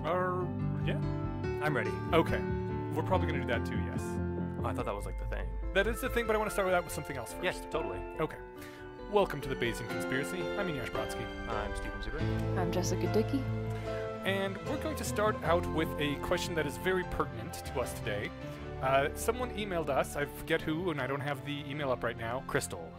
Yeah. I'm ready. Okay. We're probably going to do that too, yes. Oh, I thought that was like the thing. That is the thing, but I want to start with that with something else first. Yes, totally. Okay. Welcome to the Bayesian Conspiracy. I'm Eneasz. I'm Steven Zuber. I'm Jessica Dickey. And we're going to start out with a question that is very pertinent to us today. Someone emailed us, I forget who, and I don't have the email up right now. Crystal.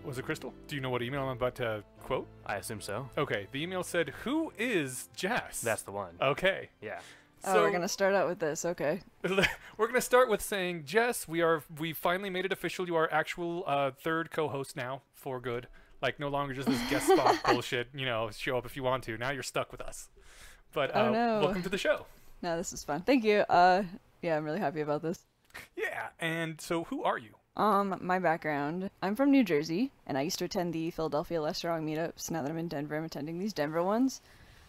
Was it Crystal? Do you know what email I'm about to quote? I assume so. Okay, the email said, "Who is Jess?" That's the one. Okay. Yeah. Oh, we're going to start out with this, okay. We're going to start with saying, Jess, we finally made it official. You are actual third co-host now, for good. Like, no longer just this guest spot bullshit, show up if you want to. Now you're stuck with us. But Oh, no. welcome to the show. No, this is fun. Thank you. Yeah, I'm really happy about this. Yeah, and so who are you? My background, I'm from New Jersey, and I used to attend the Philadelphia Less Wrong meetups. Now that I'm in Denver, I'm attending these Denver ones.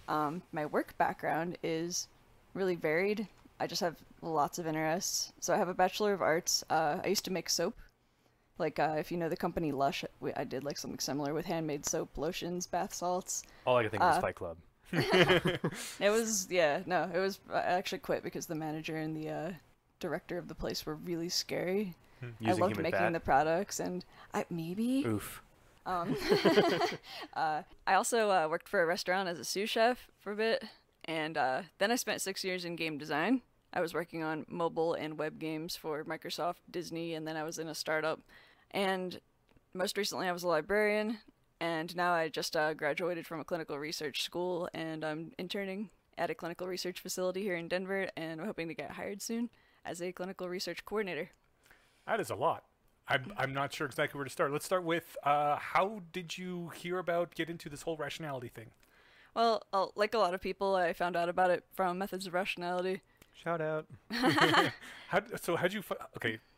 My work background is really varied. I just have lots of interests. So I have a Bachelor of Arts. I used to make soap. Like, if you know the company Lush, I did like something similar with handmade soap, lotions, bath salts. All I could think of was Fight Club. I actually quit because the manager and the director of the place were really scary. I loved making the products, and Oof. I also worked for a restaurant as a sous chef for a bit, and then I spent 6 years in game design. I was working on mobile and web games for Microsoft, Disney, and then I was in a startup. And most recently I was a librarian, and now I just graduated from a clinical research school, and I'm interning at a clinical research facility here in Denver, and I'm hoping to get hired soon as a clinical research coordinator. That is a lot. I'm not sure exactly where to start. Let's start with, how did you get into this whole rationality thing? Well, like a lot of people, I found out about it from Methods of Rationality. Shout out.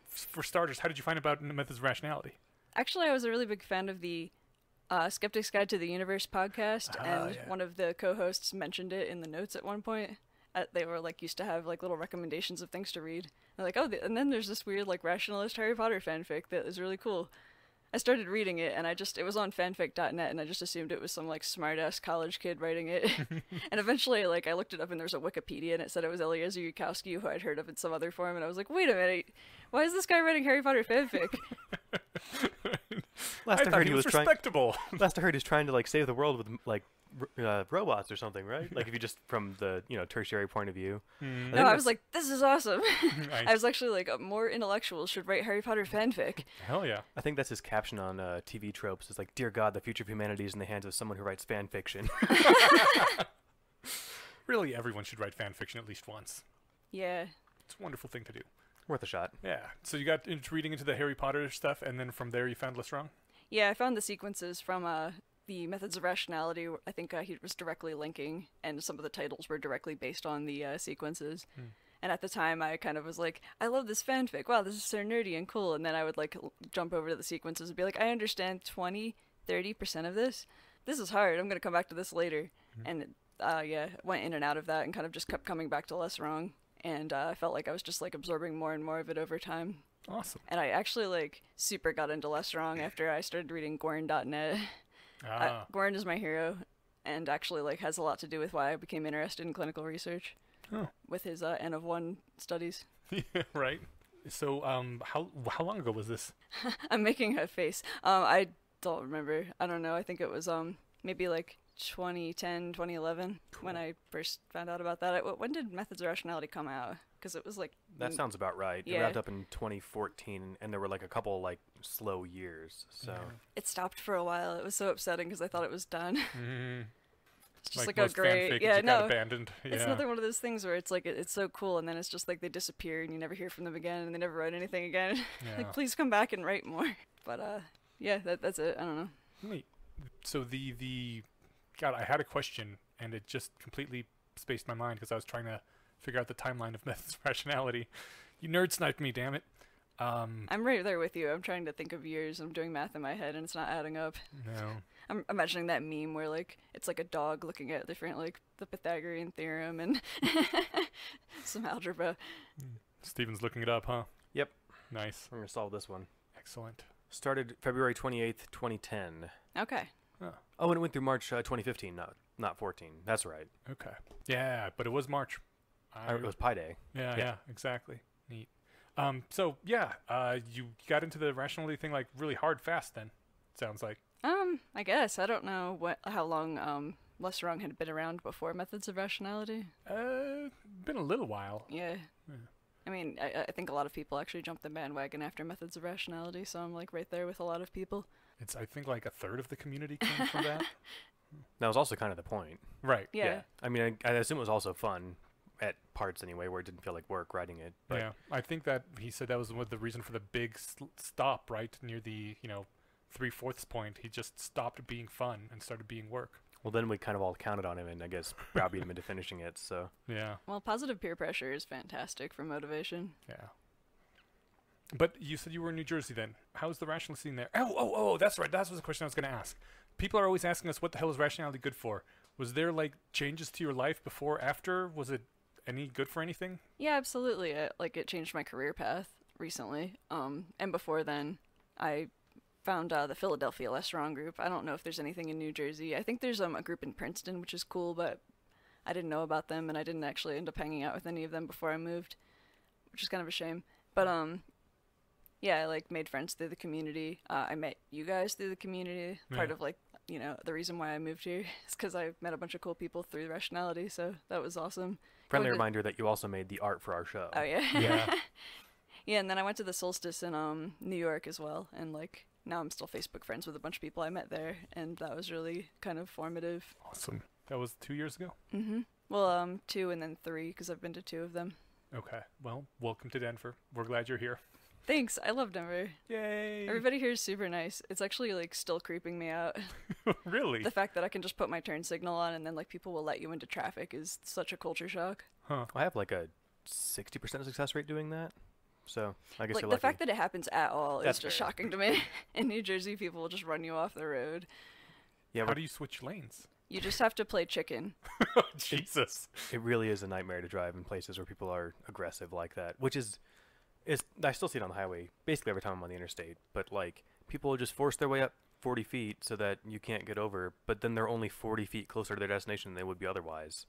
For starters, how did you find about Methods of Rationality? Actually, I was a really big fan of the Skeptic's Guide to the Universe podcast, and one of the co-hosts mentioned it in the notes at one point. They were used to have little recommendations of things to read. They're like, and then there's this weird rationalist Harry Potter fanfic that is really cool. I started reading it, and it was on fanfic.net, and I just assumed it was some smart-ass college kid writing it. And eventually I looked it up, and there was a Wikipedia, and it said it was Eliezer Yudkowsky, who I'd heard of in some other form, and I was like, wait a minute, why is this guy writing Harry Potter fanfic? I thought he was respectable. Last I heard, he's trying to save the world with robots or something, right? If you just from the tertiary point of view. No, I was like, this is awesome. Nice. I was actually more intellectuals should write Harry Potter fanfic. Hell yeah. I think that's his caption on TV tropes. It's like, "Dear God, the future of humanity is in the hands of someone who writes fan fiction." Really, everyone should write fan fiction at least once. Yeah. It's a wonderful thing to do. Worth a shot. Yeah. So you got into reading into the Harry Potter stuff, and then from there you found Less Wrong? Yeah, I found the sequences from the Methods of Rationality. I think he was directly linking, and some of the titles were directly based on the sequences. And at the time, I kind of was like, I love this fanfic. Wow, this is so nerdy and cool. And then I would jump over to the sequences and be like, I understand 20-30% of this. This is hard. I'm going to come back to this later. And went in and out of that and kind of just kept coming back to Less Wrong. And I felt like I was just absorbing more and more of it over time. Awesome. And I actually super got into Less Wrong after I started reading Gorn.net. Gorn is my hero, and actually has a lot to do with why I became interested in clinical research. Oh. With his N of 1 studies. Yeah, right. So, how long ago was this? I'm making a face. I don't remember. I don't know. I think it was maybe 2010, 2011 when I first found out about that. When did Methods of Rationality come out? Because it was that sounds about right. Yeah. It wrapped up in 2014, and there were a couple slow years. So it stopped for a while. It was so upsetting because I thought it was done. It's just most a great, fanfic got abandoned. Yeah. It's another one of those things where it's it's so cool, and then it's just they disappear, and you never hear from them again, and they never write anything again. Yeah. Please come back and write more. But yeah, that's it. I don't know. Wait, so God, I had a question, and it just completely spaced my mind because I was trying to figure out the timeline of Methods of Rationality. You nerd sniped me, damn it. I'm right there with you. I'm trying to think of years. I'm doing math in my head, and it's not adding up. No. I'm imagining that meme where it's a dog looking at different the Pythagorean theorem and some algebra. Steven's looking it up, huh? Yep. Nice. We're gonna solve this one. Excellent. Started February 28th, 2010. Okay. Oh, and it went through March 2015. No, not 14. That's right. Okay. Yeah, but it was March. It was Pi Day. Yeah, exactly. Neat. So yeah, you got into the rationality thing like really hard fast then. Sounds like. I guess I don't know how long Lesserong had been around before methods of rationality. Been a little while. Yeah. I mean, I think a lot of people actually jumped the bandwagon after methods of rationality, so I'm like right there with a lot of people. It's I think like a third of the community came from that. That was also kind of the point. Right. Yeah. I mean, I assume it was also fun at parts anyway, where it didn't feel like work writing it. But Yeah. I think that he said that was the reason for the big stop right near the 3/4 point. He just stopped being fun and started being work. Well, then we kind of all counted on him and I guess browbeat him into finishing it. So Yeah. Well, positive peer pressure is fantastic for motivation. Yeah. But you said you were in New Jersey then. How's the rationalist scene there? Oh, that's right. That was the question I was going to ask. People are always asking us, what the hell is rationality good for? Was there, like, changes to your life before, after? Was it any good for anything? Yeah, absolutely. It changed my career path recently. And before then, I found the Philadelphia Lesserong group. I don't know if there's anything in New Jersey. I think there's a group in Princeton, which is cool, but I didn't know about them, and I didn't actually end up hanging out with any of them before I moved, which is kind of a shame. But yeah, I made friends through the community. I met you guys through the community. Part of the reason why I moved here is because I met a bunch of cool people through rationality, so that was awesome. friendly reminder that you also made the art for our show. Oh yeah. Yeah. Yeah, and then I went to the Solstice in New York as well, and now I'm still Facebook friends with a bunch of people I met there, and that was really kind of formative. Awesome. That was 2 years ago? Mhm. Well, 2 and then 3 because I've been to 2 of them. Okay. Well, welcome to Denver. We're glad you're here. Thanks. I love Denver. Yay. Everybody here is super nice. It's actually still creeping me out. Really? The fact that I can just put my turn signal on and then people will let you into traffic is such a culture shock. Huh. I have a 60% success rate doing that. So I guess you're The lucky. fact that it happens at all is That's just fair. shocking to me. In New Jersey, people will just run you off the road. Yeah, How do you switch lanes? You just have to play chicken. Jesus. it really is a nightmare to drive in places where people are aggressive like that, which is I still see it on the highway basically every time I'm on the interstate, but people will just force their way up 40 feet so that you can't get over, but then they're only 40 feet closer to their destination than they would be otherwise.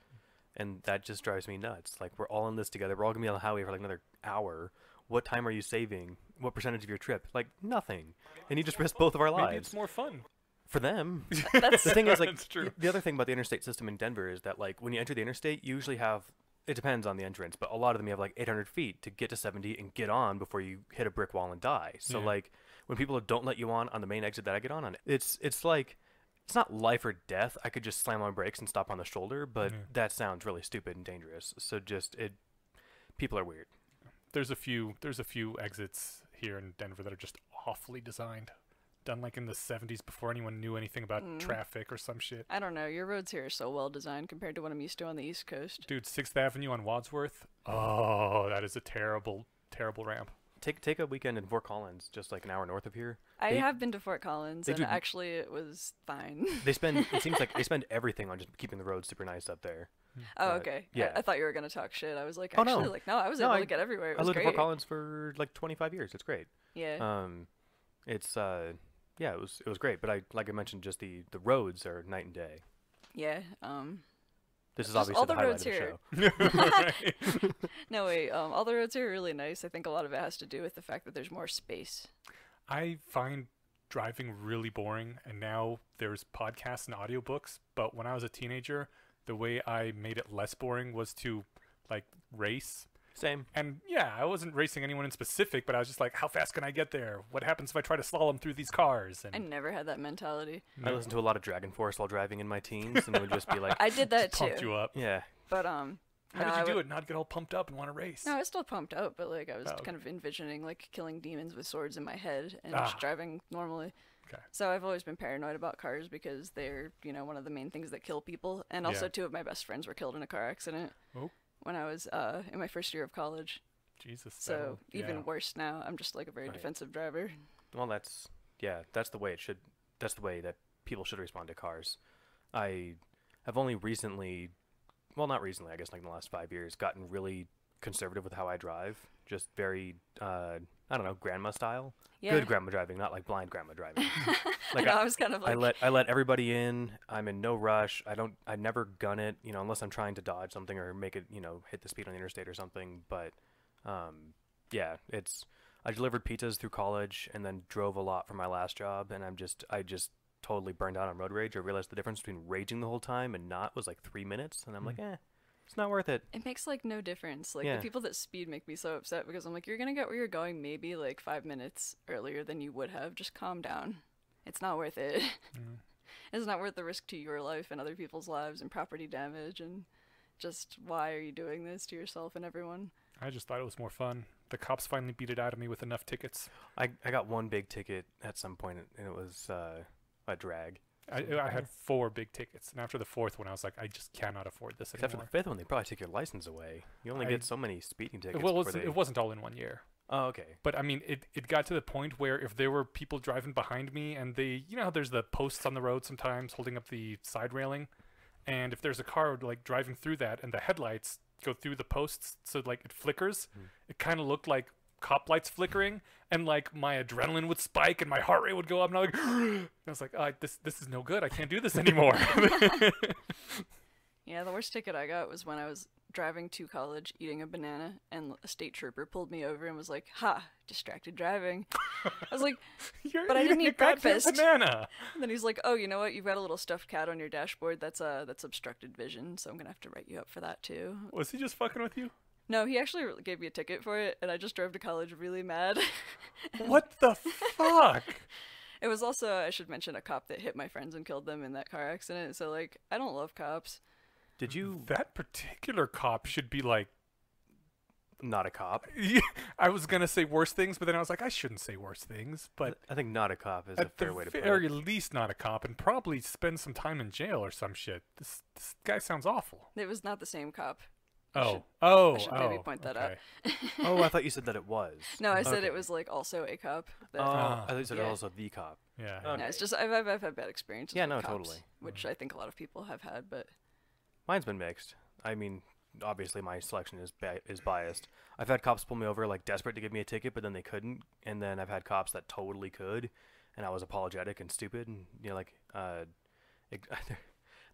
And that just drives me nuts. We're all in this together. We're all going to be on the highway for another hour. What time are you saving? What percentage of your trip? Nothing. And you just risk both of our lives. Maybe it's more fun. For them. That's The thing is, That's true. the other thing about the interstate system in Denver is that, when you enter the interstate, you usually have, it depends on the entrance, but a lot of them you have 800 feet to get to 70 and get on before you hit a brick wall and die. So Yeah. when people don't let you on the main exit that I get on, it's not life or death. I could just slam on brakes and stop on the shoulder, but Yeah. that sounds really stupid and dangerous. So people are weird. There's a few exits here in Denver that are just awfully designed. Done in the 70s before anyone knew anything about traffic or some shit. I don't know. Your roads here are so well designed compared to what I'm used to on the East Coast. Dude, 6th Avenue on Wadsworth. Oh, that is a terrible, terrible ramp. Take a weekend in Fort Collins, just an hour north of here. I have been to Fort Collins, they and do- actually it was fine. It seems like they spend everything on just keeping the roads super nice up there. Oh, But, okay. yeah. I thought you were going to talk shit. I was like, Oh, no. actually, no, I was No, able I- to get everywhere. It I was lived in great. Fort Collins for 25 years. It's great. Yeah. It's yeah, it was great. But I mentioned, just the roads are night and day. Yeah. This is Just obviously all the the highlight roads of the here. show. No, wait. All the roads here are really nice. I think a lot of it has to do with the fact that there's more space. I find driving really boring, and now there's podcasts and audiobooks. But when I was a teenager, the way I made it less boring was to race. Same. And yeah, I wasn't racing anyone in specific, but I was just how fast can I get there? What happens if I try to slalom through these cars? I And never had that mentality. I listened to a lot of Dragon Force while driving in my teens, and it would just be I did that too. pumped you up. yeah. But How did you do it? Not get all pumped up and want to race? No, I was still pumped up, but I was Oh. kind of envisioning killing demons with swords in my head and Ah. just driving normally. Okay. So I've always been paranoid about cars because they're, one of the main things that kill people. And also Yeah. 2 of my best friends were killed in a car accident Oh. when I was in my first year of college. Jesus. So even yeah. worse now. I'm just a very Right. defensive driver. Well, that's the way it should. That's the way that people should respond to cars. I have only recently, well, not recently, I guess, in the last 5 years, gotten really conservative with how I drive. just very I don't know, grandma style. Yeah. Good grandma driving, not like blind grandma driving. Like I was kind of like, I let everybody in. I'm in no rush. I never gun it, you know, unless I'm trying to dodge something or make it, you know, hit the speed on the interstate or something. But yeah, I delivered pizzas through college and then drove a lot for my last job, and I just totally burned out on road rage. I realized the difference between raging the whole time and not was like 3 minutes, and I'm like, it's not worth it. it makes like no difference. Like Yeah. the people that speed make me so upset because I'm like, you're gonna get where you're going maybe like 5 minutes earlier than you would have. Just calm down. It's not worth it. It's not worth the risk to your life and other people's lives and property damage, and just why are you doing this to yourself and everyone? I just thought it was more fun. The cops finally beat it out of me with enough tickets. I got one big ticket at some point, and it was a drag. I had 4 big tickets, and after the 4th one, I was like, I just cannot afford this Except for anymore. the 5th one, they probably take your license away. You only get so many speeding tickets. Well, before they... it wasn't all in one year. Oh, okay. But I mean, it got to the point where if there were people driving behind me and they, you know how there's the posts on the road sometimes holding up the side railing, and if there's a car like driving through that and the headlights go through the posts so like it flickers, it kind of looked like cop lights flickering, and like my adrenaline would spike and my heart rate would go up, and I was like, this is no good. I can't do this anymore. Yeah, the worst ticket I got was when I was driving to college eating a banana, and a state trooper pulled me over and was like, "Ha, distracted driving." I was like, "But I didn't eat breakfast." Banana. And then he's like, "Oh, you know what? You've got a little stuffed cat on your dashboard. That's obstructed vision, so I'm gonna have to write you up for that too." Was he just fucking with you? No, he actually gave me a ticket for it, and I just drove to college really mad. What the fuck? It was also, I should mention, a cop that hit my friends and killed them in that car accident. So like, I don't love cops. Did you... That particular cop should be like... Not a cop. I was going to say worse things, but then I was like, I shouldn't say worse things. But I think not a cop is a at fair the way to put very it. least not a cop, and probably spend some time in jail or some shit. This guy sounds awful. It was not the same cop. I should maybe point that out. Oh, I thought you said that it was. No, I said Okay. it was like also a cop. That, I thought you said it yeah. was also the cop. Yeah. Okay. No, it's just I've had bad experiences. Yeah, with no, cops, totally. Which I think a lot of people have had, but Mine's been mixed. I mean, obviously my selection is biased. I've had cops pull me over like desperate to give me a ticket, but then they couldn't. And then I've had cops that totally could, and I was apologetic and stupid. And you know, like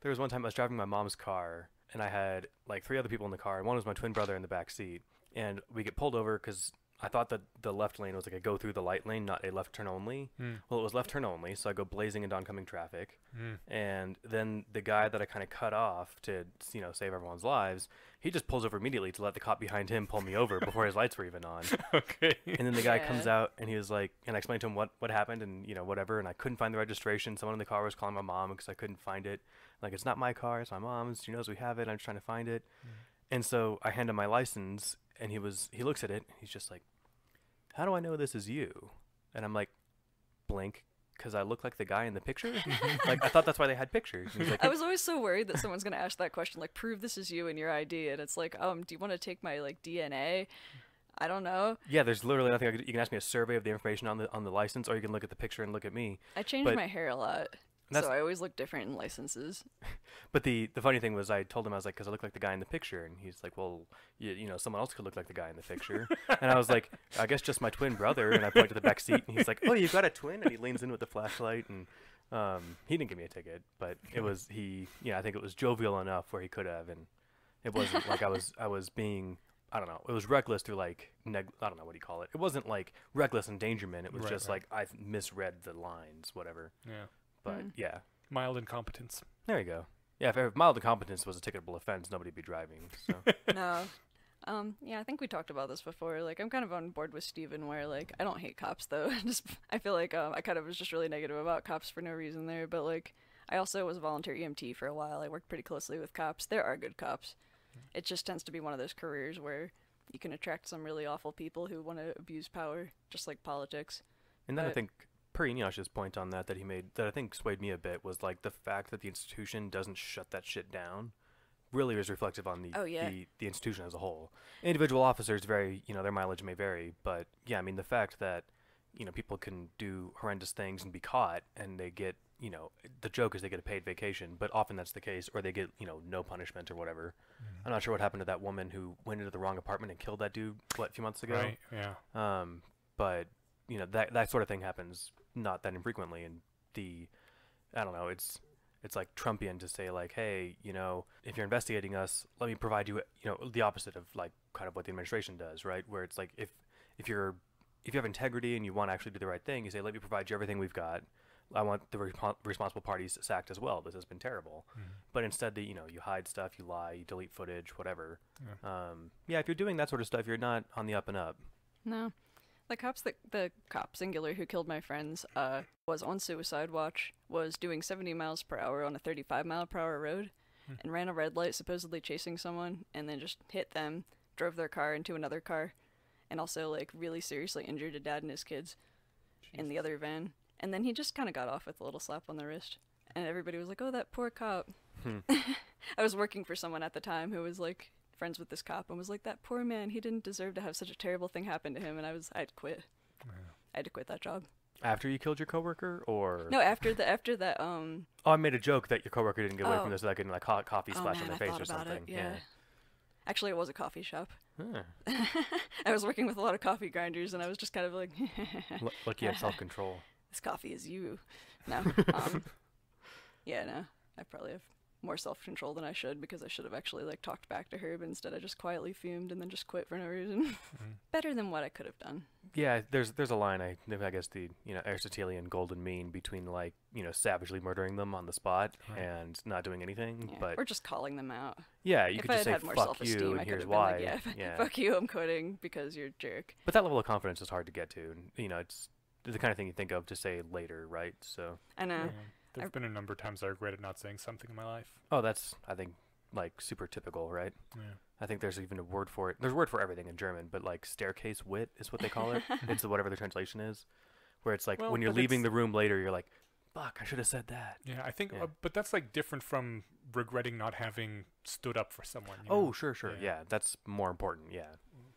there was one time I was driving my mom's car, and I had like 3 other people in the car, and one was my twin brother in the back seat. And we get pulled over because I thought that the left lane was like a go through the light lane, not a left turn only. Well, it was left turn only, so I go blazing into oncoming traffic. And then the guy that I kind of cut off to, you know, save everyone's lives, he just pulls over immediately to let the cop behind him pull me over before his lights were even on. Okay. And then the guy Yeah. comes out, and he was like, and I explained to him what happened, and you know, whatever. And I couldn't find the registration. Someone in the car was calling my mom because I couldn't find it. Like, it's not my car, it's my mom's. She knows we have it. I'm just trying to find it. And so I hand him my license, and he looks at it. He's just like, "How do I know this is you?" And I'm like, "Blink, because I look like the guy in the picture." Like, I thought that's why they had pictures. And he's like, I was always so worried that someone's gonna ask that question, like, "Prove this is you in your ID," and it's like, do you want to take my like DNA? I don't know. yeah, there's literally nothing. You can ask me a survey of the information on the license, or you can look at the picture and look at me. I changed But- my hair a lot, That's- so I always look different in licenses. But the funny thing was, I told him, I was like, because I look like the guy in the picture, and he's like, "Well, you know, someone else could look like the guy in the picture." And I was like, "I guess just my twin brother." And I point to the back seat, and he's like, "Oh, you got a twin?" And he leans in with the flashlight, and he didn't give me a ticket, but it was I think it was jovial enough where he could have, and it wasn't like I was being, I don't know, it was reckless through like I don't know what do you call it. It wasn't like reckless endangerment. It was Right, just right. like I misread the lines, whatever. Yeah. But yeah, Mild incompetence. there you go. Yeah, if mild incompetence was a ticketable offense, nobody'd be driving. So No. Yeah, I think we talked about this before. Like, I'm kind of on board with Steven where, like, I don't hate cops, though. Just, I feel like I kind of was just really negative about cops for no reason there. But, like, I also was a volunteer EMT for a while. I worked pretty closely with cops. There are good cops. It just tends to be one of those careers where you can attract some really awful people who want to abuse power, just like politics. and then I But- think per Eneasz's point on that he made that I think swayed me a bit was like the fact that the institution doesn't shut that shit down really is reflective on the Oh, yeah. the institution as a whole. Individual officers vary, you know, their mileage may vary, but yeah, I mean the fact that, you know, people can do horrendous things and be caught and they get you know, the joke is they get a paid vacation, but often that's the case, or they get, you know, no punishment or whatever. I'm not sure what happened to that woman who went into the wrong apartment and killed that dude, what, a few months ago? Right, yeah. But, you know, that sort of thing happens not that infrequently, and I don't know, it's like Trumpian to say, like, hey, you know, if you're investigating us, let me provide you, you know, the opposite of, like, kind of what the administration does, right? Where it's like, if you have integrity and you want to actually do the right thing, you say, let me provide you everything we've got. I want the responsible parties sacked as well. This has been terrible. But instead, you know, you hide stuff, you lie, you delete footage, whatever. Yeah, if you're doing that sort of stuff, you're not on the up and up. No. The cop, singular, who killed my friends, was on suicide watch, was doing 70 miles per hour on a 35-mile-per-hour road, and ran a red light, supposedly chasing someone, and then just hit them, drove their car into another car, and also, like, really seriously injured a dad and his kids in the other van. And then he just kind of got off with a little slap on the wrist. And everybody was like, oh, that poor cop. I was working for someone at the time who was, like, friends with this cop and was like, that poor man, he didn't deserve to have such a terrible thing happen to him. And I'd quit. Yeah. I had to quit that job. After you killed your coworker, or? No, after that, Oh, I made a joke that your coworker didn't get away from this without getting, like, hot coffee splashed on their face or something. Yeah. Actually, it was a coffee shop. Huh. I was working with a lot of coffee grinders, and I was just kind of like... Lucky you had self-control. This coffee is you. No. Yeah, no. I probably have more self-control than I should, because I should have actually, like, talked back to her, but instead I just quietly fumed and then just quit for no reason. Better than what I could have done. Yeah, there's a line, I guess the, you know, Aristotelian golden mean between, like, you know, savagely murdering them on the spot and not doing anything. Yeah. But or just calling them out. Yeah, you if could I just say, had more fuck self-esteem, you, and I could here's have been why. like, Yeah. Fuck you, I'm quitting because you're a jerk. But that level of confidence is hard to get to. And, you know, it's the kind of thing you think of to say later, right? So. I know. Yeah. There's been a number of times I regretted not saying something in my life. Oh, that's, I think, like, super typical, right? Yeah. I think there's even a word for it. There's a word for everything in German, but, like, staircase wit is what they call it. It's whatever the translation is. Where it's like, Well, when you're but leaving the room later, you're like, fuck, I should have said that. Yeah, I think, Yeah. but that's, like, different from regretting not having stood up for someone. You know? Oh, sure. Yeah, that's more important,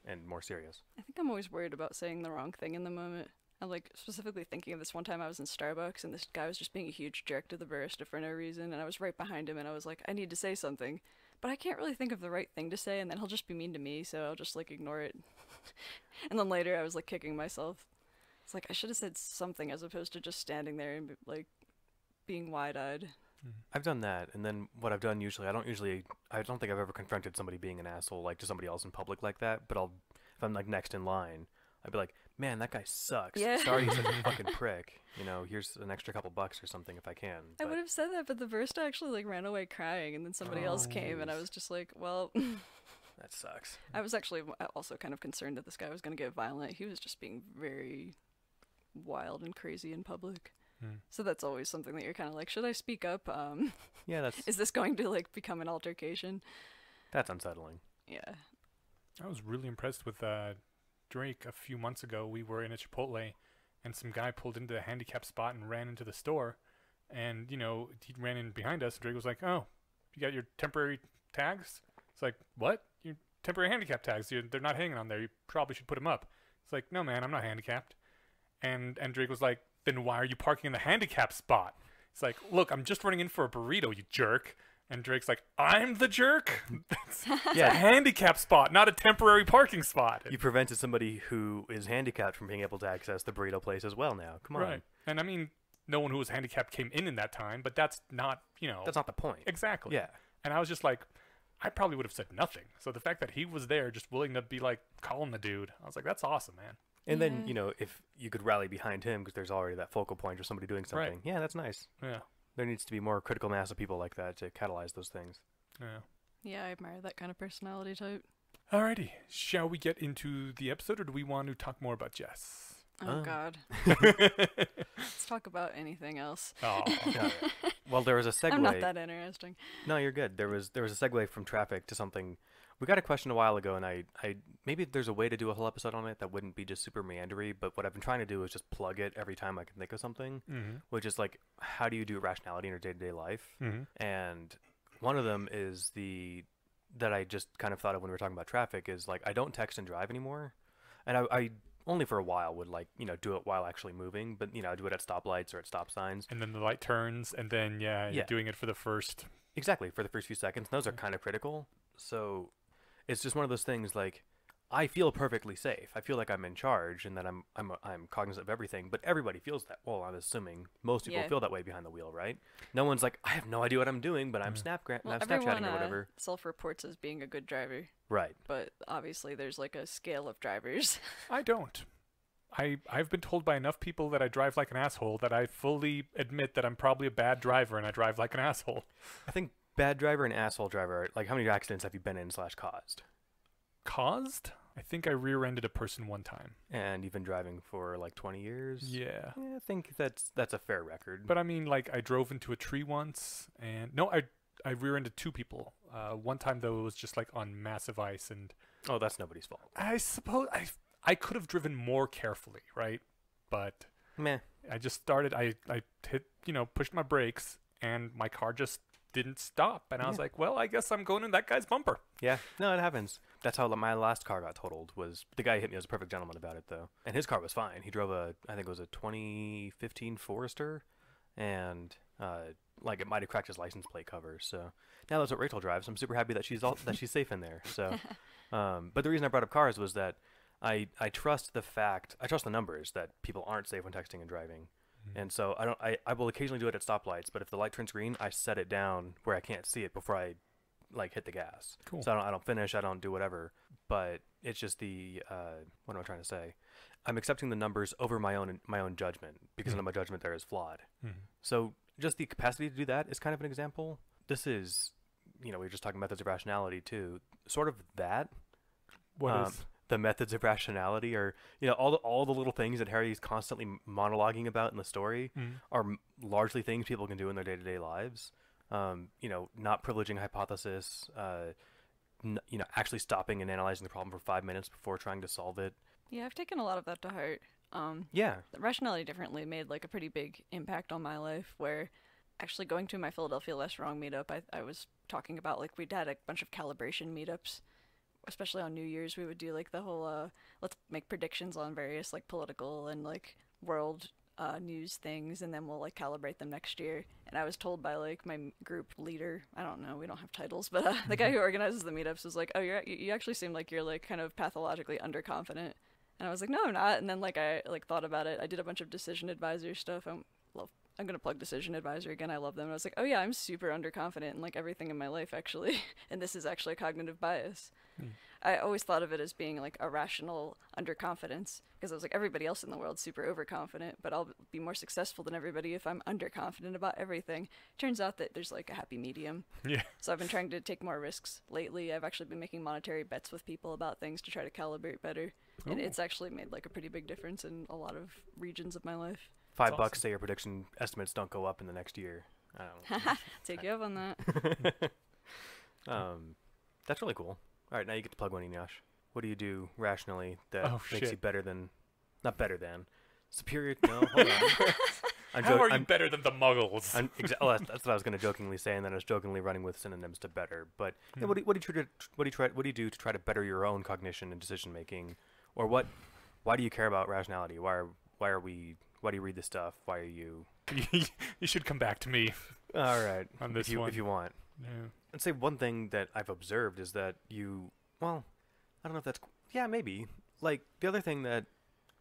and more serious. I think I'm always worried about saying the wrong thing in the moment. I'm, like, specifically thinking of this one time I was in Starbucks, and this guy was just being a huge jerk to the barista for no reason, and I was right behind him, and I was like, I need to say something. But I can't really think of the right thing to say, and then he'll just be mean to me, so I'll just, like, ignore it. And then later I was, like, kicking myself. It's like, I should have said something as opposed to just standing there and, like, being wide-eyed. I've done that, and then what I've done usually, I don't think I've ever confronted somebody being an asshole, like, to somebody else in public like that, but if I'm, like, next in line, I'd be like, man, that guy sucks. Yeah. Sorry he's such a fucking prick. You know, here's an extra couple bucks or something if I can. I would have said that, but the barista actually, like, ran away crying, and then somebody else came, and I was just like, well... That sucks. I was actually also kind of concerned that this guy was going to get violent. He was just being very wild and crazy in public. So that's always something that you're kind of like, should I speak up? Yeah, Is this going to, like, become an altercation? That's unsettling. Yeah. I was really impressed with Drake. A few months ago, we were in a Chipotle, and some guy pulled into a handicap spot and ran into the store. And, you know, he ran in behind us, and Drake was like, oh, you got your temporary tags? It's like, what? Your temporary handicap tags? They're not hanging on there. You probably should put them up. It's like, no, man, I'm not handicapped. And Drake was like, then why are you parking in the handicap spot? It's like, look, I'm just running in for a burrito, you jerk. And Drake's like, I'm the jerk? It's a handicap spot, not a temporary parking spot. You prevented somebody who is handicapped from being able to access the burrito place as well now. Come on. Right. And I mean, no one who was handicapped came in that time, but that's not, you know. That's not the point. Exactly. Yeah. And I was just like, I probably would have said nothing. So the fact that he was there just willing to be like calling the dude, I was like, that's awesome, man. And then, you know, if you could rally behind him because there's already that focal point or somebody doing something. Right. Yeah, that's nice. Yeah. There needs to be more critical mass of people like that to catalyze those things. Yeah. Yeah, I admire that kind of personality type. Alrighty. Shall we get into the episode, or do we want to talk more about Jess? Oh, God. Let's talk about anything else. Oh. Yeah. Well, there was a segue. I'm not that interesting. No, you're good. There was a segue from traffic to something. We got a question a while ago, and I maybe there's a way to do a whole episode on it that wouldn't be just super meandery, but what I've been trying to do is just plug it every time I can think of something, which is like, how do you do rationality in your day-to-day life? And one of them is that I just kind of thought of when we were talking about traffic is like, I don't text and drive anymore. And only for a while would like, do it while actually moving, but I do it at stoplights or at stop signs. And then the light turns, and then you're doing it for the first. Exactly, for the first few seconds. Those are kind of critical. So it's just one of those things like I feel perfectly safe. I feel like I'm in charge and that I'm cognizant of everything, but everybody feels that. Well, I'm assuming most people feel that way behind the wheel, right? No one's like, I have no idea what I'm doing, but I'm Snapchatting or whatever. Self-reports as being a good driver. Right. But obviously there's like a scale of drivers. I don't. I've been told by enough people that I drive like an asshole that I fully admit that I'm probably a bad driver and I drive like an asshole. I think bad driver and asshole driver, like how many accidents have you been in / caused? Caused? I think I rear-ended a person one time. And you've been driving for like 20 years? Yeah. I think that's a fair record. But I mean, like, I drove into a tree once, and no, I rear-ended 2 people. One time, though, it was just like on massive ice, and oh, that's nobody's fault. I suppose I could have driven more carefully, right? But meh. I just started. I hit, pushed my brakes, and my car just didn't stop, and I was like, well, I guess I'm going in that guy's bumper. Yeah, no, it happens. That's how my last car got totaled. Was the guy hit me? Was a perfect gentleman about it, though, and his car was fine. He drove I think it was a 2015 Forester, and like it might have cracked his license plate cover. So now that's what Rachel drives. I'm super happy that she's safe in there. So, but the reason I brought up cars was that I trust the numbers that people aren't safe when texting and driving. And so I will occasionally do it at stoplights, but if the light turns green, I set it down where I can't see it before I like hit the gas. Cool. So I don't finish, I don't do whatever. But it's just what am I trying to say? I'm accepting the numbers over my own judgment because I know my judgment there is flawed. So just the capacity to do that is kind of an example. This is, we were just talking methods of rationality too. Sort of that. What is? The methods of rationality, or all the little things that Harry's constantly monologuing about in the story are largely things people can do in their day-to-day lives. Not privileging hypothesis, actually stopping and analyzing the problem for 5 minutes before trying to solve it. Yeah, I've taken a lot of that to heart. Yeah, Rationality differently made like a pretty big impact on my life, where actually going to my Philadelphia Less Wrong meetup, I was talking about like we'd had a bunch of calibration meetups. Especially on New Year's, we would do like the whole let's make predictions on various like political and like world news things, and then we'll like calibrate them next year. And I was told by like my group leader, I don't know, we don't have titles, but the guy who organizes the meetups was like, oh, you actually seem like you're like kind of pathologically underconfident. And I was like, no, I'm not. And then like I like thought about it. I did a bunch of decision advisor stuff. I'm gonna plug Decision Advisor again. I love them. And I was like, oh yeah, I'm super underconfident in like everything in my life actually, and this is actually a cognitive bias. I always thought of it as being like a rational underconfidence, because I was like, everybody else in the world's super overconfident, but I'll be more successful than everybody if I'm underconfident about everything. Turns out that there's like a happy medium. Yeah. So I've been trying to take more risks lately. I've actually been making monetary bets with people about things to try to calibrate better, and it's actually made like a pretty big difference in a lot of regions of my life. $5 awesome. Say your prediction estimates don't go up in the next year. I don't know. Take you up on that. That's really cool. All right, now you get to plug one, Eneasz. What do you do rationally that makes you not better than, superior? No, hold on. How are you better than the Muggles? That's what I was going to jokingly say, and then I was jokingly running with synonyms to better. But what do you do to try to better your own cognition and decision making, or why do you care about rationality? Why do you read this stuff? Why are you? You should come back to me. All right, on this one if you want. Yeah. I'd say one thing that I've observed is that I don't know if that's, maybe. Like, the other thing that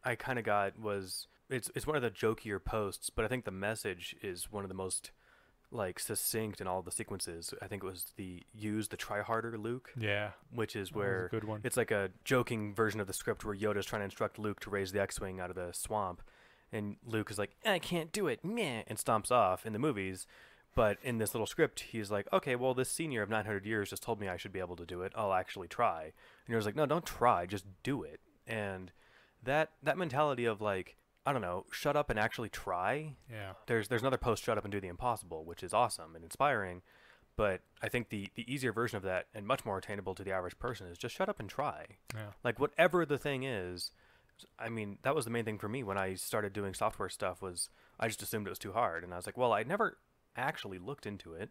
I kind of got was, it's one of the jokier posts, but I think the message is one of the most, like, succinct in all the sequences. I think it was use the try harder, Luke. Yeah. Which is where, good one. It's like a joking version of the script where Yoda's trying to instruct Luke to raise the X-Wing out of the swamp. And Luke is like, I can't do it, meh, and stomps off in the movies. But in this little script, he's like, okay, well, this senior of 900 years just told me I should be able to do it. I'll actually try. And he was like, no, don't try, just do it. And that mentality of like, I don't know, shut up and actually try. Yeah. There's another post, shut up and do the impossible, which is awesome and inspiring. But I think the easier version of that and much more attainable to the average person is just shut up and try. Yeah. Like whatever the thing is. I mean, that was the main thing for me when I started doing software stuff was I just assumed it was too hard. And I was like, well, I never actually looked into it.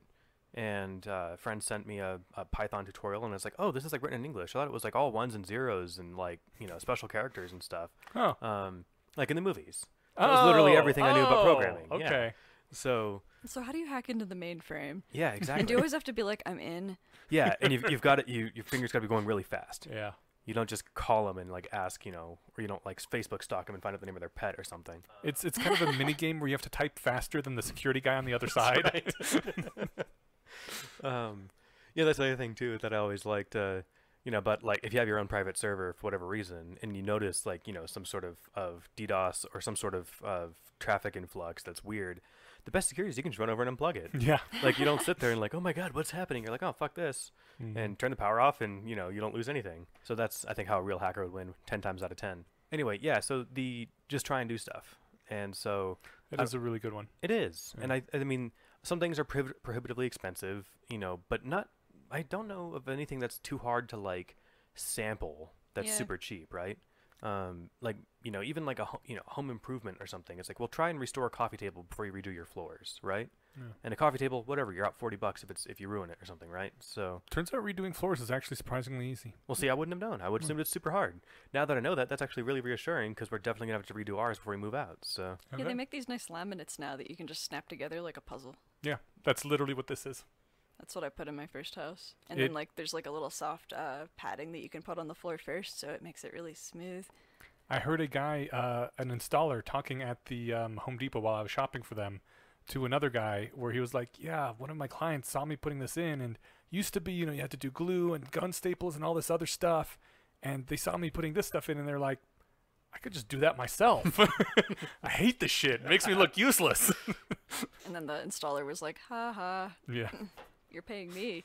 and a friend sent me a Python tutorial, and it's like, oh, this is like written in English. I thought it was like all ones and zeros and like special characters and stuff. Oh. Like in the movies. That was literally everything I knew about programming. Okay. Yeah. So how do you hack into the mainframe? yeah, exactly. And do you always have to be like, I'm in? Yeah, and you've got it. Your fingers got to be going really fast. Yeah. You don't just call them and like ask, or you don't like Facebook stalk them and find out the name of their pet or something. It's kind of a mini game where you have to type faster than the security guy on the other side. Yeah, that's the other thing too that I always liked. But like if you have your own private server for whatever reason, and you notice like some sort of DDoS or some sort of traffic influx that's weird, the best security is you can just run over and unplug it. Yeah. Like you don't sit there and like, oh my god, what's happening? You're like, oh fuck this, and turn the power off, and you don't lose anything. So that's I think how a real hacker would win 10 times out of 10. Anyway, yeah. So just try and do stuff, and so It is a really good one. it is, Yeah. and I mean some things are prohibitively expensive, but not. I don't know of anything that's too hard to like sample that's Yeah. super cheap, right? Like even like a home improvement or something. It's like, well, try and restore a coffee table before you redo your floors, right? Yeah. And a coffee table, whatever, you're out $40 if you ruin it or something, right? So Turns out redoing floors is actually surprisingly easy. we'll see. I wouldn't have known. I would assume it's super hard. Now that I know that, that's actually really reassuring because we're definitely gonna have to redo ours before we move out. So Yeah, they make these nice laminates now that you can just snap together like a puzzle. Yeah, that's literally what this is. That's what I put in my first house. And It- then like there's like a little soft padding that you can put on the floor first, so it makes it really smooth. I heard a guy, an installer, talking at the Home Depot while I was shopping for them to another guy where he was like, yeah, one of my clients saw me putting this in, and used to be, you had to do glue and gun staples and all this other stuff, and they saw me putting this stuff in, and they're like, I could just do that myself. I hate this shit. It makes me look useless. And then the installer was like, ha ha, Yeah. you're paying me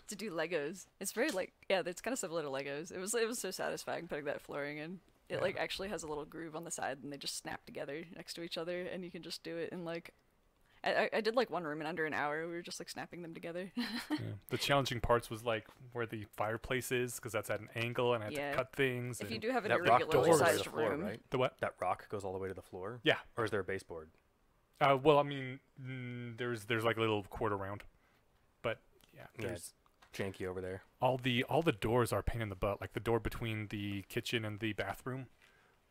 to do Legos. It's very like, yeah, it's kind of similar to Legos. It was so satisfying putting that flooring in. It like actually has a little groove on the side, and they just snap together next to each other, and you can just do it in like, I did like one room in under an hour. We were just like snapping them together. Yeah. The challenging parts was like where the fireplace is, because that's at an angle, and I had Yeah. to cut things. If you and do have an that rock goes all irregularly the way to sized the floor, room, right? the what? That rock goes all the way to the floor. Yeah. Or is there a baseboard? Well, I mean, there's like a little quarter round, but yeah, Yeah, there's it's janky over there. all the doors are a pain in the butt. Like the door between the kitchen and the bathroom,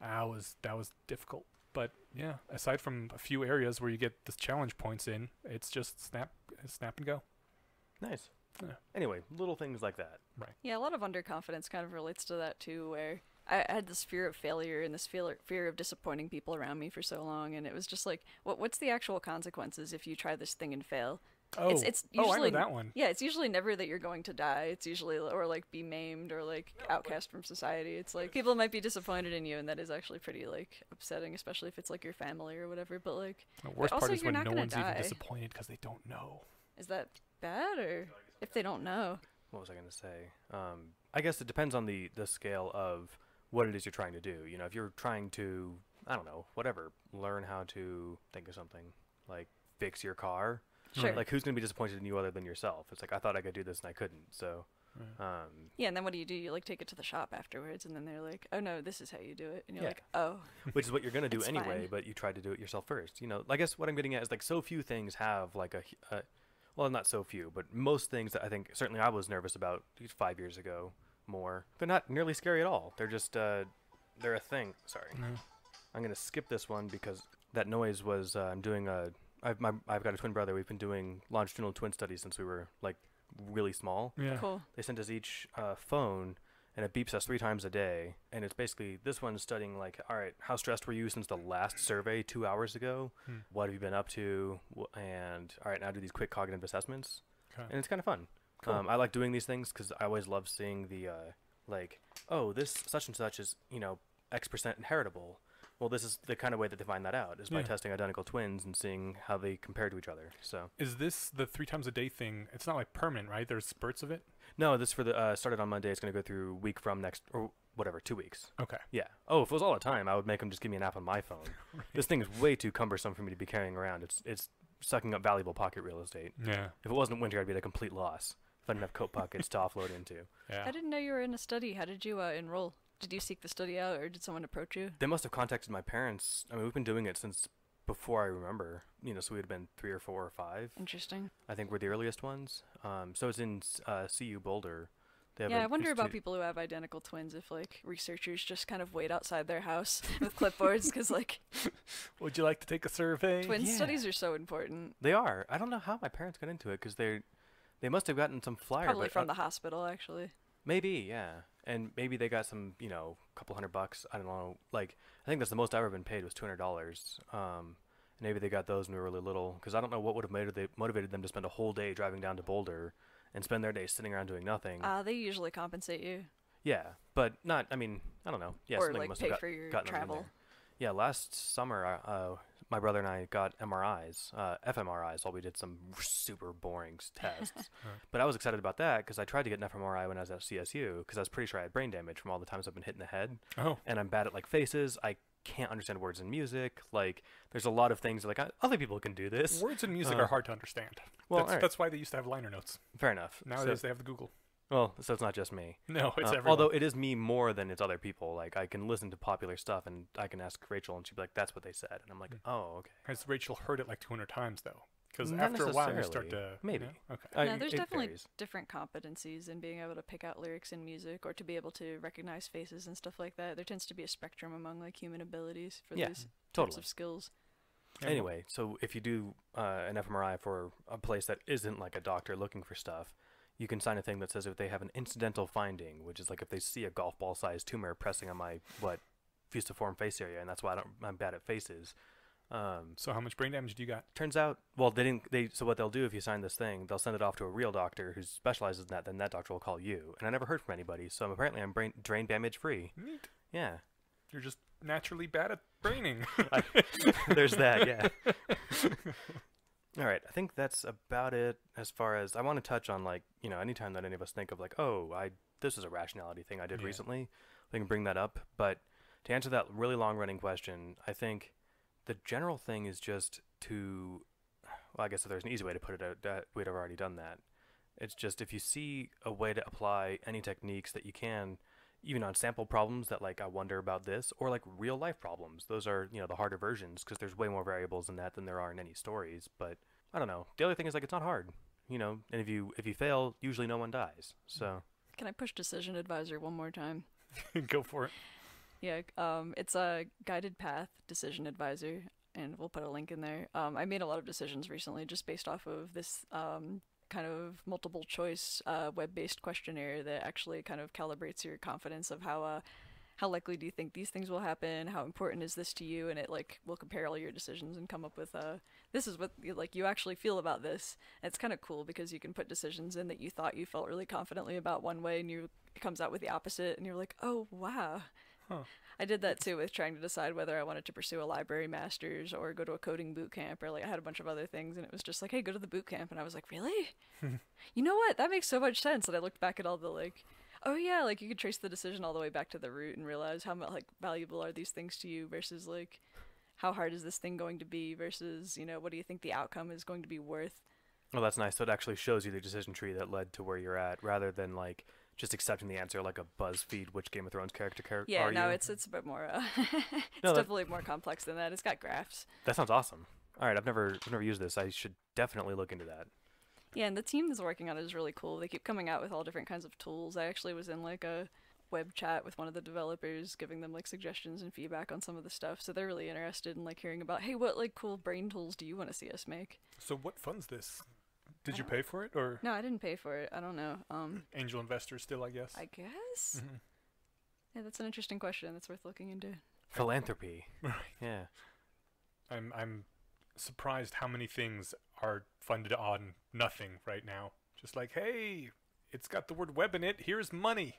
that was difficult. But yeah, aside from a few areas where you get the challenge points in, it's just snap and go. Nice. Yeah. Anyway, little things like that. yeah, a lot of underconfidence kind of relates to that too, where I had this fear of failure and this fear of disappointing people around me for so long, and it was just like, what's the actual consequences if you try this thing and fail? Oh, It's I usually know that one. Yeah, it's usually never that you're going to die. It's usually or like be maimed or like outcast from society. It's like people might be disappointed in you, and that is actually pretty like upsetting, especially if it's like your family or whatever. But like, The worst also part is you're when not no gonna one's die. even disappointed because they don't know. is that bad or if they don't know? What was I going to say? I guess it depends on the scale of what it is you're trying to do. If you're trying to, I don't know, whatever, learn how to think of something like fix your car. Sure. Like, who's going to be disappointed in you other than yourself? It's like, I thought I could do this and I couldn't. So, Yeah, and then what do? You like take it to the shop afterwards, and then they're like, "Oh no, this is how you do it," and you're Yeah. like, "Oh." which is what you're going to do It's anyway, fine. but you tried to do it yourself first. I guess what I'm getting at is like so few things have like well, not so few, but most things that I think certainly I was nervous about 5 years ago more, they're not nearly scary at all. They're just, they're a thing. Sorry. No. I'm going to skip this one because that noise was, I'm doing I've got a twin brother. We've been doing longitudinal twin studies since we were like really small. Yeah. Cool. They sent us each a phone, and it beeps us 3 times a day. And it's basically this one's studying like, all right, how stressed were you since the last survey 2 hours ago? What have you been up to? And all right, now do these quick cognitive assessments. Okay. And it's kind of fun. Cool. I like doing these things because I always love seeing the like, oh, this such and such is X% inheritable. Well, this is the kind of way that they find that out is by Yeah. testing identical twins and seeing how they compare to each other. So Is this the 3 times a day thing? It's not like permanent, right? There's spurts of it. no, this for the started on Monday. It's going to go through week from next or whatever 2 weeks. Okay. Yeah. Oh, if it was all the time, I would make them just give me an app on my phone. This thing is way too cumbersome for me to be carrying around. It's sucking up valuable pocket real estate. Yeah. If it wasn't winter, I'd be at a complete loss if I didn't have coat pockets to offload into. Yeah. I didn't know you were in a study. How did you enroll? Did you seek the study out, or did someone approach you? They must have contacted my parents. I mean, we've been doing it since before I remember. So we had been 3 or 4 or 5. Interesting. I think were the earliest ones. So it's in CU Boulder. They have Yeah, I wonder about people who have identical twins if, like, researchers just kind of wait outside their house with clipboards because, like... Would you like to take a survey? Twin studies are so important. They are. I don't know how my parents got into it because they must have gotten some flyer. Probably from the hospital, actually. Maybe, yeah. And maybe they got some, couple $100. I don't know. Like, I think that's the most I've ever been paid was $200. Maybe they got those when we were really little because I don't know what would have motivated them to spend a whole day driving down to Boulder and spend their day sitting around doing nothing. They usually compensate you. Yeah, but not, I don't know. Yeah, or, like, pay for your travel. Yeah, last summer, my brother and I got MRIs, fMRIs, while we did some super boring tests. But I was excited about that because I tried to get an fMRI when I was at CSU because I was pretty sure I had brain damage from all the times I've been hit in the head. Oh. And I'm bad at, like, faces. I can't understand words in music. Like, there's a lot of things like other people can do this. Words in music are hard to understand. Well, that's why they used to have liner notes. Fair enough. Nowadays they have the Google. Well, so it's not just me. No, it's everyone. Although it is me more than it's other people. Like, I can listen to popular stuff and I can ask Rachel and she'd be like, that's what they said. And I'm like, oh, okay. Has Rachel heard it like 200 times, though? Because Not after a while you necessarily. start to... Maybe. Okay. No, there's it definitely varies. different competencies in being able to pick out lyrics in music or to be able to recognize faces and stuff like that. There tends to be a spectrum among, like, human abilities for these types of skills. Anyway, so if you do an fMRI for a place that isn't like a doctor looking for stuff, you can sign a thing that says if they have an incidental finding, which is like if they see a golf ball sized tumor pressing on my fusiform face area, and that's why I'm bad at faces. So how much brain damage do you got? Turns out, well, so what they'll do if you sign this thing, they'll send it off to a real doctor who specializes in that, then that doctor will call you. And I never heard from anybody, so apparently I'm brain damage free. Neat. Yeah. You're just naturally bad at braining. There's that, yeah. All right, I think that's about it as far as I want to touch on, like, anytime that any of us think of, like, this is a rationality thing I did recently, we can bring that up. But to answer that really long-running question, I think the general thing is just to, well, I guess if there's an easy way to put it out, that we'd have already done that. It's just if you see a way to apply any techniques that you can, even on sample problems that, like, I wonder about this, or like real life problems. Those are, the harder versions because there's way more variables in that than there are in any stories. But I don't know. The other thing is, like, it's not hard, and if you fail, usually no one dies. So Can I push Decision Advisor one more time? Go for it. Yeah, it's a guided path decision advisor, and we'll put a link in there. I made a lot of decisions recently just based off of this kind of multiple choice web-based questionnaire that actually kind of calibrates your confidence of how likely do you think these things will happen, how important is this to you, and it, like, will compare all your decisions and come up with this is what you actually feel about this. And it's kind of cool because you can put decisions in that you thought you felt really confidently about one way, and it comes out with the opposite, and you're like, oh wow. Huh. I did that too with trying to decide whether I wanted to pursue a library master's or go to a coding boot camp, or, like, I had a bunch of other things, and it was just like, hey, go to the boot camp, and I was like, really? You know what? That makes so much sense. And I looked back at all the, like, oh yeah, like, you could trace the decision all the way back to the root and realize how like valuable are these things to you versus, like, how hard is this thing going to be versus, what do you think the outcome is going to be worth? Well, that's nice. So it actually shows you the decision tree that led to where you're at, rather than, like, just accepting the answer like a BuzzFeed, which Game of Thrones character yeah, are no, you? it's a bit more, definitely more complex than that. It's got graphs. That sounds awesome. All right, I've never used this. I should definitely look into that. Yeah, and the team that's working on it is really cool. They keep coming out with all different kinds of tools. I actually was in, like, a web chat with one of the developers, giving them, like, suggestions and feedback on some of the stuff. So they're really interested in, like, hearing about, hey, what, like, cool brain tools do you want to see us make? So what funds this? Did you pay for it, or? No, I didn't pay for it. I don't know. Angel investors still, I guess? I guess? Mm-hmm. Yeah, that's an interesting question. That's worth looking into. Philanthropy. Right. Yeah. I'm surprised how many things are funded on nothing right now. Just like, hey, it's got the word web in it. Here's money.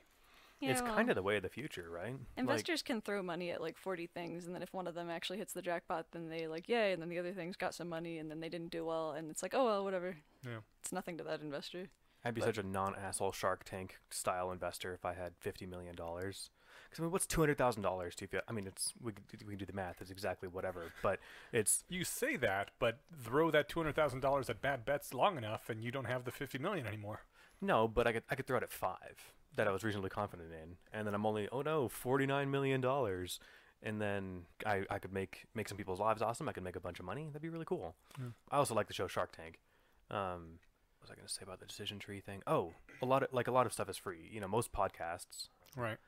Yeah, it's kind of the way of the future, right? Investors can throw money at, like, 40 things, and then if one of them actually hits the jackpot, then they, like, yay, and then the other things got some money, and then they didn't do well, and it's like, oh, well, whatever. Yeah. It's nothing to that investor. I'd be such a non-asshole Shark Tank style investor if I had $50 million. Because, I mean, what's $200,000 to you? I mean, we can do the math. It's exactly whatever, but it's... You say that, but throw that $200,000 at bad bets long enough, and you don't have the $50 million anymore. No, but I could throw it at 5 that I was reasonably confident in, and then I'm only, $49 million. and then I could make some people's lives awesome. I could make a bunch of money. That'd be really cool. Yeah. I also like the show Shark Tank. What was I going to say about the decision tree thing? Oh, a lot of stuff is free. You know, most podcasts, Right.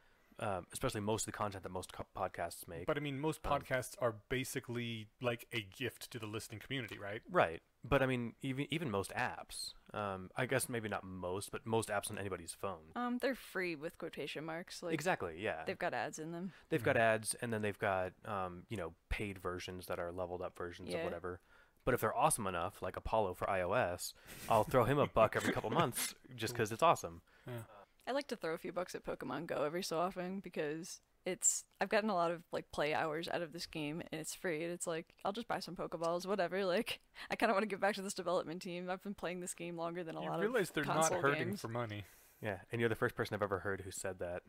especially most of the content that most podcasts make. But I mean, most podcasts are basically like a gift to the listening community, right? Right. But I mean, even most apps. I guess maybe not most, but most apps on anybody's phone. They're free with quotation marks. Like Exactly. Yeah. they've got ads in them. They've got ads, and then they've got paid versions that are leveled up versions of Yeah. whatever. But if they're awesome enough, like Apollo for iOS, I'll throw him a buck every couple months just because it's awesome. Yeah. I like to throw a few bucks at Pokemon Go every so often because I've gotten a lot of like play hours out of this game and it's free and it's like I'll just buy some Pokeballs, whatever. Like I kind of want to give back to this development team. I've been playing this game longer than a You lot realize of they're not console hurting games. for money. Yeah, and you're the first person I've ever heard who said that.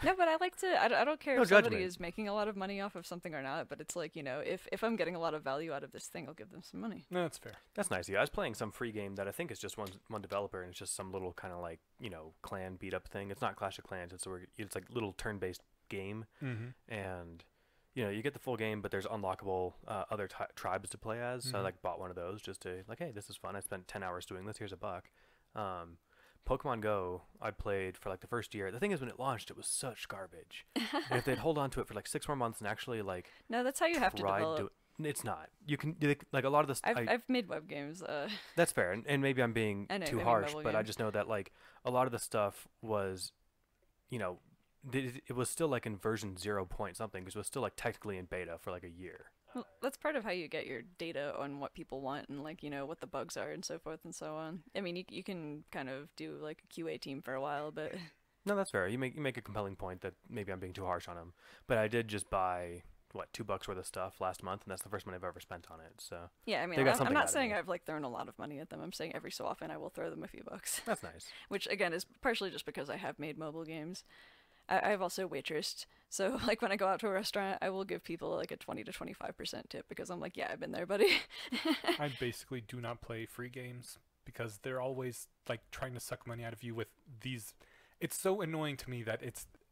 No, but I like to. I don't care No if somebody judgment. is making a lot of money off of something or not. But it's like, you know, if I'm getting a lot of value out of this thing, I'll give them some money. No, that's fair. That's nice. Yeah, I was playing some free game that I think is just one developer, and it's just some little kind of like clan beat up thing. It's not Clash of Clans. It's like little turn-based game, Mm-hmm. and you get the full game, but there's unlockable other tribes to play as. So I like bought one of those just to like, hey, this is fun. I spent 10 hours doing this. Here's a buck. Pokemon Go, I played for like the first year. The thing is, when it launched, it was such garbage. And if they'd hold on to it for like 6 more months and actually like No, that's how you have to tried develop. it's not. You can like a lot of this. I've made web games. That's fair, and maybe I'm being I know, too maybe harsh, mobile but I games. just know that like a lot of the stuff was, it was still like in version 0 point something because it was still like technically in beta for like a year. Well, that's part of how you get your data on what people want and like what the bugs are and so forth and so on. I mean, you can kind of do like a QA team for a while, but No, that's fair. You make a compelling point that maybe I'm being too harsh on them, but I did just buy $2 worth of stuff last month, and that's the first money I've ever spent on it. So yeah, I mean, They got I'm something out not of saying me. I've like thrown a lot of money at them. I'm saying every so often I will throw them a few bucks, that's nice. which again is partially just because I have made mobile games. I've also waitressed, so like when I go out to a restaurant, I will give people like a 20 to 25% tip because I'm like, yeah, I've been there, buddy. I basically do not play free games because they're always like trying to suck money out of you with these. It's so annoying to me that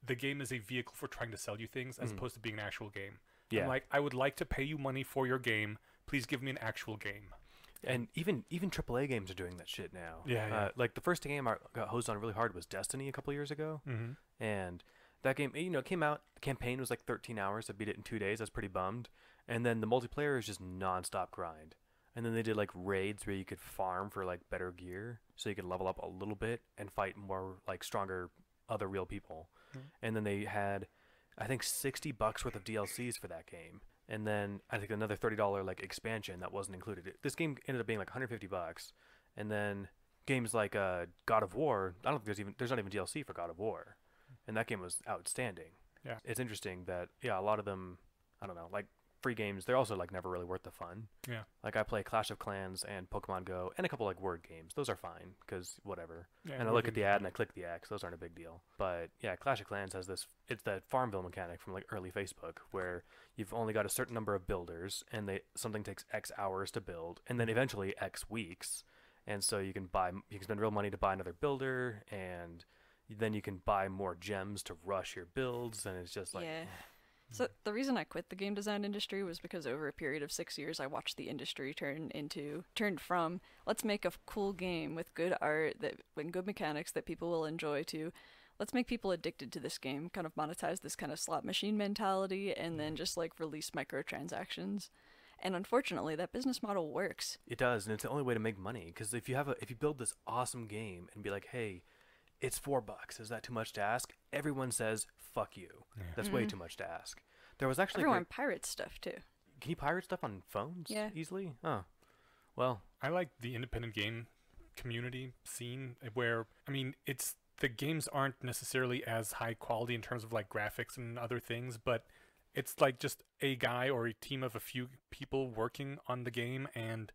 the game is a vehicle for trying to sell you things as opposed to being an actual game. Yeah. I'm like, I would like to pay you money for your game. Please give me an actual game. And even AAA games are doing that shit now. Yeah. Like the first game I got hosed on really hard was Destiny a couple years ago. Mm-hmm. And that game, it came out. The campaign was like 13 hours. I beat it in 2 days. I was pretty bummed. And then the multiplayer is just nonstop grind. And then they did like raids where you could farm for like better gear, so you could level up a little bit and fight more like stronger other real people. And then they had, I think, $60 worth of DLCs for that game. And then I think another $30 like expansion that wasn't included. This game ended up being like $150. And then games like God of War, I don't think there's not even DLC for God of War. And that game was outstanding. Yeah. It's interesting that a lot of them, I don't know, like free games, they're also like never really worth the fun. Yeah. Like I play Clash of Clans and Pokemon Go and a couple like word games. Those are fine because whatever. Yeah, And I word look at the games are ad fine. and I click the X. Those aren't a big deal. But yeah, Clash of Clans has it's that Farmville mechanic from like early Facebook where you've only got a certain number of builders and something takes X hours to build and then eventually X weeks. And so you can spend real money to buy another builder, and then you can buy more gems to rush your builds, and it's just like Yeah. So the reason I quit the game design industry was because over a period of 6 years, I watched the industry turned from let's make a cool game with good art and good mechanics that people will enjoy to let's make people addicted to this game, kind of monetize this kind of slot machine mentality, and then just like release microtransactions. And unfortunately, that business model works. It does, and it's the only way to make money. Because if you build this awesome game and be like, hey, it's $4, is that too much to ask? Everyone says, fuck you. Yeah. That's way too much to ask. There was actually Everyone pirates stuff too. Can you pirate stuff on phones easily? Oh, well, I like the independent game community scene where, I mean, the games aren't necessarily as high quality in terms of like graphics and other things, but it's like just a guy or a team of a few people working on the game, and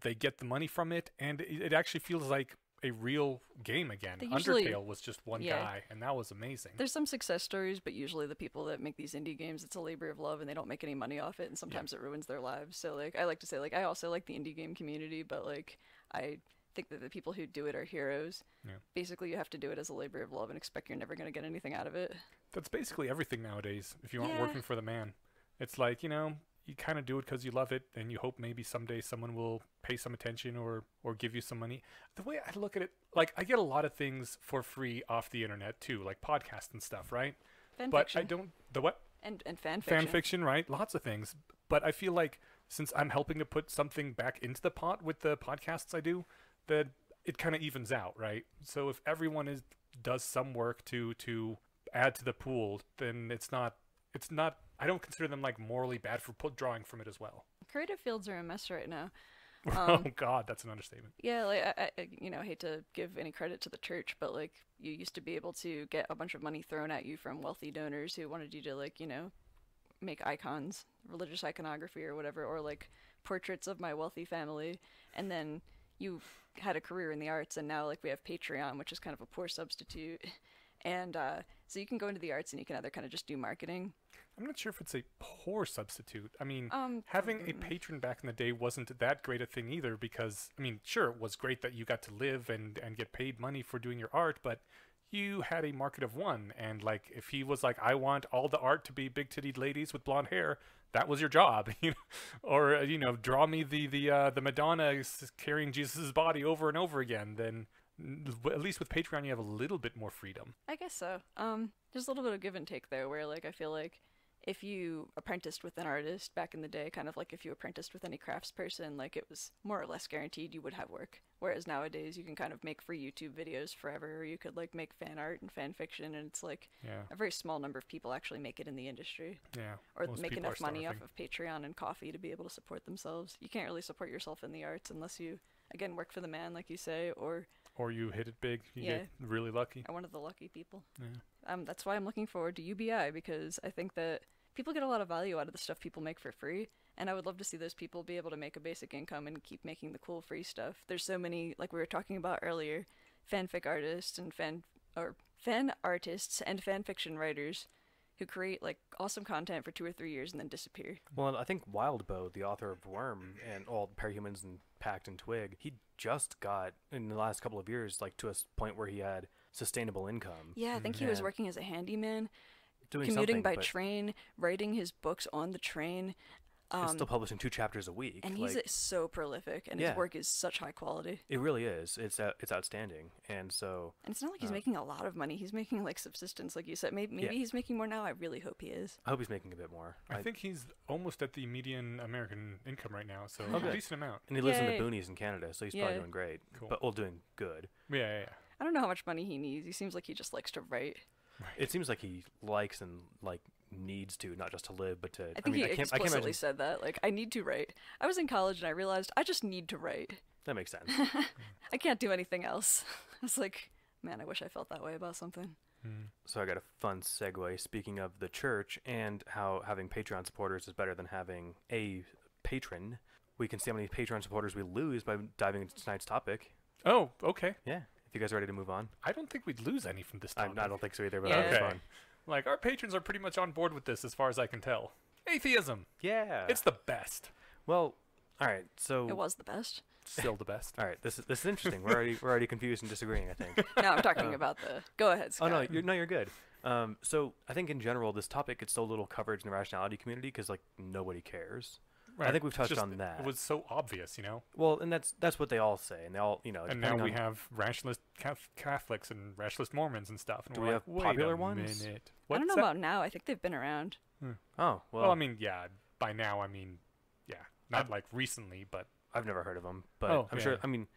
they get the money from it, and it actually feels like a real game again. They usually- Undertale was just one yeah. guy, and that was amazing. There's some success stories, but usually the people that make these indie games, it's a labor of love, and they don't make any money off it, and sometimes it ruins their lives. So like, I like to say, like, I also like the indie game community, but like, I think that the people who do it are heroes. Yeah. Basically, you have to do it as a labor of love and expect you're never going to get anything out of it. That's basically everything nowadays. If you aren't Yeah. working for the man, it's like, you know, you kind of do it because you love it, and you hope maybe someday someone will pay some attention or give you some money. The way I look at it, like, I get a lot of things for free off the internet too, like podcasts and stuff, right? Fan But fiction. I don't the what And fan fiction. fan fiction, right? Lots of things. But I feel like since I'm helping to put something back into the pot with the podcasts I do, that it kind of evens out, right? So if everyone does some work to add to the pool, then it's not. I don't consider them like morally bad for drawing from it as well. Creative fields are a mess right now. Oh God, that's an understatement. Yeah, like I hate to give any credit to the church, but like you used to be able to get a bunch of money thrown at you from wealthy donors who wanted you to like, make icons, religious iconography or whatever, or like portraits of my wealthy family, and then you had a career in the arts, and now like we have Patreon, which is kind of a poor substitute. And so you can go into the arts and you can either kind of just do marketing. I'm not sure if it's a poor substitute. I mean, Um, having a patron back in the day wasn't that great a thing either, because, I mean, sure, it was great that you got to live and get paid money for doing your art, but you had a market of one. And, like, if he was like, I want all the art to be big-titted ladies with blonde hair, that was your job. Or, draw me the Madonna carrying Jesus' body over and over again, then at least with Patreon you have a little bit more freedom. I guess so. There's a little bit of give and take there, where like I feel like if you apprenticed with an artist back in the day, kind of like if you apprenticed with any craftsperson, like it was more or less guaranteed you would have work. Whereas nowadays you can kind of make free YouTube videos forever, or you could like make fan art and fan fiction, and it's like a very small number of people actually make it in the industry. Yeah. Or most make people enough are money off starving. of Patreon and coffee to be able to support themselves. You can't really support yourself in the arts unless you, again, work for the man, like you say, or you hit it big, you Yeah. get really lucky. are one of the lucky people. Yeah. That's why I'm looking forward to UBI, because I think that people get a lot of value out of the stuff people make for free, and I would love to see those people be able to make a basic income and keep making the cool free stuff. There's so many, like we were talking about earlier, fanfic artists and fan artists and fan fiction writers who create like awesome content for 2 or 3 years and then disappear. Well, I think Wildbow, the author of Worm and all Parahumans and Pact and Twig, he just got in the last couple of years like to a point where he had sustainable income. Yeah, I think he was Yeah. working as a handyman, Doing commuting something, by but train, writing his books on the train. he's still publishing 2 chapters a week. And like, he's so prolific, and Yeah. his work is such high quality. it really is. It's outstanding. And so And it's not like he's making a lot of money. He's making like subsistence, like you said. Maybe he's making more now. I really hope he is. I hope he's making a bit more. I think he's almost at the median American income right now, so Okay. a decent amount. And he lives in Yay. the boonies in Canada, so he's Yeah. probably doing great. Cool. But doing good. Yeah. I don't know how much money he needs. He seems like he just likes to write. It seems like he likes and like needs to, not just to live, but to. I think he I can't explicitly imagine. said that. Like, I need to write. I was in college and I realized I just need to write. That makes sense. I can't do anything else. I was like, man, I wish I felt that way about something. So I got a fun segue. Speaking of the church and how having Patreon supporters is better than having a patron, we can see how many Patreon supporters we lose by diving into tonight's topic. Oh, okay. Yeah. If you guys are ready to move on. I don't think we'd lose any from this I topic. don't think so either, but Yeah. that was Okay. fun. Like, our patrons are pretty much on board with this as far as I can tell. Atheism. Yeah. It's the best. Well, all right. So It was the best. Still the best. all right. This is interesting. We're already confused and disagreeing, I think. No, I'm talking about the. Go ahead, Oh Scott. no, you're good. So I think in general this topic gets so little coverage in the rationality community because like nobody cares. I think we've It's touched just- on that. It was so obvious, Well, and that's what they all say, and they all And now depending we on- have rationalist Catholics and rationalist Mormons and stuff. And Do we're we like, have wait popular a ones? minute. I don't know What's that? about now. I think they've been around. Oh Well, well, I mean, yeah. By now, I mean, yeah. Not like recently, but I've never heard of them, but Oh, I'm yeah. sure. I mean,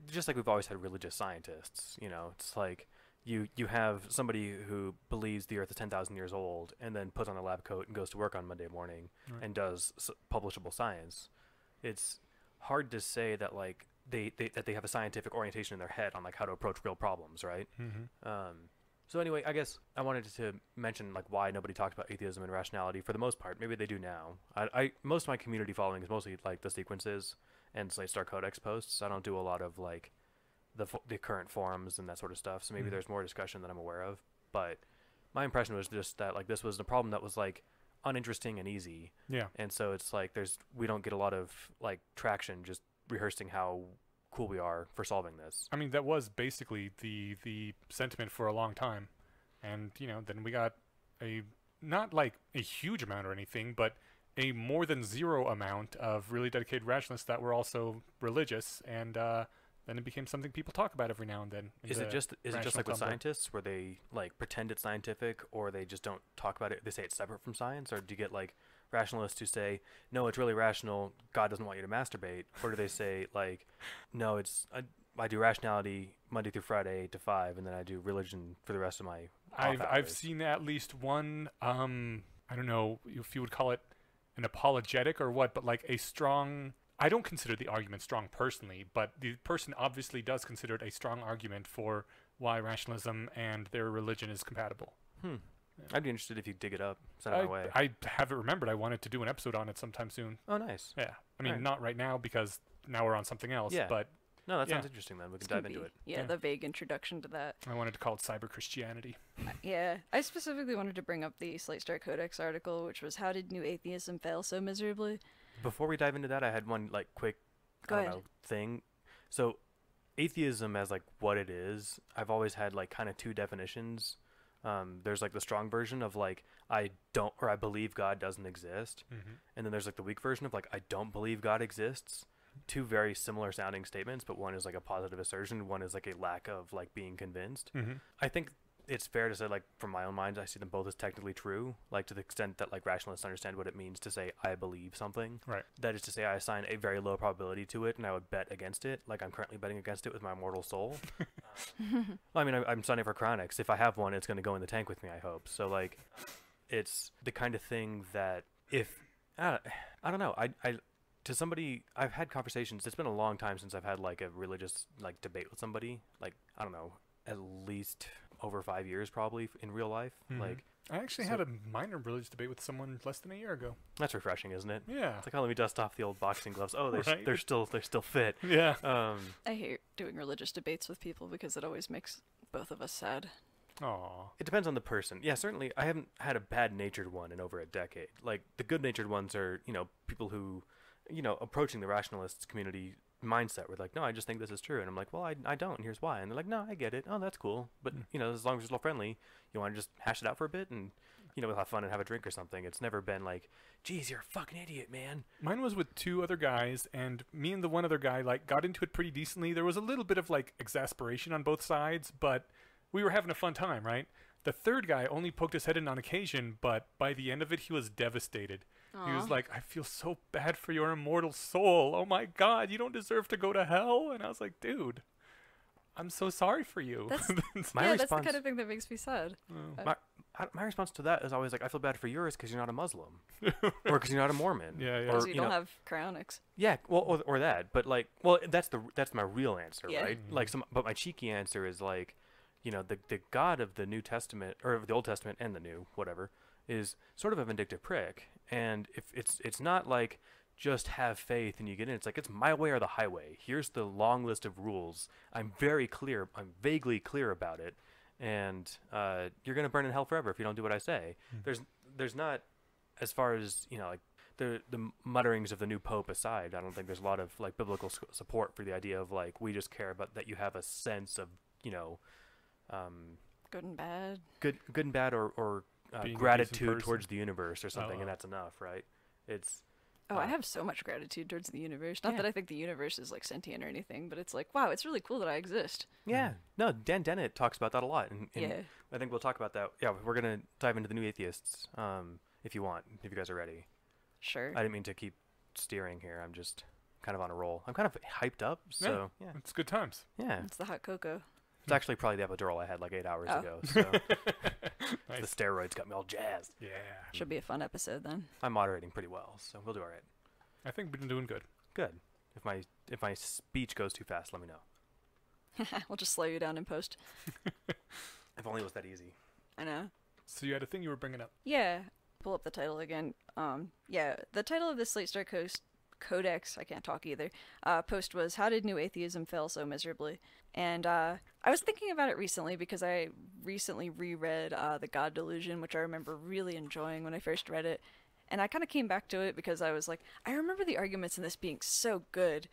just like we've always had religious scientists. It's like you have somebody who believes the Earth is 10,000 years old and then puts on a lab coat and goes to work on Monday morning Right. and does publishable science. It's hard to say that like that they have a scientific orientation in their head on like how to approach real problems, right? So anyway, I guess I wanted to mention like why nobody talked about atheism and rationality for the most part. Maybe they do now. I most of my community following is mostly like the sequences and Slate Star Codex posts. I don't do a lot of like the current forums and that sort of stuff. So maybe there's more discussion that I'm aware of. But my impression was just that like this was a problem that was like uninteresting and easy. yeah. And so it's like we don't get a lot of like traction just rehearsing how cool we are for solving this. I mean, that was basically the sentiment for a long time, and then we got a not like a huge amount or anything, but a more than zero amount of really dedicated rationalists that were also religious, and then it became something people talk about every now and then. Is it just like with Tumblr. scientists, where they like pretend it's scientific, or they just don't talk about it? They say it's separate from science, or do you get like rationalists who say, no, it's really rational, God doesn't want you to masturbate, or do they say like, no, I do rationality Monday through Friday 8 to 5, and then I do religion for the rest of my off I've hours? seen at least one I don't know if you would call it an apologetic or what, but like a strong. I don't consider the argument strong personally, but the person obviously does consider it a strong argument for why rationalism and their religion is compatible. I'd be interested if you dig it up, send it my way. I have it remembered. I wanted to do an episode on it sometime soon. Oh, nice. Yeah, I mean, Alright. not right now because now we're on something else. Yeah. But No, that Yeah. sounds interesting. Then we can It's gonna dive into be- it. Yeah, Yeah. the vague introduction to that. I wanted to call it cyber Christianity. Yeah, I specifically wanted to bring up the Slate Star Codex article, which was "How did New Atheism Fail So Miserably?" Before we dive into that, I had one like quick Go I don't ahead. know, thing. So atheism as like what it is, I've always had like kind of two definitions. There's like the strong version of like I don't or I believe God doesn't exist, and then there's like the weak version of like I don't believe God exists. Two very similar sounding statements, but one is like a positive assertion, one is like a lack of like being convinced. I think it's fair to say, like, from my own mind, I see them both as technically true, like to the extent that like rationalists understand what it means to say I believe something. Right. That is to say, I assign a very low probability to it, and I would bet against it, like I'm currently betting against it with my mortal soul. Well, I mean, I'm signing for chronics. If I have one, it's going to go in the tank with me, I hope. So like, it's the kind of thing that if I don't know, I to somebody, I've had conversations. It's been a long time since I've had like a religious like debate with somebody. Like, I don't know, at least over 5 years probably in real life. Like, I actually So- had a minor religious debate with someone less than a year ago. that's refreshing, isn't it? Yeah. It's like, oh, let me dust off the old boxing gloves. Oh, Right. they're still fit. Yeah. I hate doing religious debates with people because it always makes both of us sad. Aw. It depends on the person. Yeah, certainly. I haven't had a bad-natured one in over a decade. Like, the good-natured ones are, people who, approaching the rationalists community mindset were like, no, I just think this is true. And I'm like, well, I don't, and here's why. And they're like, no, I get it. Oh, that's cool. But, as long as it's a little friendly, you want to just hash it out for a bit and, we'll have fun and have a drink or something. It's never been like, geez, you're a fucking idiot, man. Mine was with two other guys, and me and the one other guy like got into it pretty decently. There was a little bit of like exasperation on both sides, but we were having a fun time, right? The third guy only poked his head in on occasion, but by the end of it, he was devastated. He was Aw. like, I feel so bad for your immortal soul. Oh my God, you don't deserve to go to hell. And I was like, dude, I'm so sorry for you. That's- My yeah, that's the response, kind of thing that makes me sad. my response to that is always like, I feel bad for yours because you're not a Muslim, or because you're not a Mormon. Yeah, yeah. Or, Because you don't have cryonics. yeah, well, or that, but like, well, that's my real answer, Yeah. right? Like, but my cheeky answer is like, the God of the New Testament or of the Old Testament and the New, whatever, is sort of a vindictive prick, and if it's not like just have faith and you get in. It's like, it's my way or the highway. Here's the long list of rules. I'm vaguely clear about it, and you're gonna burn in hell forever if you don't do what I say. There's not, as far as like the mutterings of the new pope aside, I don't think there's a lot of like biblical support for the idea of like we just care about that you have a sense of Good and bad. good and bad or Being a decent gratitude person. towards the universe or something, Oh. and that's enough, right? It's Oh, I Uh, have so much gratitude towards the universe. Not Yeah. that I think the universe is like sentient or anything, but it's like, wow, it's really cool that I exist. yeah. No, Dan Dennett talks about that a lot, and Yeah. I think we'll talk about that. Yeah, we're gonna dive into the New Atheists, if you want, if you guys are ready. Sure. I didn't mean to keep steering here. I'm just kind of on a roll. I'm kind of hyped up, so yeah. It's good times. Yeah. It's the hot cocoa. It's actually probably the epidural I had like 8 hours Oh. ago, so the Nice. steroids got me all jazzed. Yeah. Should be a fun episode then. I'm moderating pretty well, so we'll do all right. I think we've been doing good. Good. If my speech goes too fast, let me know. We'll just slow you down in post. If only it was that easy. I know. So you had a thing you were bringing up. Yeah. Pull up the title again. Yeah, the title of the Slate Star Codex, I can't talk either, post was "How did New Atheism Fail So Miserably?" And I was thinking about it recently because I recently reread The God Delusion, which I remember really enjoying when I first read it. And I kind of came back to it because I was like, I remember the arguments in this being so good.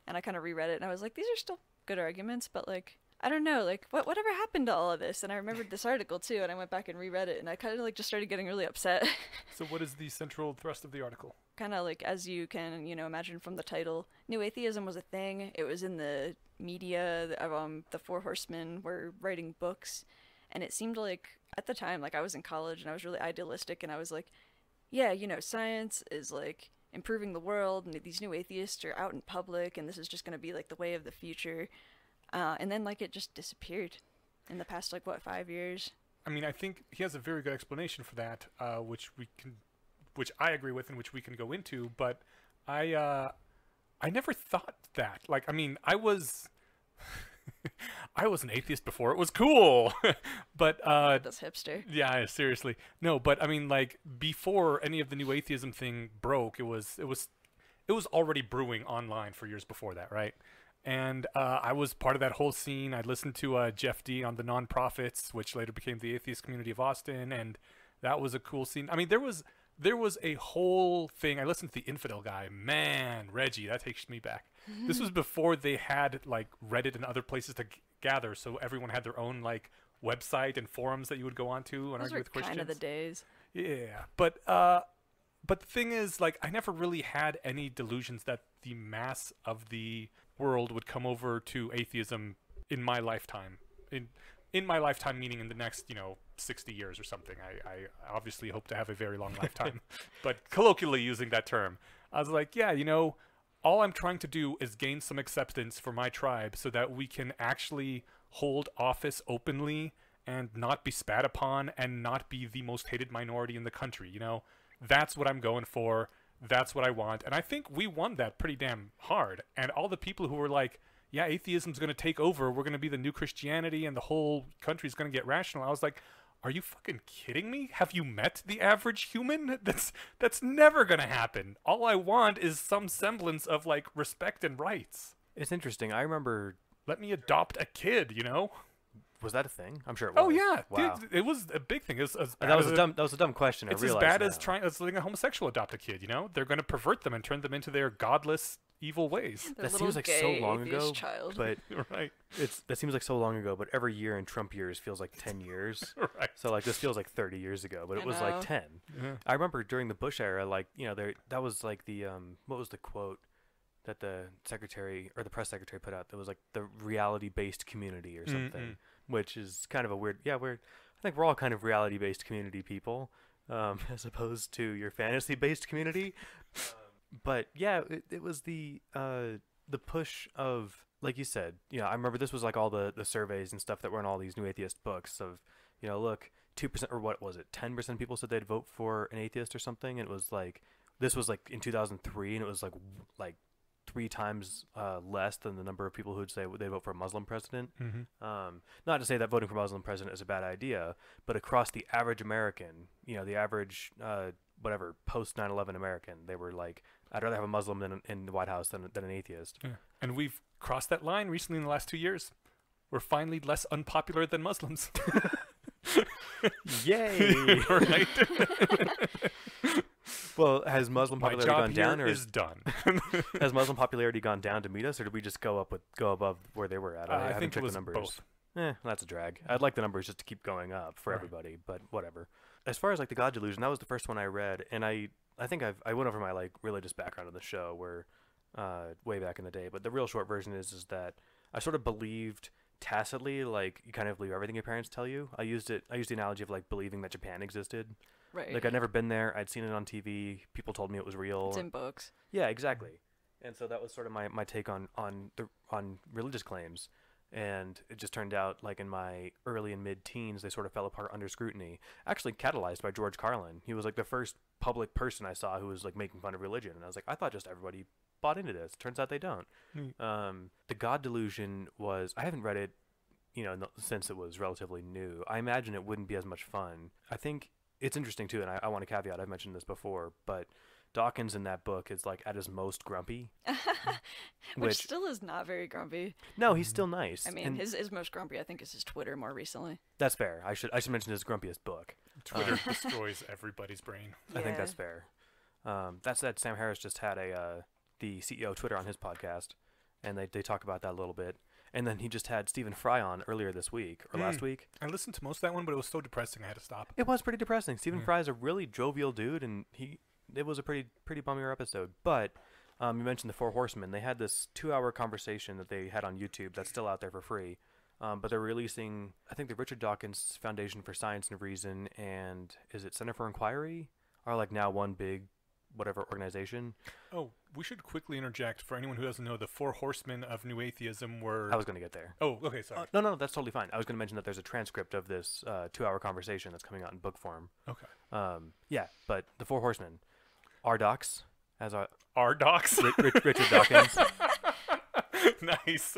and I kind of reread it, and I was like, these are still good arguments, but like, I don't know, like, whatever happened to all of this? And I remembered this article too, and I went back and reread it, and I kind of like just started getting really upset. So what is the central thrust of the article? Kind of like, as you can, imagine from the title, New Atheism was a thing. It was in the media. The Four Horsemen were writing books, and it seemed like at the time, like I was in college and I was really idealistic, and I was like, yeah, science is like improving the world, and these new atheists are out in public, and this is just going to be like the way of the future. And then like it just disappeared in the past, like, what, 5 years? I mean, I think he has a very good explanation for that, which I agree with and which we can go into, but I never thought that. Like, I mean, I was an atheist before it was cool. But That's hipster. yeah, seriously. No, but I mean, like, before any of the new atheism thing broke, it was already brewing online for years before that, right? And I was part of that whole scene. I listened to Jeff D on the Nonprofits, which later became the Atheist Community of Austin, and that was a cool scene. I mean, there was a whole thing. I listened to the Infidel guy. Man, Reggie, that takes me back. This was before they had like Reddit and other places to gather, so everyone had their own like website and forums that you would go onto and Those argue were with Christians. kind of the days. Yeah, but the thing is, like, I never really had any delusions that the mass of the world would come over to atheism in my lifetime. In my lifetime, meaning in the next, 60 years or something. I obviously hope to have a very long lifetime, but colloquially using that term, I was like, yeah, all I'm trying to do is gain some acceptance for my tribe so that we can actually hold office openly and not be spat upon and not be the most hated minority in the country. That's what I'm going for. That's what I want. And I think we won that pretty damn hard. And all the people who were like, yeah, atheism's going to take over. We're going to be the new Christianity and the whole country's going to get rational. I was like, are you fucking kidding me? Have you met the average human? That's never going to happen. All I want is some semblance of like respect and rights. It's interesting. I remember. Let me adopt a kid, Was that a thing? I'm sure it was. Oh yeah, Wow. dude, it was a big thing. It was as bad That was as a dumb question. It's I as realize bad now. as letting a homosexual adopt a kid. They're going to pervert them and turn them into their godless, evil ways. Their That little seems like so gay long atheist ago, child. but Right. that seems like so long ago. But every year in Trump years feels like 10 years. Right. So like this feels like 30 years ago, but it I was know. like 10. Yeah. I remember during the Bush era, like that was like the what was the quote that the secretary or the press secretary put out? That was like the reality-based community or something, which is kind of a weird. Yeah, weird. I think we're all kind of reality-based community people, as opposed to your fantasy-based community. But yeah, it was the push of, like you said, I remember this was like all the surveys and stuff that were in all these new atheist books of, look, 2% or what was it? 10% of people said they'd vote for an atheist or something. And it was like, this was like in 2003, and it was like 3 times less than the number of people who'd say they'd vote for a Muslim president. Not to say that voting for a Muslim president is a bad idea, but across the average American, the average post 9/11 American, they were like, I'd rather have a Muslim in the White House than an atheist. Yeah. And we've crossed that line recently in the last 2 years. We're finally less unpopular than Muslims. Yay! Right? Well, has Muslim My popularity job gone down, here or is done. has Muslim popularity gone down to meet us, or did we just go above where they were at? I haven't think it checked was the numbers. both. That's a drag. I'd like the numbers just to keep going up for Right. everybody, but whatever. As far as like the God Delusion, that was the first one I read, and I think I went over my like religious background on the show where way back in the day, but the real short version is that I sort of believed tacitly, like you kind of believe everything your parents tell you. I used the analogy of like believing that Japan existed. Right. Like I'd never been there. I'd seen it on TV. People told me it was real. It's in books. Yeah, exactly. And so that was sort of my take on religious claims. And it just turned out, like in my early and mid-teens, they sort of fell apart under scrutiny. Actually catalyzed by George Carlin. He was like the first public person I saw who was like making fun of religion. And I was like, I thought just everybody bought into this. Turns out they don't. The God Delusion was, I haven't read it, since it was relatively new. I imagine it wouldn't be as much fun. I think it's interesting too, and I want to caveat, I've mentioned this before, but Dawkins in that book is like at his most grumpy. Which still is not very grumpy. No, he's still nice. I mean, his most grumpy, I think, is his Twitter more recently. That's fair. I should mention his grumpiest book. Twitter destroys everybody's brain. I think that's Yeah. fair. That said, Sam Harris just had the CEO of Twitter on his podcast, and they talk about that a little bit. And then he just had Stephen Fry on earlier this week, or last week. I listened to most of that one, but it was so depressing I had to stop. It was pretty depressing. Stephen Fry is a really jovial dude, and it was a pretty bummier episode. But you mentioned the Four Horsemen. They had this 2-hour conversation that they had on YouTube that's still out there for free. But they're releasing, I think the Richard Dawkins Foundation for Science and Reason and is it Center for Inquiry are like now one big whatever organization. Oh, we should quickly interject for anyone who doesn't know. The Four Horsemen of New Atheism were... I was going to get there. Oh, okay, sorry. No, that's totally fine. I was going to mention that there's a transcript of this 2-hour conversation that's coming out in book form. Okay. Yeah, but the Four Horsemen. R-Docs, as R-Docs? Richard Dawkins. Nice.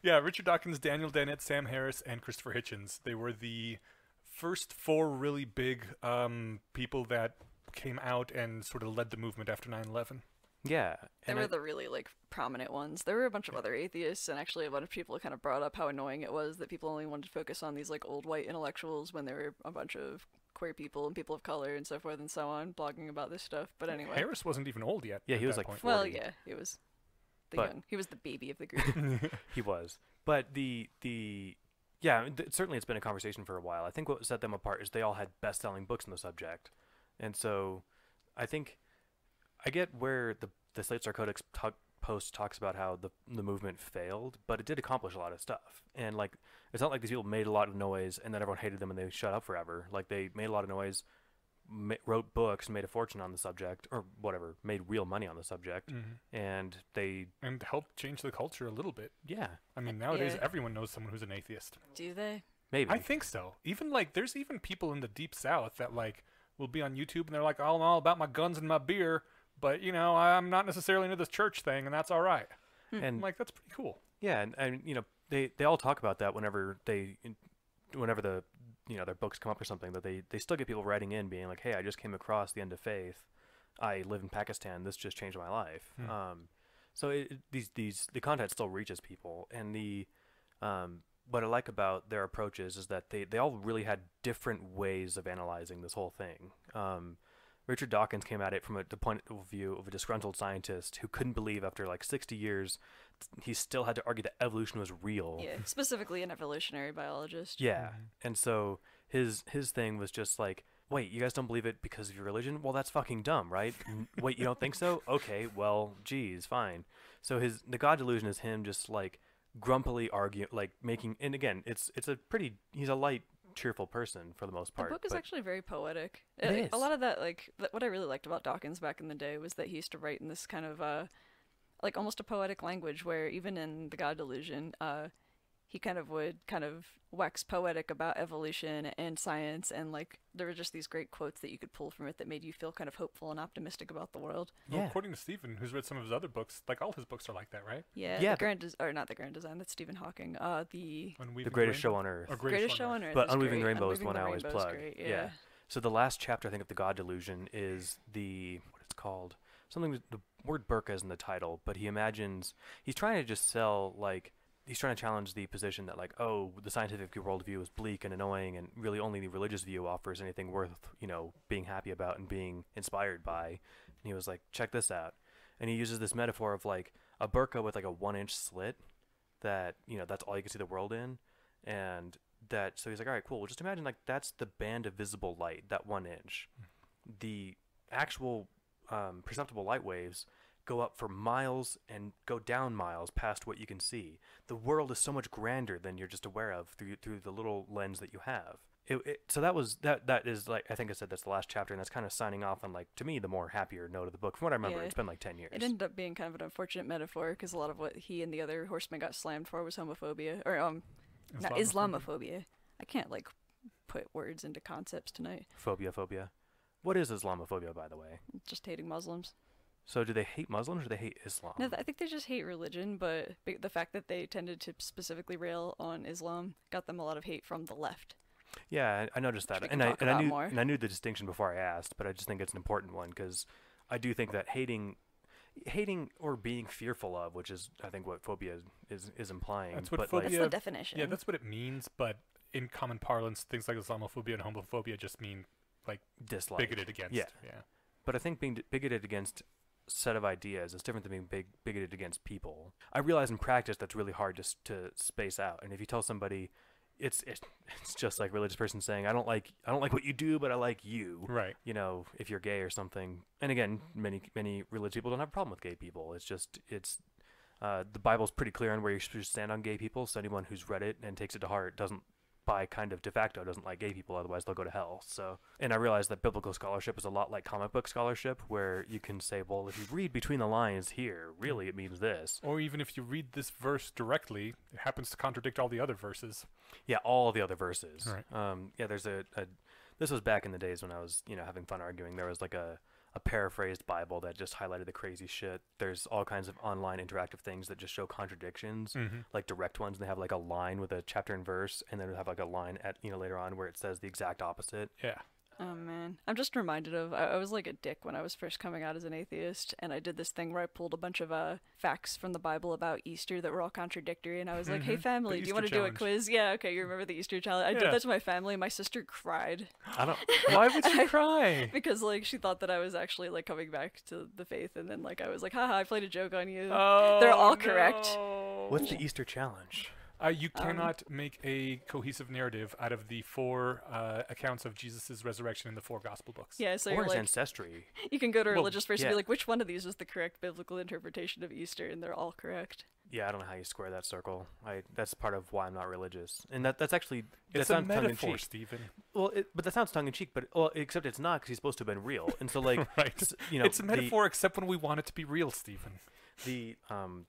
Yeah, Richard Dawkins, Daniel Dennett, Sam Harris, and Christopher Hitchens. They were the first 4 really big people that came out and sort of led the movement after 9/11. Yeah. They were the really, like, prominent ones. There were a bunch of other atheists, and actually a bunch of people kind of brought up how annoying it was that people only wanted to focus on these, like, old white intellectuals when there were a bunch of queer people and people of color and so forth and so on blogging about this stuff. But anyway. Harris wasn't even old yet. Yeah, he was like point. 40. Well, yeah, he was he was the baby of the group. He was. But certainly it's been a conversation for a while. I think what set them apart is they all had best-selling books on the subject. And so I think I get where the Slate Star Codex post talks about how the movement failed, but it did accomplish a lot of stuff. And like it's not like these people made a lot of noise and then everyone hated them and they shut up forever. Like they made a lot of noise, wrote books, made a fortune on the subject, or whatever, made real money on the subject, and helped change the culture a little bit. Yeah. I mean, nowadays everyone knows someone who's an atheist. Do they? Maybe. I think so. Even like, there's even people in the Deep South that like will be on YouTube and they're like, I'm all about my guns and my beer, but you know, I'm not necessarily into this church thing, and that's all right. And I'm like, that's pretty cool. Yeah, and you know, they all talk about that whenever the their books come up or something, that they still get people writing in being like, hey, I just came across the end of faith. I live in Pakistan. This just changed my life. So the content still reaches people, and what I like about their approaches is that they all really had different ways of analyzing this whole thing. Richard Dawkins came at it from the point of view of a disgruntled scientist who couldn't believe after like 60 years he still had to argue that evolution was real. Yeah, specifically an evolutionary biologist. Yeah, and so his thing was just like, wait, you guys don't believe it because of your religion? Well, that's fucking dumb, right? Wait, you don't think so? Okay, well, geez, fine. So the God delusion is him just like grumpily arguing, like making, and again, he's a light, cheerful person for the most part. The book is actually very poetic. It is. A lot of that, like, what I really liked about Dawkins back in the day was that he used to write in this kind of, like, almost a poetic language where even in The God Delusion, he would wax poetic about evolution and science, and, like, there were just these great quotes that you could pull from it that made you feel kind of hopeful and optimistic about the world. Well, according to Stephen, who's read some of his other books, like all his books are like that, right? Yeah, not the Grand Design, that's Stephen Hawking. The Greatest Show on Earth. Greatest Show on Earth. But Unweaving the Rainbow is the one I always plug. Great, yeah. So the last chapter, I think, of The God Delusion is what it's called. Something, the word burqa is in the title, but he's trying to just sell, like, he's trying to challenge the position that, like, oh, the scientific worldview is bleak and annoying, and really only the religious view offers anything worth, being happy about and being inspired by. And he was like, check this out. And he uses this metaphor of, like, a burqa with, like, a 1-inch slit that, that's all you can see the world in. And so he's like, all right, cool. Well, just imagine, like, that's the band of visible light, that 1 inch. The actual perceptible light waves go up for miles and go down miles past what you can see. The world is so much grander than you're just aware of through the little lens that you have. So that is, like, I think I said that's the last chapter, and that's kind of signing off on, like, to me, the more happier note of the book. From what I remember, it's been like 10 years. It ended up being kind of an unfortunate metaphor because a lot of what he and the other horsemen got slammed for was homophobia, or not Islamophobia. I can't, like, put words into concepts tonight. Phobia. What is Islamophobia, by the way? Just hating Muslims. So do they hate Muslims or do they hate Islam? No, I think they just hate religion, but the fact that they tended to specifically rail on Islam got them a lot of hate from the left. Yeah, I noticed that, and I knew the distinction before I asked, but I just think it's an important one because I do think that hating or being fearful of, which is I think what phobia is implying. That's what phobia. That's the definition. Yeah, that's what it means. But in common parlance, things like Islamophobia and homophobia just mean like dislike, bigoted against. Yeah. But I think being bigoted against set of ideas. It's different than being bigoted against people. I realize in practice that's really hard to space out. And if you tell somebody, it's just like a religious person saying, I don't like what you do, but I like you. Right. You know, if you're gay or something. And again, many religious people don't have a problem with gay people. The Bible's pretty clear on where you should stand on gay people. So anyone who's read it and takes it to heart doesn't, by kind of de facto, doesn't like gay people. Otherwise, they'll go to hell. So, and I realize that biblical scholarship is a lot like comic book scholarship, where you can say, well, if you read between the lines here, really it means this. Or even if you read this verse directly, it happens to contradict all the other verses. Yeah, all the other verses. Right. Yeah, there's this was back in the days when I was, having fun arguing. There was like a paraphrased Bible that just highlighted the crazy shit. There's all kinds of online interactive things that just show contradictions, like direct ones. And they have like a line with a chapter and verse, and then they have like a line at later on where it says the exact opposite. Yeah. Oh man, I'm just reminded of I was like a dick when I was first coming out as an atheist, and I did this thing where I pulled a bunch of facts from the Bible about Easter that were all contradictory, and I was like, "Hey family, do you want to do a quiz?" Yeah, okay, you remember the Easter challenge? I did that to my family. My sister cried. Why would she cry? Because like she thought that I was actually like coming back to the faith, and then like I was like, "Haha, I played a joke on you." Oh, they're all correct. What's the Easter challenge? You cannot make a cohesive narrative out of the 4 accounts of Jesus' resurrection in the 4 gospel books. Yeah, so or you're his like, ancestry. You can go to a religious person and yeah. be like, which one of these is the correct biblical interpretation of Easter? And they're all correct. Yeah, I don't know how you square that circle. That's part of why I'm not religious, and that's actually it's a metaphor, Stephen. Well, but that sounds tongue in cheek, but except it's not, because he's supposed to have been real, and so like, right. It's a metaphor, except when we want it to be real, Stephen. The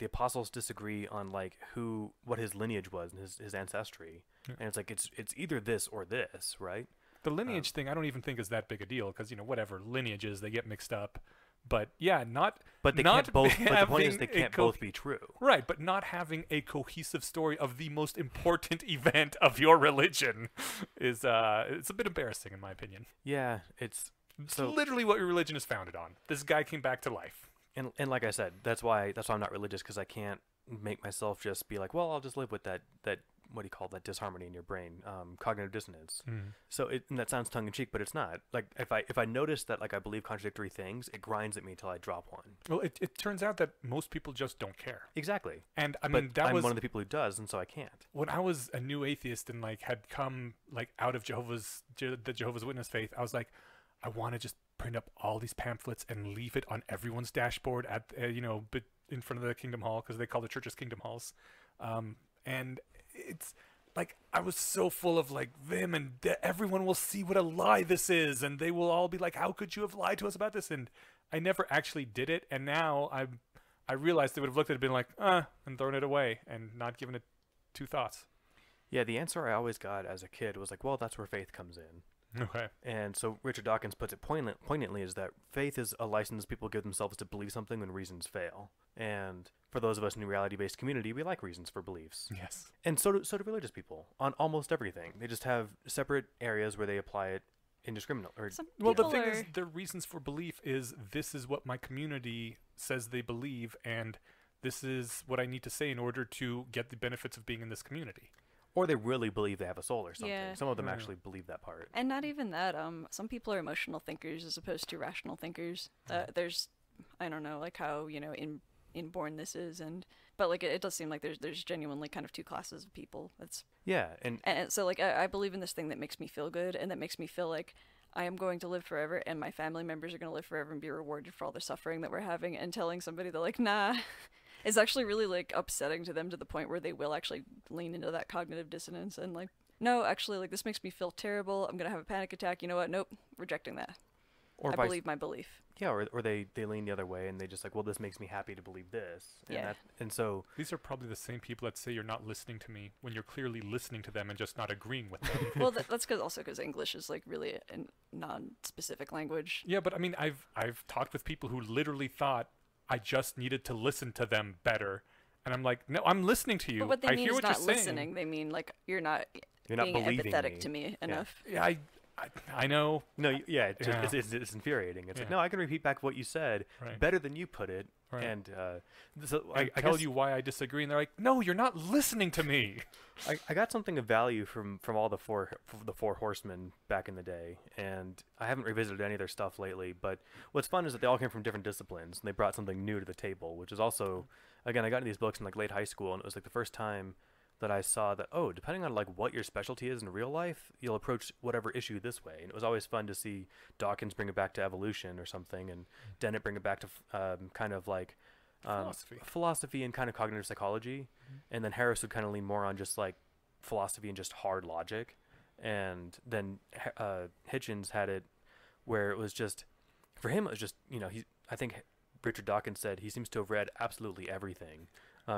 apostles disagree on like what his lineage was and his ancestry, and it's like it's either this or this, right? The lineage thing I don't even think is that big a deal, because whatever lineages, they get mixed up. But yeah, But they can't both. But the point is, they can't both be true. Right, but not having a cohesive story of the most important event of your religion is it's a bit embarrassing in my opinion. Yeah, it's literally what your religion is founded on. This guy came back to life. And like I said, that's why I'm not religious, because I can't make myself just be like, well, I'll just live with that what do you call that disharmony in your brain, cognitive dissonance. So and that sounds tongue in cheek, but it's not. Like if I notice that like I believe contradictory things, it grinds at me until I drop one. Well, it turns out that most people just don't care. Exactly. And I mean, I'm one of the people who does, and so I can't. When I was a new atheist and like had come like out of the Jehovah's Witness faith, I was like, I want to just print up all these pamphlets and leave it on everyone's dashboard at in front of the Kingdom Hall, because they call the churches Kingdom Halls, and it's like I was so full of like vim, and everyone will see what a lie this is, and they will all be like, how could you have lied to us about this? And I never actually did it, and now I realized they would have looked at it and been like, and thrown it away and not given it 2 thoughts. Yeah, the answer I always got as a kid was like, well, that's where faith comes in. Okay. And so Richard Dawkins puts it poignantly is that faith is a license people give themselves to believe something when reasons fail. And for those of us in the reality-based community, we like reasons for beliefs. Yes. And so do religious people on almost everything. They just have separate areas where they apply it indiscriminately. Well, the thing is, their reasons for belief is, this is what my community says they believe, and this is what I need to say in order to get the benefits of being in this community. Or they really believe they have a soul or something. Yeah. Some of them actually believe that part. And not even that. Some people are emotional thinkers as opposed to rational thinkers. There's, I don't know, like how inborn this is, but like it does seem like there's genuinely kind of 2 classes of people. That's and so like I believe in this thing that makes me feel good, and that makes me feel like I am going to live forever, and my family members are going to live forever and be rewarded for all the suffering that we're having. And telling somebody that like, nah. It's actually really like upsetting to them, to the point where they will actually lean into that cognitive dissonance and like, no, actually, like this makes me feel terrible. I'm gonna have a panic attack. You know what? Nope, rejecting that. Or I believe my belief. Yeah, or they lean the other way and they just like, well, this makes me happy to believe this. And and so these are probably the same people that say you're not listening to me when you're clearly listening to them and just not agreeing with them. Well, that's because English is like really a non-specific language. Yeah, but I mean, I've talked with people who literally thought I just needed to listen to them better, and I'm like, no, I'm listening to you. But what they mean hear is what not you're listening. saying. They mean like you're not being empathetic to me enough. Yeah, I know. No, it's infuriating. It's like, no, I can repeat back what you said better than you put it, Right. And so I I tell guess you why I disagree, and they're like, "No, you're not listening to me." I got something of value from all the four horsemen back in the day, and I haven't revisited any of their stuff lately. But what's fun is that they all came from different disciplines, and they brought something new to the table, which is also, again, I got into these books in like late high school, and it was like the first time that I saw that, oh, depending on like what your specialty is in real life, you'll approach whatever issue this way. And it was always fun to see Dawkins bring it back to evolution or something, and Dennett bring it back to kind of like philosophy and kind of cognitive psychology. And then Harris would kind of lean more on just like philosophy and just hard logic. And then Hitchens had it where it was just, for him, it was just, I think Richard Dawkins said he seems to have read absolutely everything.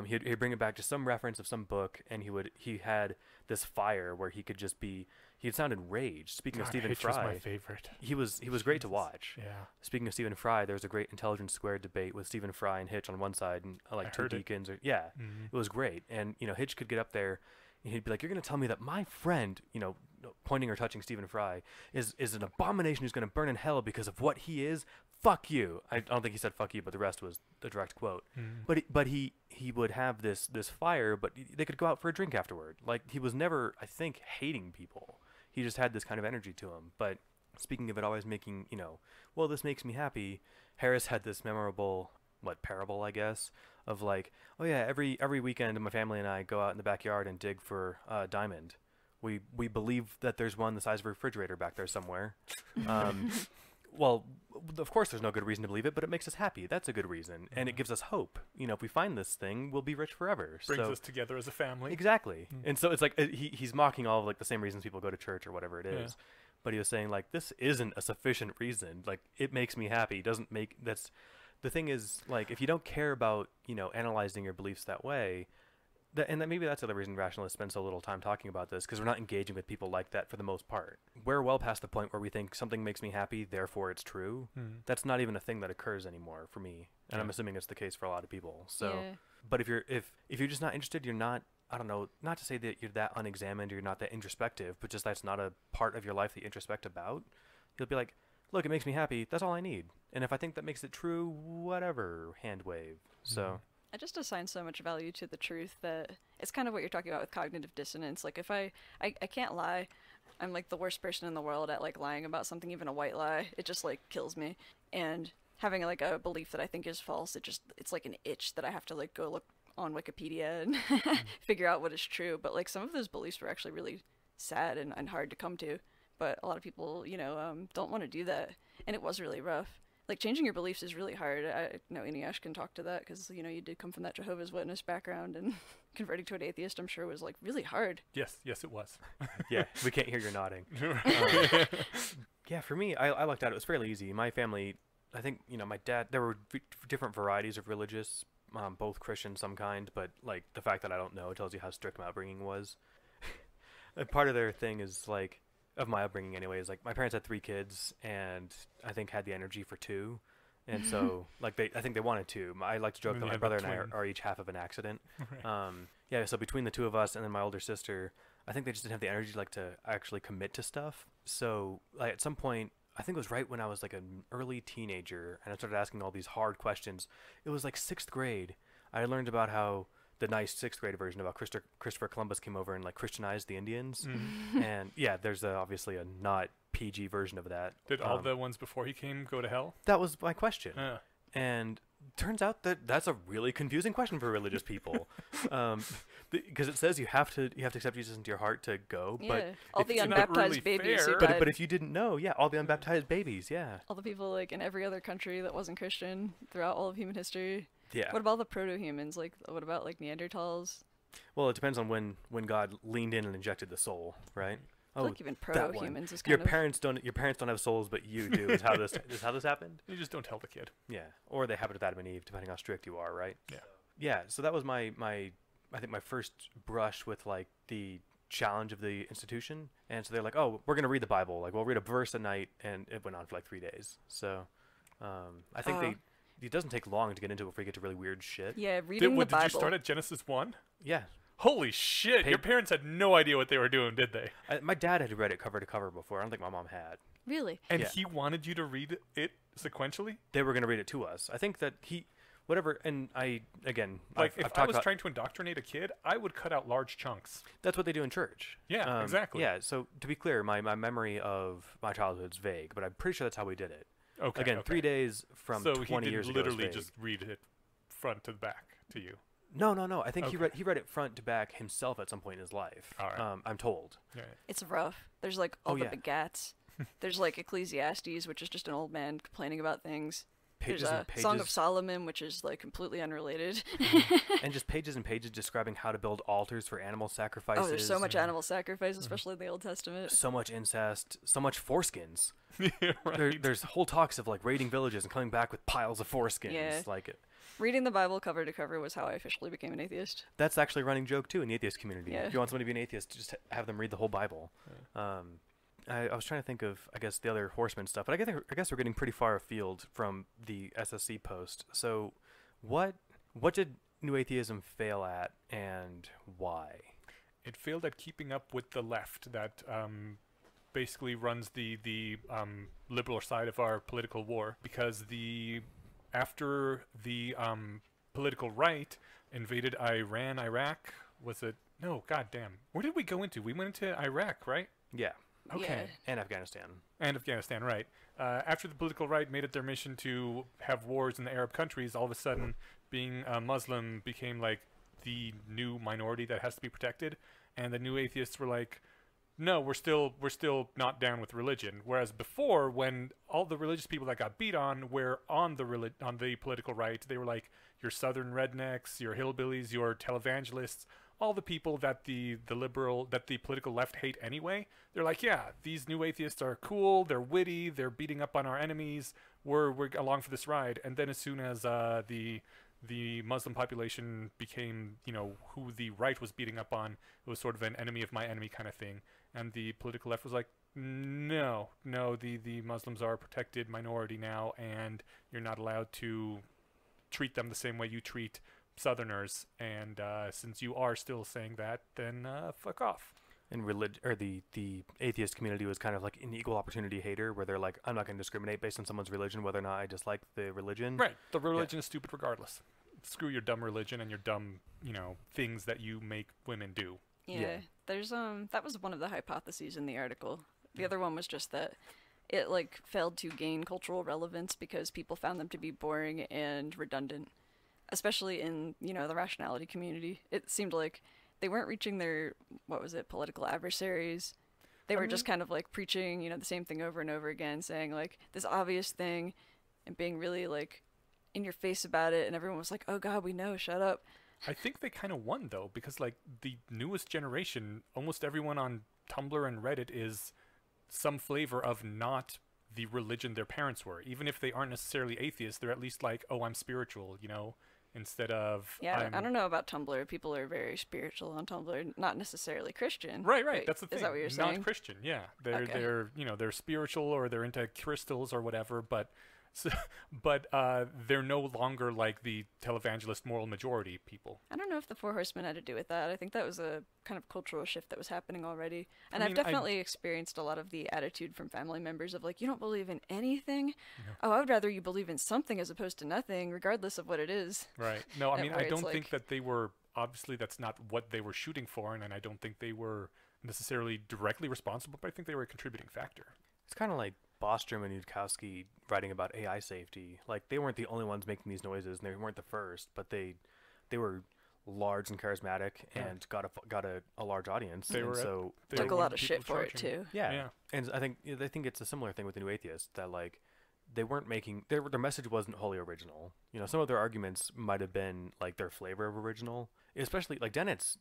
He'd bring it back to some reference of some book, and he had this fire where he could just be. He'd sound enraged. Speaking of Stephen Hitch Fry, was my favorite. he was great to watch. Yeah. Speaking of Stephen Fry, there was a great Intelligence Squared debate with Stephen Fry and Hitch on one side, and like two deacons. It was great. And Hitch could get up there, and he'd be like, "You're going to tell me that my friend, pointing or touching Stephen Fry, is an abomination who's going to burn in hell because of what he is? Fuck you." I don't think he said "fuck you," but the rest was the direct quote. But he would have this fire, but they could go out for a drink afterward. Like, he was never, I think, hating people. He just had this kind of energy to him. But speaking of it always making, well, this makes me happy, Harris had this memorable, parable, I guess, of like, oh yeah, every weekend my family and I go out in the backyard and dig for diamond. We believe that there's one the size of a refrigerator back there somewhere. Well, of course there's no good reason to believe it, but it makes us happy. That's a good reason. And it gives us hope. If we find this thing, we'll be rich forever. Brings us together as a family. Exactly. And so it's like he's mocking all of like the same reasons people go to church or whatever it is. Yeah. But he was saying like, this isn't a sufficient reason. Like, it makes me happy. It doesn't make the thing is, like, if you don't care about, analyzing your beliefs that way, maybe that's the other reason rationalists spend so little time talking about this, because we're not engaging with people like that for the most part. We're well past the point where we think something makes me happy, therefore it's true. That's not even a thing that occurs anymore for me, and I'm assuming it's the case for a lot of people. So, but if you're just not interested, you're not. I don't know. Not to say that you're that unexamined or you're not that introspective, but just that's not a part of your life that you introspect about. You'll be like, look, it makes me happy. That's all I need. And if I think that makes it true, whatever. Hand wave. So. I just assign so much value to the truth that it's kind of what you're talking about with cognitive dissonance. Like, if I can't lie, I'm like the worst person in the world at like lying about something, even a white lie. It just like kills me. And having like a belief that I think is false, it's like an itch that I have to like go look on Wikipedia and figure out what is true. But like, some of those beliefs were actually really sad and hard to come to. But a lot of people, don't want to do that. And it was really rough. Like, changing your beliefs is really hard. I know Eneasz can talk to that, because, you did come from that Jehovah's Witness background, and converting to an atheist, I'm sure, was, like, really hard. Yes, it was. Yeah, we can't hear you nodding. Yeah, for me, I looked at it. It was fairly easy. My family, I think, my dad, there were different varieties of religious, both Christian, some kind, but, like, the fact that I don't know tells you how strict my upbringing was. Part of their thing is, like, of my upbringing anyway, is like, my parents had 3 kids, and I think had the energy for 2, and so like I think they wanted 2. I like to joke that my brother and I are each half of an accident. Right. So between the 2 of us and then my older sister, I think they just didn't have the energy like to actually commit to stuff. So like, at some point, I think it was right when I was like an early teenager, and I started asking all these hard questions. It was like 6th grade. I learned about how the nice 6th grade version about Christopher Columbus came over and like Christianized the Indians. And yeah, there's obviously a not PG version of that. Did all the ones before he came go to hell? That was my question. And turns out that that's a really confusing question for religious people, because it says you have to accept Jesus into your heart to go. Yeah, but all the unbaptized really babies who died. But if you didn't know, all the unbaptized babies, all the people like in every other country that wasn't Christian throughout all of human history. Yeah. What about the proto-humans? Like, what about like Neanderthals? Well, it depends on when God leaned in and injected the soul, right? I feel like even proto-humans is kind your parents don't have souls, but you do. Is how this happened? You just don't tell the kid. Yeah, or they have it with Adam and Eve, depending how strict you are, right? Yeah. Yeah. So that was my I think my first brush with like the challenge of the institution, and so they're like, oh, we're gonna read the Bible. Like, we'll read a verse a night, and it went on for like 3 days. So I think it doesn't take long to get into it before you get to really weird shit. Yeah, reading the Bible. Did you start at Genesis 1? Yeah. Holy shit! Your parents had no idea what they were doing, did they? My dad had read it cover to cover before. I don't think my mom had. Really? And he wanted you to read it sequentially? They were going to read it to us. I think that whatever. And again, Like, I've if I talked was about, trying to indoctrinate a kid, I would cut out large chunks. that's what they do in church. Yeah, exactly. Yeah. So to be clear, my memory of my childhood's vague, but I'm pretty sure that's how we did it. Okay. Again, 3 days from so 20 he years did ago. is literally vague. just read it front to back to you. No. I think Okay. he read it front to back himself at some point in his life. All right. I'm told. Yeah. It's rough. There's like all Oh, the yeah. begats. There's like Ecclesiastes, which is just an old man complaining about things. Pages There's and a pages, Song of Solomon, which is like completely unrelated. and just pages and pages describing how to build altars for animal sacrifices. Oh, there's so much animal sacrifice, especially in the Old Testament. So much incest, so much foreskins. Yeah, right. There's whole talks of like raiding villages and coming back with piles of foreskins. Yeah. Like Reading the Bible cover to cover was how I officially became an atheist. that's actually a running joke too in the atheist community. Yeah. If you want somebody to be an atheist, just have them read the whole Bible. I was trying to think of, I guess, the other horseman stuff, but I guess we're getting pretty far afield from the SSC post. So, what did New Atheism fail at, and why? It failed at keeping up with the left that basically runs the liberal side of our political war, because after the political right invaded Iraq, was it? No, goddamn. Where did we go into? We went into Iraq, right? Yeah, Okay. Yeah. and Afghanistan. And Afghanistan, right. After the political right made it their mission to have wars in the Arab countries, all of a sudden being a Muslim became like the new minority that has to be protected. And the New Atheists were like, no, we're still not down with religion. Whereas before, when all the religious people that got beat on were on the political right, they were like your southern rednecks, your hillbillies, your televangelists, all the people that the political left hate anyway. They're like, yeah, these New Atheists are cool, they're witty, they're beating up on our enemies, we're along for this ride. And then as soon as the Muslim population became, who the right was beating up on, it was sort of an enemy of my enemy kind of thing. And the political left was like, no, the Muslims are a protected minority now, and you're not allowed to treat them the same way you treat Southerners. And since you are still saying that, then fuck off. And the atheist community was kind of like an equal opportunity hater, where they're like, I'm not going to discriminate based on someone's religion, whether or not I dislike the religion. Right. The religion is stupid regardless. Screw your dumb religion and your dumb, things that you make women do. Yeah. There's that was one of the hypotheses in the article. The other one was just that it like failed to gain cultural relevance because people found them to be boring and redundant, especially in, the rationality community. It seemed like they weren't reaching their, political adversaries. They were just kind of like preaching, the same thing over and over again, saying like this obvious thing and being really like in your face about it, and everyone was like, oh god, we know, shut up. I think they kind of won though, because like the newest generation, almost everyone on Tumblr and Reddit is some flavor of not the religion their parents were. Even if they aren't necessarily atheists, they're at least like, oh, I'm spiritual, instead of Yeah, I don't know about Tumblr. People are very spiritual on Tumblr, not necessarily Christian. Right. Wait, That's the thing. Is that what you're saying? Not Christian. Yeah, they're Okay. they're spiritual, or they're into crystals or whatever, but they're no longer like the televangelist moral majority people. I don't know if the Four Horsemen had to do with that. I think that was a kind of cultural shift that was happening already. And I I've mean, definitely experienced a lot of the attitude from family members of like, you don't believe in anything? Oh, I would rather you believe in something as opposed to nothing, regardless of what it is. Right. No, I mean, Where I it's don't like- think that they were, obviously that's not what they were shooting for, and I don't think they were necessarily directly responsible, but I think they were a contributing factor. It's kind of like Bostrom and Yudkowsky writing about AI safety. Like, they weren't the only ones making these noises, and they weren't the first, but they were large and charismatic and got a large audience. They and were so they Took were a one lot of people shit for it charging. too. yeah. And I think it's a similar thing with the New Atheists, that like they weren't making their message wasn't wholly original. Some of their arguments might have been like their flavor of original, especially like Dennett's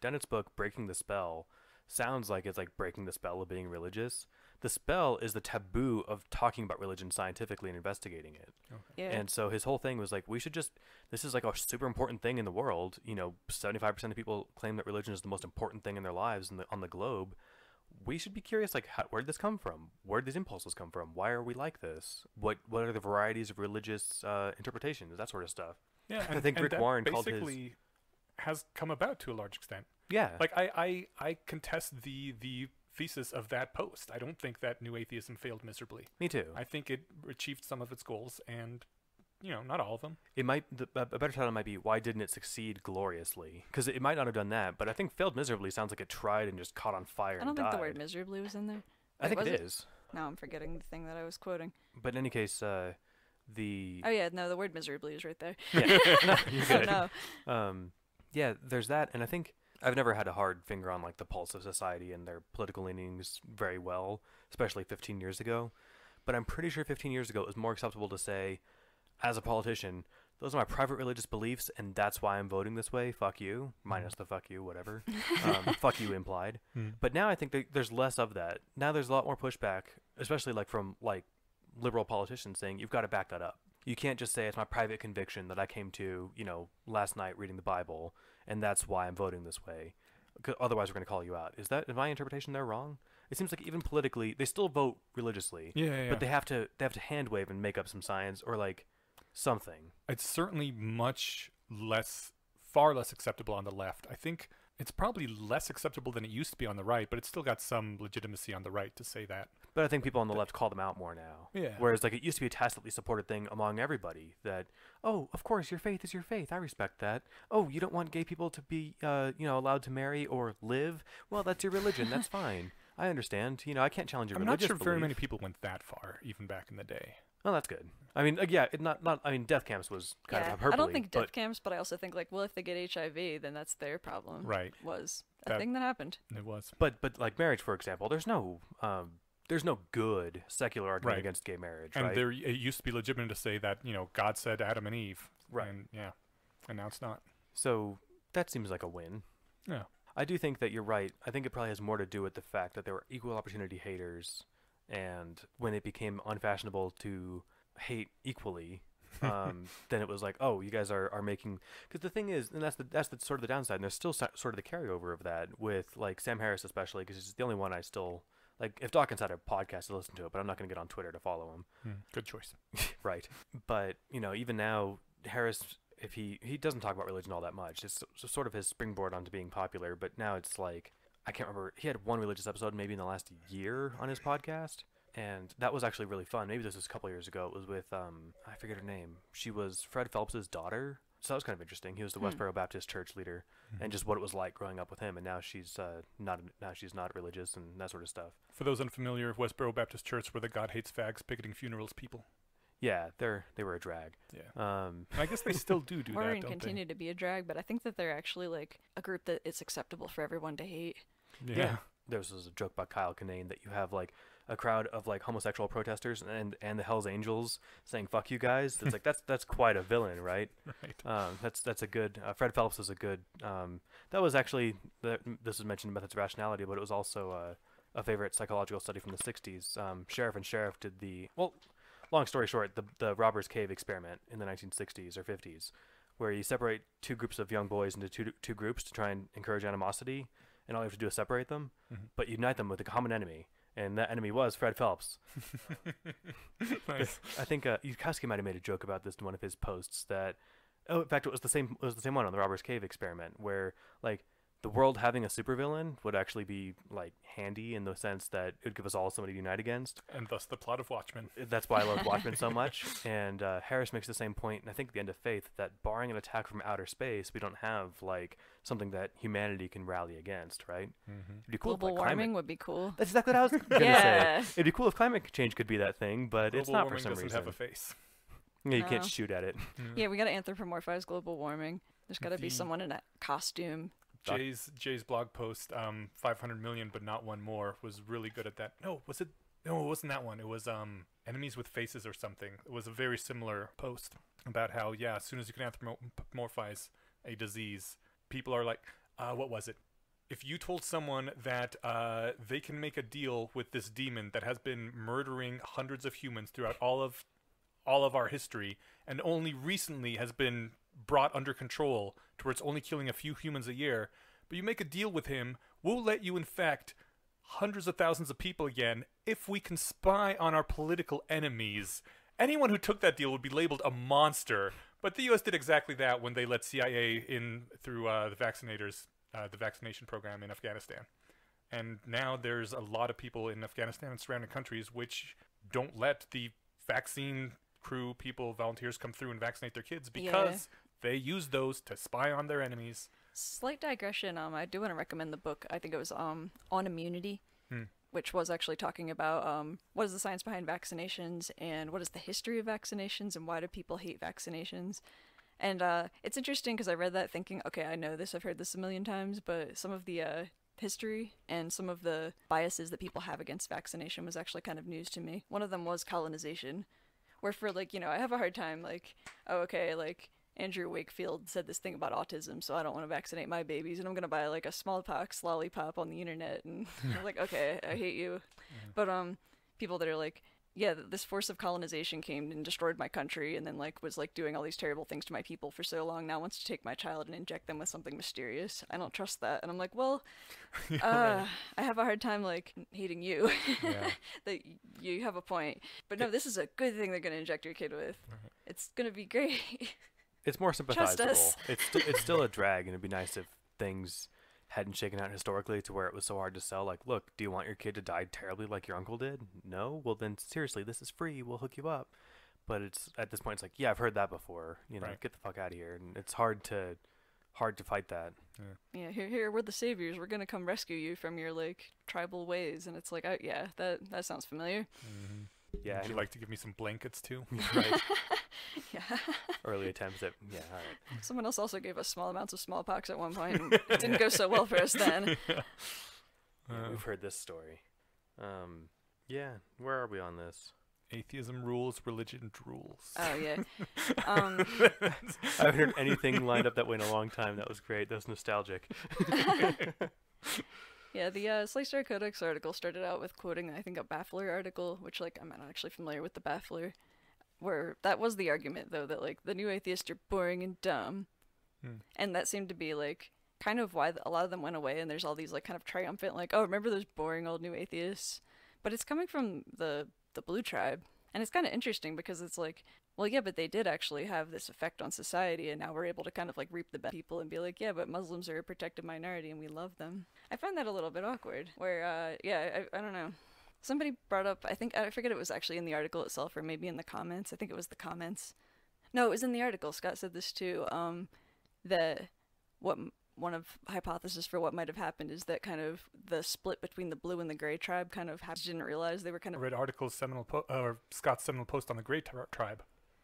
Dennett's book Breaking the Spell sounds like it's like breaking the spell of being religious. The spell is the taboo of talking about religion scientifically and investigating it. Okay. Yeah. And so his whole thing was like, this is like a super important thing in the world. 75% of people claim that religion is the most important thing in their lives on the globe. We should be curious, like, where did this come from? Where did these impulses come from? Why are we like this? What are the varieties of religious interpretations? That sort of stuff. Yeah, I think Rick that Warren called his- basically has come about to a large extent. Yeah. Like I contest the thesis of that post. I don't think that New Atheism failed miserably. Me too. I think it achieved some of its goals, and not all of them. It might a better title might be why didn't it succeed gloriously? Because it might not have done that, but I think failed miserably sounds like it tried and just caught on fire. I don't and think died. the word miserably was in there. I think was it is. Now I'm forgetting the thing that I was quoting. But in any case, Oh yeah, no, the word miserably is right there. Yeah, no, you're good. Oh, no. Yeah, there's that, and I think I've never had a hard finger on like the pulse of society and their political leanings very well, especially 15 years ago. But I'm pretty sure 15 years ago it was more acceptable to say, as a politician, those are my private religious beliefs, and that's why I'm voting this way. Fuck you, minus the fuck you, whatever. Fuck you implied. But now I think there's less of that. Now there's a lot more pushback, especially like from like liberal politicians saying you've got to back that up. You can't just say it's my private conviction that I came to, last night reading the Bible, and that's why I'm voting this way. Otherwise, we're going to call you out. Is my interpretation there wrong? It seems like even politically, they still vote religiously. Yeah. But they have to hand wave and make up some science or like something. It's certainly far less acceptable on the left. I think it's probably less acceptable than it used to be on the right, but it's still got some legitimacy on the right to say that. But I think people on the left call them out more now. Yeah. Whereas like it used to be a tacitly supported thing among everybody that, oh, of course, your faith is your faith. I respect that. Oh, you don't want gay people to be, allowed to marry or live? Well, that's your religion. That's fine. I understand. I can't challenge your religious I'm not sure very belief. many people went that far, even back in the day. Oh, that's good. I mean, death camps was kind of hyperbole. I don't think death camps, but I also think like, well, if they get HIV, then that's their problem. Right. Was a thing that happened. It was. But like marriage, for example, there's no good secular argument against gay marriage, and right? it used to be legitimate to say that, God said Adam and Eve. Right. And now it's not. So that seems like a win. Yeah. I do think that you're right. I think it probably has more to do with the fact that there were equal opportunity haters, and when it became unfashionable to hate equally, then it was like, oh, you guys are making. Because the thing is, and that's the sort of the downside. And there's still sort of the carryover of that with like Sam Harris, especially because he's the only one I still like. If Dawkins had a podcast to listen to it, but I'm not going to get on Twitter to follow him. Good choice. Right. But even now, Harris, if he doesn't talk about religion all that much, it's sort of his springboard onto being popular. But now it's like, I can't remember, he had one religious episode maybe in the last year on his podcast, and that was actually really fun. Maybe this was a couple years ago. It was with I forget her name. She was Fred Phelps's daughter, so that was kind of interesting. He was the Westboro Baptist Church leader, and just what it was like growing up with him. And now she's not religious and that sort of stuff. For those unfamiliar, Westboro Baptist Church were the God hates fags picketing funerals people. Yeah, they were a drag. Yeah. I guess they still do that, Or don't continue to be a drag, but I think that they're actually like a group that it's acceptable for everyone to hate. they? Yeah. There was a joke about Kyle Kinane that you have like a crowd of like homosexual protesters and the Hell's Angels saying "fuck you guys." It's like that's quite a villain, right? Right. That's a good. Fred Phelps is a good. That was actually this was mentioned in Methods of Rationality, but it was also a favorite psychological study from the '60s. Sheriff and Sheriff did the long story short, the Robbers Cave experiment in the 1960s or 50s, where you separate two groups of young boys into two groups to try and encourage animosity, and all you have to do is separate them, but unite them with a common enemy, and that enemy was Fred Phelps. Nice. I think Yudkowsky might have made a joke about this in one of his posts that, in fact, it was the same one on the Robbers Cave experiment, where like the world having a supervillain would actually be like handy in the sense that it would give us all somebody to unite against. And thus the plot of Watchmen. That's why I love Watchmen so much. And Harris makes the same point, and I think at the end of Faith, that barring an attack from outer space, we don't have like something that humanity can rally against, right? It'd be cool if, Global like, warming would be cool. That's exactly what I was going to Yeah. say. It'd be cool if climate change could be that thing, but it's not for Global some warming reason. doesn't have a face. Yeah, you can't No. shoot at it. Yeah, we gotta anthropomorphize global warming. There's gotta be someone in a costume. Jay's blog post, 500 million but not one more, was really good at that. No, was it? No, it wasn't that one. It was Enemies with Faces or something. It was a very similar post about how, as soon as you can anthropomorphize a disease, people are like, what was it? If you told someone that they can make a deal with this demon that has been murdering hundreds of humans throughout all of our history and only recently has been brought under control to where it's only killing a few humans a year, but you make a deal with him, we'll let you infect hundreds of thousands of people again if we can spy on our political enemies. Anyone who took that deal would be labeled a monster, but the U.S. did exactly that when they let CIA in through the vaccination program in Afghanistan. And now there's a lot of people in Afghanistan and surrounding countries which don't let the vaccine crew people, volunteers come through and vaccinate their kids because they use those to spy on their enemies. Slight digression. I do want to recommend the book. I think it was On Immunity, which was actually talking about what is the science behind vaccinations and what is the history of vaccinations and why do people hate vaccinations. And it's interesting because I read that thinking, okay, I know this, I've heard this a million times, but some of the history and some of the biases that people have against vaccination was actually kind of news to me. One of them was colonization, where for like, you know, I have a hard time like, oh, okay, like Andrew Wakefield said this thing about autism, so I don't want to vaccinate my babies, and I'm gonna buy like a smallpox lollipop on the internet, and I'm like, okay, I hate you. But people that are like, yeah, this force of colonization came and destroyed my country, and then like was like doing all these terrible things to my people for so long. Now wants to take my child and inject them with something mysterious. I don't trust that, and I'm like, well, I have a hard time like hating you. That you have a point, but no, this is a good thing they're gonna inject your kid with. It's gonna be great. It's more Trust us. sympathizable. It's still a drag, and it'd be nice if things hadn't shaken out historically to where it was so hard to sell. Like, look, do you want your kid to die terribly like your uncle did? No? Well, then seriously, this is free. We'll hook you up. But it's at this point, it's like, yeah, I've heard that before. You know, get the fuck out of here. And it's hard to fight that. Yeah, here, we're the saviors. We're gonna come rescue you from your like tribal ways. And it's like, yeah, that sounds familiar. Yeah. Would you like to give me some blankets too? Right. Yeah. Early attempts at, all right. Someone else also gave us small amounts of smallpox at one point, and it didn't go so well for us then. We've heard this story. Where are we on this? Atheism rules, religion rules. Oh, yeah. I haven't heard anything lined up that way in a long time. That was great. That was nostalgic. Yeah, the Slicer Codex article started out with quoting, I think, a Baffler article, which, like, I'm not actually familiar with the Baffler, where that was the argument, though, that, like, the new atheists are boring and dumb. And that seemed to be, like, kind of why a lot of them went away, and there's all these, like, kind of triumphant, like, oh, remember those boring old new atheists? But it's coming from the Blue Tribe, and it's kind of interesting because it's like, well, yeah, but they did actually have this effect on society, and now we're able to kind of, like, reap the best people and be like, yeah, but Muslims are a protected minority, and we love them. I find that a little bit awkward, where, I don't know. Somebody brought up, I forget it was actually in the article itself or maybe in the comments. I think it was the comments. No, it was in the article. Scott said this too, that one of hypotheses for what might have happened is that kind of the split between the blue and the gray tribe kind of didn't realize they were kind of... I read articles or Scott's seminal post on the gray tribe.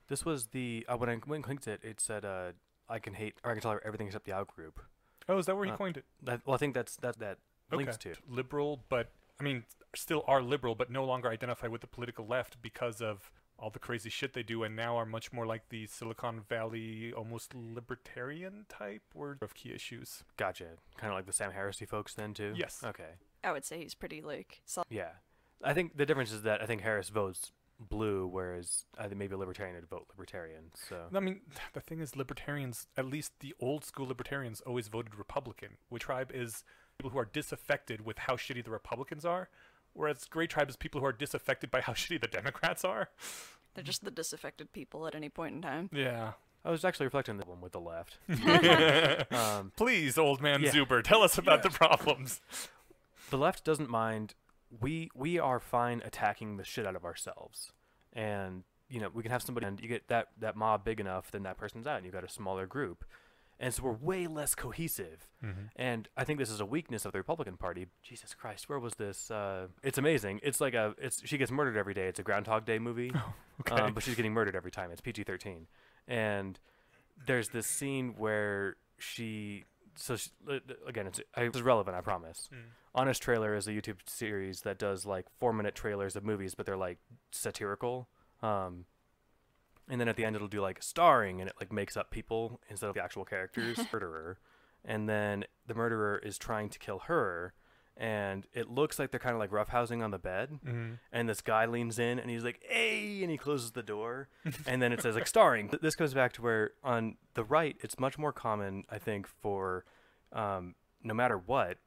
This was the, when I clicked it, it said, I can tolerate everything except the out group. Oh, is that where he coined it? Well, I think that links to. Liberal, but, I mean, still are liberal, but no longer identify with the political left because of all the crazy shit they do, and now are much more like the Silicon Valley, almost libertarian type of key issues. Gotcha. Kind of like the Sam Harris-y folks then, too? Yes. Okay. I would say he's pretty, like... Yeah. I think the difference is that I think Harris votes blue, whereas I think maybe a libertarian would vote libertarian. So I mean, the thing is, libertarians, at least the old school libertarians, always voted Republican. Which tribe is people who are disaffected with how shitty the Republicans are, whereas gray tribe is people who are disaffected by how shitty the Democrats are. They're just the disaffected people at any point in time. Yeah. I was actually reflecting on the one with the left. Please, old man Zuber, tell us about the problems. The left doesn't mind. We are fine attacking the shit out of ourselves, and you know we can have somebody, and you get that mob big enough, then that person's out, and you've got a smaller group, and so we're way less cohesive. And I think this is a weakness of the Republican Party. Jesus Christ, where was this? It's amazing. It's like she gets murdered every day. It's a Groundhog Day movie, but she's getting murdered every time. It's PG-13, and there's this scene where again, it's relevant, I promise. Honest Trailer is a YouTube series that does like 4-minute trailers of movies, but they're like satirical. And then at the end it'll do like starring, and it like makes up people instead of the actual characters. Murderer, and then the murderer is trying to kill her, and it looks like they're kind of like roughhousing on the bed. And this guy leans in and he's like, "Hey," and he closes the door, and then it says like starring. This goes back to where on the right it's much more common, I think, for no matter what,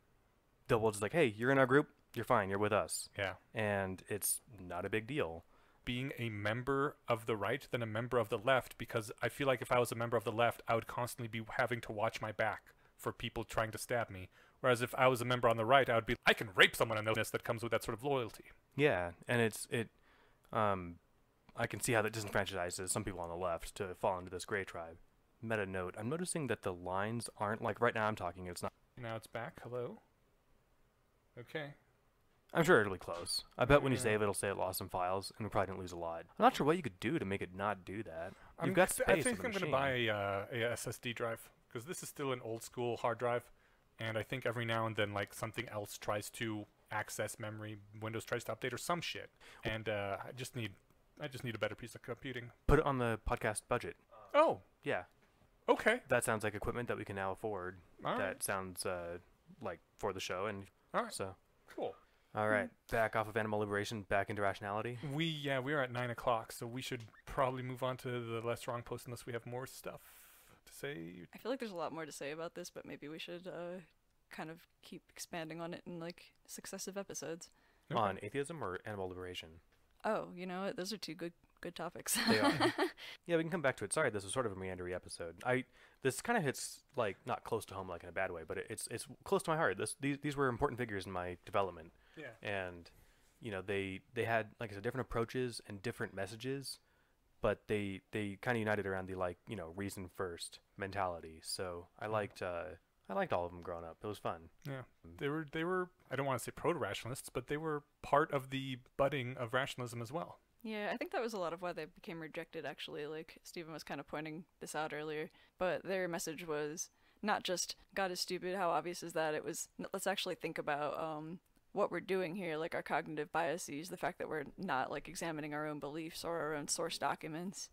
they'll just like, "Hey, you're in our group, you're fine, you're with us." Yeah. And it's not a big deal. Being a member of the right than a member of the left, because I feel like if I was a member of the left, I would constantly be having to watch my back for people trying to stab me. Whereas if I was a member on the right, I can rape someone, and that comes with that sort of loyalty. Yeah, and I can see how that disenfranchises some people on the left to fall into this gray tribe. Meta note, I'm noticing that the lines aren't, like, right now I'm talking, it's not. Now it's back. Hello. Okay. I'm sure it'll be close. I bet when you save it'll say it lost some files, and we probably didn't lose a lot. I'm not sure what you could do to make it not do that. You've got space. I think on the I'm going to machine. buy a SSD drive because this is still an old school hard drive, and I think every now and then like something else tries to access memory, Windows tries to update or some shit, and I just need a better piece of computing. Put it on the podcast budget. Oh, Yeah, okay. that sounds like equipment that we can now afford. All right. That sounds like for the show, and All right. so. Cool. All right, back off of animal liberation, back into rationality. We are at 9 o'clock, so we should probably move on to the less wrong post unless we have more stuff to say. I feel like there's a lot more to say about this, but maybe we should kind of keep expanding on it in like successive episodes. Okay. On atheism or animal liberation? Oh, you know what? Those are two good topics. They are. Yeah, we can come back to it. Sorry, this was sort of a meandery episode. This kind of hits like not close to home, like in a bad way, but it's close to my heart. These were important figures in my development. Yeah. And you know they had, like I said, different approaches and different messages, but they kind of united around the, like, you know, reason first mentality. So I liked all of them growing up. It was fun. Yeah. They were I don't want to say proto-rationalists, but they were part of the budding of rationalism as well. Yeah, I think that was a lot of why they became rejected, actually. Like, Stephen was kind of pointing this out earlier. But their message was not just, God is stupid, how obvious is that? It was, let's actually think about what we're doing here, like our cognitive biases, the fact that we're not, like, examining our own beliefs or our own source documents.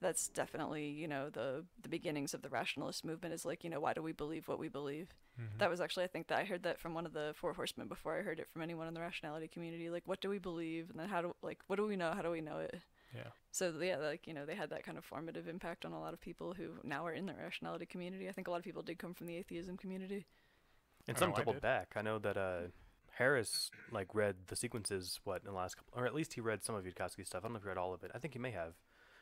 That's definitely, you know, the beginnings of the rationalist movement is, like, you know, why do we believe what we believe? Mm-hmm. That was actually, I think that I heard that from one of the Four Horsemen before I heard it from anyone in the rationality community. Like, what do we believe? And then what do we know? How do we know it? Yeah. So, yeah, like, you know, they had that kind of formative impact on a lot of people who now are in the rationality community. I think a lot of people did come from the atheism community. And I some know I doubled did. back. I know that Harris, like, read the sequences, in the last couple, or at least he read some of Yudkowsky's stuff. I don't know if he read all of it. I think he may have.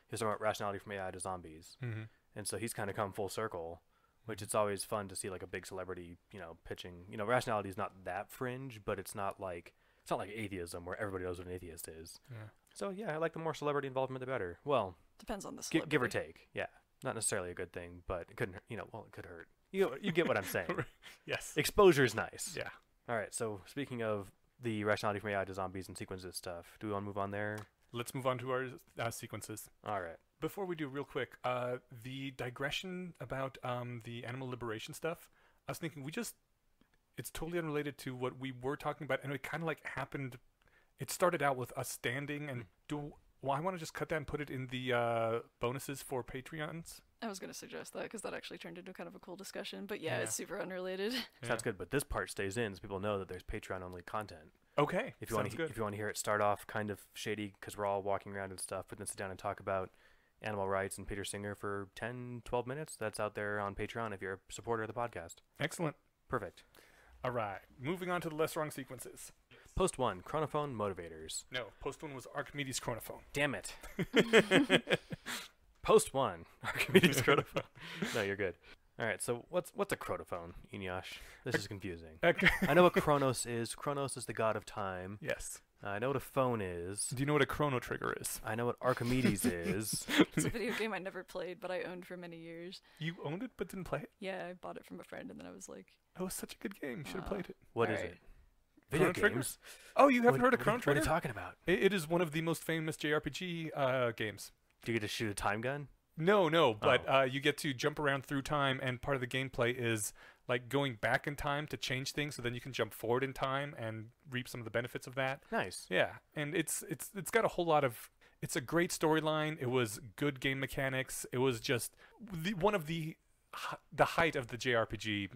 He was talking about rationality from AI to zombies. Mm-hmm. And so he's kind of come full circle, which it's always fun to see, like, a big celebrity, you know, pitching. You know, rationality is not that fringe, but it's not like atheism where everybody knows what an atheist is. Yeah. So yeah, I like the more celebrity involvement, the better. Well, Depends on the celebrity. give or take. Yeah, not necessarily a good thing, but it couldn't. You know, well, it could hurt. You get what I'm saying. Yes. Exposure is nice. Yeah. All right. So speaking of the rationality from AI to zombies and sequences stuff, do we want to move on there? Let's move on to our sequences. All right. Before we do, real quick, the digression about the animal liberation stuff, I was thinking it's totally unrelated to what we were talking about, and it kind of like happened, it started out with us standing, and I want to just cut that and put it in the bonuses for Patreons. I was going to suggest that because that actually turned into kind of a cool discussion. But yeah, Yeah. it's super unrelated. Sounds good, but this part stays in so people know that there's Patreon-only content. Okay, If you want sounds to, good. if you want to hear it start off kind of shady because we're all walking around and stuff, but then sit down and talk about animal rights and Peter Singer for 10, 12 minutes, that's out there on Patreon if you're a supporter of the podcast. Excellent. Perfect. All right, moving on to the less wrong sequences. Post 1, chronophone motivators. No, post one was Archimedes' chronophone. Damn it. Post 1, Archimedes chronophone. No, you're good. All right, so what's a chronophone, Eneasz? This is confusing. I know what Chronos is. Chronos is the god of time. Yes. I know what a phone is. Do you know what a chrono trigger is? I know what Archimedes is. It's a video game I never played, but I owned for many years. You owned it but didn't play it? Yeah, I bought it from a friend, and then I was like, Oh, it was such a good game. You should have played it. What is Alright. it? Video Chrono Trigger? games? Oh, you haven't What- heard of what- Chrono What Trigger? are you talking about? It is one of the most famous JRPG games. Do you get to shoot a time gun? No, but you get to jump around through time, and part of the gameplay is like going back in time to change things, so then you can jump forward in time and reap some of the benefits of that. Nice. Yeah, and it's got a whole lot of. It's a great storyline. It was good game mechanics. It was just one of the height of the JRPG,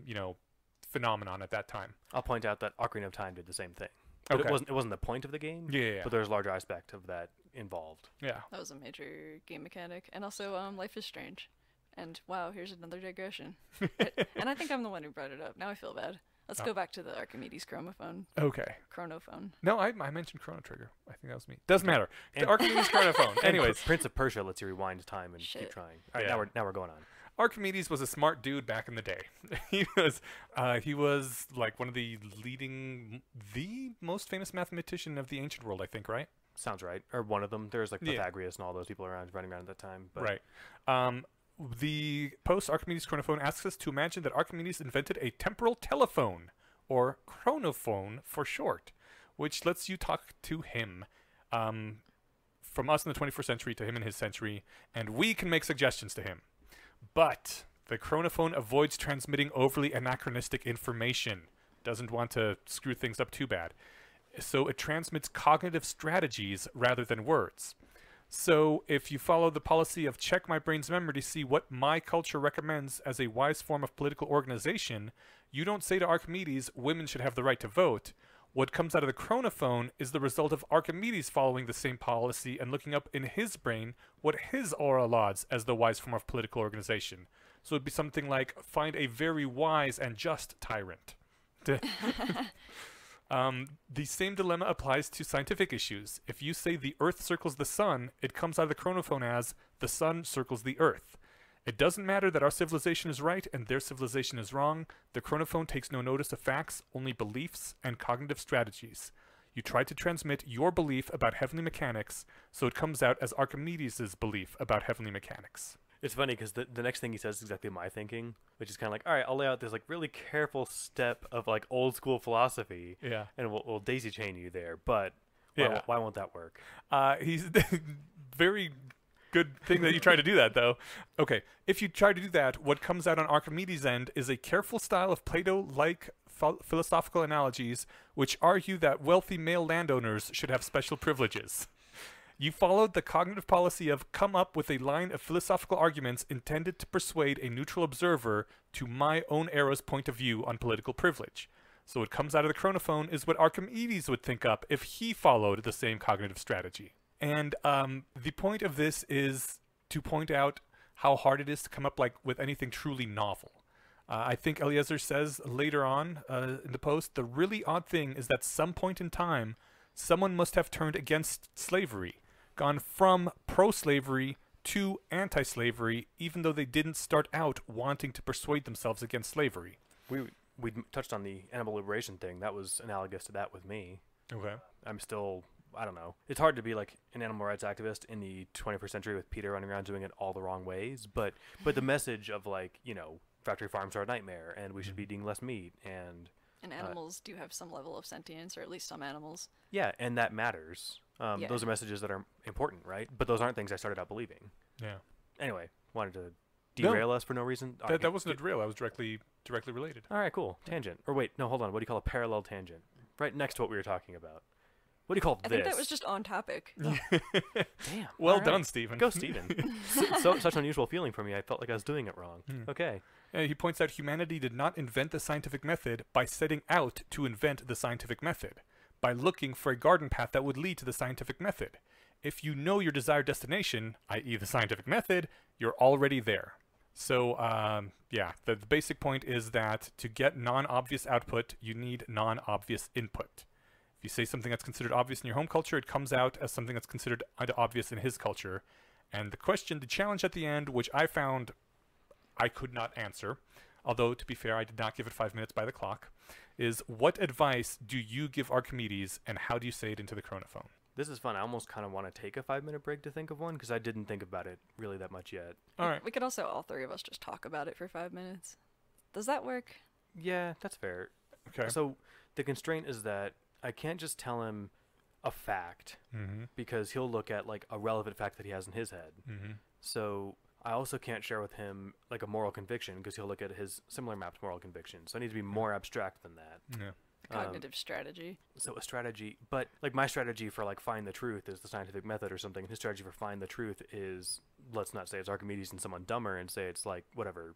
phenomenon at that time. I'll point out that Ocarina of Time did the same thing. But Okay. it wasn't the point of the game. Yeah. But there's a large aspect of that involved. Yeah. that was a major game mechanic. And also, Life is Strange. And wow, here's another digression. And I think I'm the one who brought it up. Now I feel bad. Let's go back to the Archimedes chronophone. Okay. Chronophone. No, I mentioned Chrono Trigger. I think that was me. Doesn't matter. The And- Archimedes chronophone. And Anyways, Prince of Persia lets you rewind time and keep Shit. trying. All right, Yeah. now we're going on. Archimedes was a smart dude back in the day. he was like one of the most famous mathematician of the ancient world, I think, right? sounds right. Or one of them. There's like Yeah. Pythagoras and all those people running around at that time. But Right. The post Archimedes chronophone asks us to imagine that Archimedes invented a temporal telephone, or chronophone for short, which lets you talk to him. From us in the 21st century to him in his century, and we can make suggestions to him. But the chronophone avoids transmitting overly anachronistic information. Doesn't want to screw things up too bad. So it transmits cognitive strategies rather than words. So if you follow the policy of check my brain's memory to see what my culture recommends as a wise form of political organization, you don't say to Archimedes, women should have the right to vote. What comes out of the chronophone is the result of Archimedes following the same policy and looking up in his brain what his aura lauds as the wise form of political organization. So it'd be something like, find a very wise and just tyrant. The same dilemma applies to scientific issues. If you say the Earth circles the Sun, it comes out of the chronophone as the Sun circles the Earth. It doesn't matter that our civilization is right and their civilization is wrong. The chronophone takes no notice of facts, only beliefs and cognitive strategies. You try to transmit your belief about heavenly mechanics, so it comes out as Archimedes' belief about heavenly mechanics. it's funny because the next thing he says is exactly my thinking, which is kind of like, all right, I'll lay out this like really careful step of like old school philosophy, Yeah. and we'll daisy chain you there. But Yeah. why won't that work? He's very good thing that you try to do that, though. Okay, if you try to do that, what comes out on Archimedes' end is a careful style of Plato-like philosophical analogies which argue that wealthy male landowners should have special privileges. You followed the cognitive policy of come up with a line of philosophical arguments intended to persuade a neutral observer to my own era's point of view on political privilege. So what comes out of the chronophone is what Archimedes would think up if he followed the same cognitive strategy. And the point of this is to point out how hard it is to come up with anything truly novel. I think Eliezer says later on in the post, the really odd thing is that some point in time, someone must have turned against slavery, gone from pro-slavery to anti-slavery, even though they didn't start out wanting to persuade themselves against slavery. We touched on the animal liberation thing. That was analogous to that with me. Okay. I'm still, I don't know. It's hard to be like an animal rights activist in the 21st century with PETA running around doing it all the wrong ways. But the message of like, you know, factory farms are a nightmare and we should be eating less meat and animals do have some level of sentience, or at least some animals. yeah, and that matters. Yeah. Those are messages that are important, right? But those aren't things I started out believing. Yeah. Anyway, wanted to derail us for no reason. All right, That wasn't a drill. That was directly related. all right, cool. Tangent. Or wait, no, hold on. What do you call a parallel tangent? Right next to what we were talking about. What do you call I this? think that was just on topic. Damn. Well all right. done, Stephen. Go, Steven. Such an unusual feeling for me. I felt like I was doing it wrong. Okay. He points out humanity did not invent the scientific method by setting out to invent the scientific method, by looking for a garden path that would lead to the scientific method. If you know your desired destination, i.e. the scientific method, you're already there. So, yeah, the basic point is that to get non-obvious output, you need non-obvious input. If you say something that's considered obvious in your home culture, it comes out as something that's considered obvious in his culture. And the challenge at the end, which I found I could not answer, although to be fair, I did not give it 5 minutes by the clock, is what advice do you give Archimedes and how do you say it into the chronophone? This is fun. I almost kind of want to take a 5-minute break to think of one because I didn't think about it really that much yet. All right. We could also, all three of us, just talk about it for 5 minutes. Does that work? Yeah, that's fair. Okay. So the constraint is that I can't just tell him a fact because he'll look at like a relevant fact that he has in his head. So I also can't share with him like a moral conviction because he'll look at his similar mapped moral conviction. So I need to be more abstract than that. Yeah. Cognitive strategy. So a strategy, but like my strategy for like find the truth is the scientific method or something. His strategy for find the truth is, let's not say it's Archimedes and someone dumber and say it's like whatever,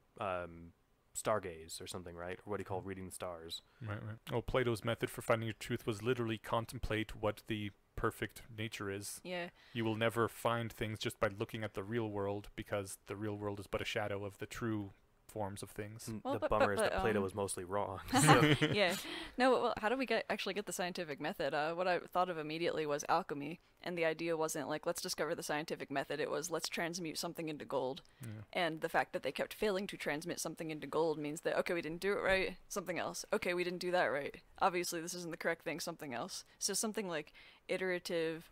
stargaze or something, right? Or what do you call reading the stars? Right. Oh, Plato's method for finding your truth was literally contemplate what the perfect nature is. Yeah. You will never find things just by looking at the real world because the real world is but a shadow of the true forms of things. Well, The bummer is that Plato was mostly wrong. So. Yeah. No, well, how do we actually get the scientific method? What I thought of immediately was alchemy, and the idea wasn't like, let's discover the scientific method. It was, let's transmute something into gold. Yeah. And the fact that they kept failing to transmit something into gold means that, okay, we didn't do it right, something else. Okay, we didn't do that right. Obviously, this isn't the correct thing, something else. So something like iterative,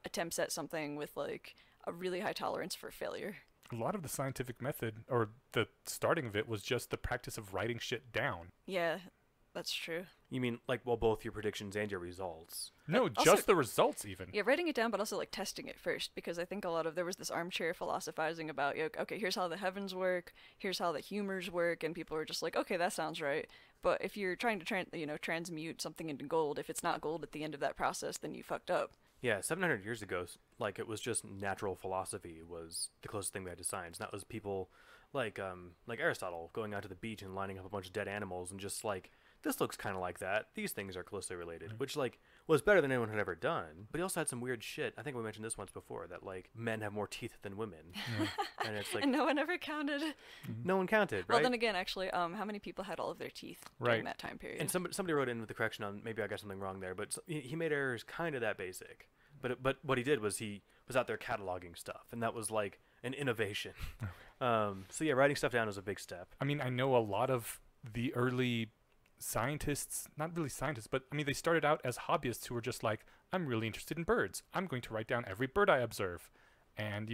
attempts at something with like a really high tolerance for failure. A lot of the scientific method, or the starting of it, was just the practice of writing shit down. Yeah, that's true. You mean like, well, both your predictions and your results? No, Also- just the results even. Yeah, writing it down, but also like testing it first, because I think a lot of there was this armchair philosophizing about, okay, here's how the heavens work, here's how the humors work, and people were just like, okay, that sounds right. But if you're trying to transmute something into gold, if it's not gold at the end of that process, then you fucked up. Yeah, 700 years ago, like, it was just natural philosophy was the closest thing we had to science. And that was people like Aristotle going out to the beach and lining up a bunch of dead animals and just like, this looks kind of like that. These things are closely related, which like was better than anyone had ever done. But he also had some weird shit. I think we mentioned this once before, that like men have more teeth than women, and it's like And no one ever counted. no one counted, right? Well, then again, actually, how many people had all of their teeth during Right. that time period? And somebody wrote in with the correction on, maybe I got something wrong there, but he made errors kind of that basic. But what he did was he was out there cataloging stuff, and that was like an innovation. So yeah, writing stuff down is a big step. I mean, I know a lot of the early scientists, not really scientists, but I mean, they started out as hobbyists who were just like, I'm really interested in birds. I'm going to write down every bird I observe. And,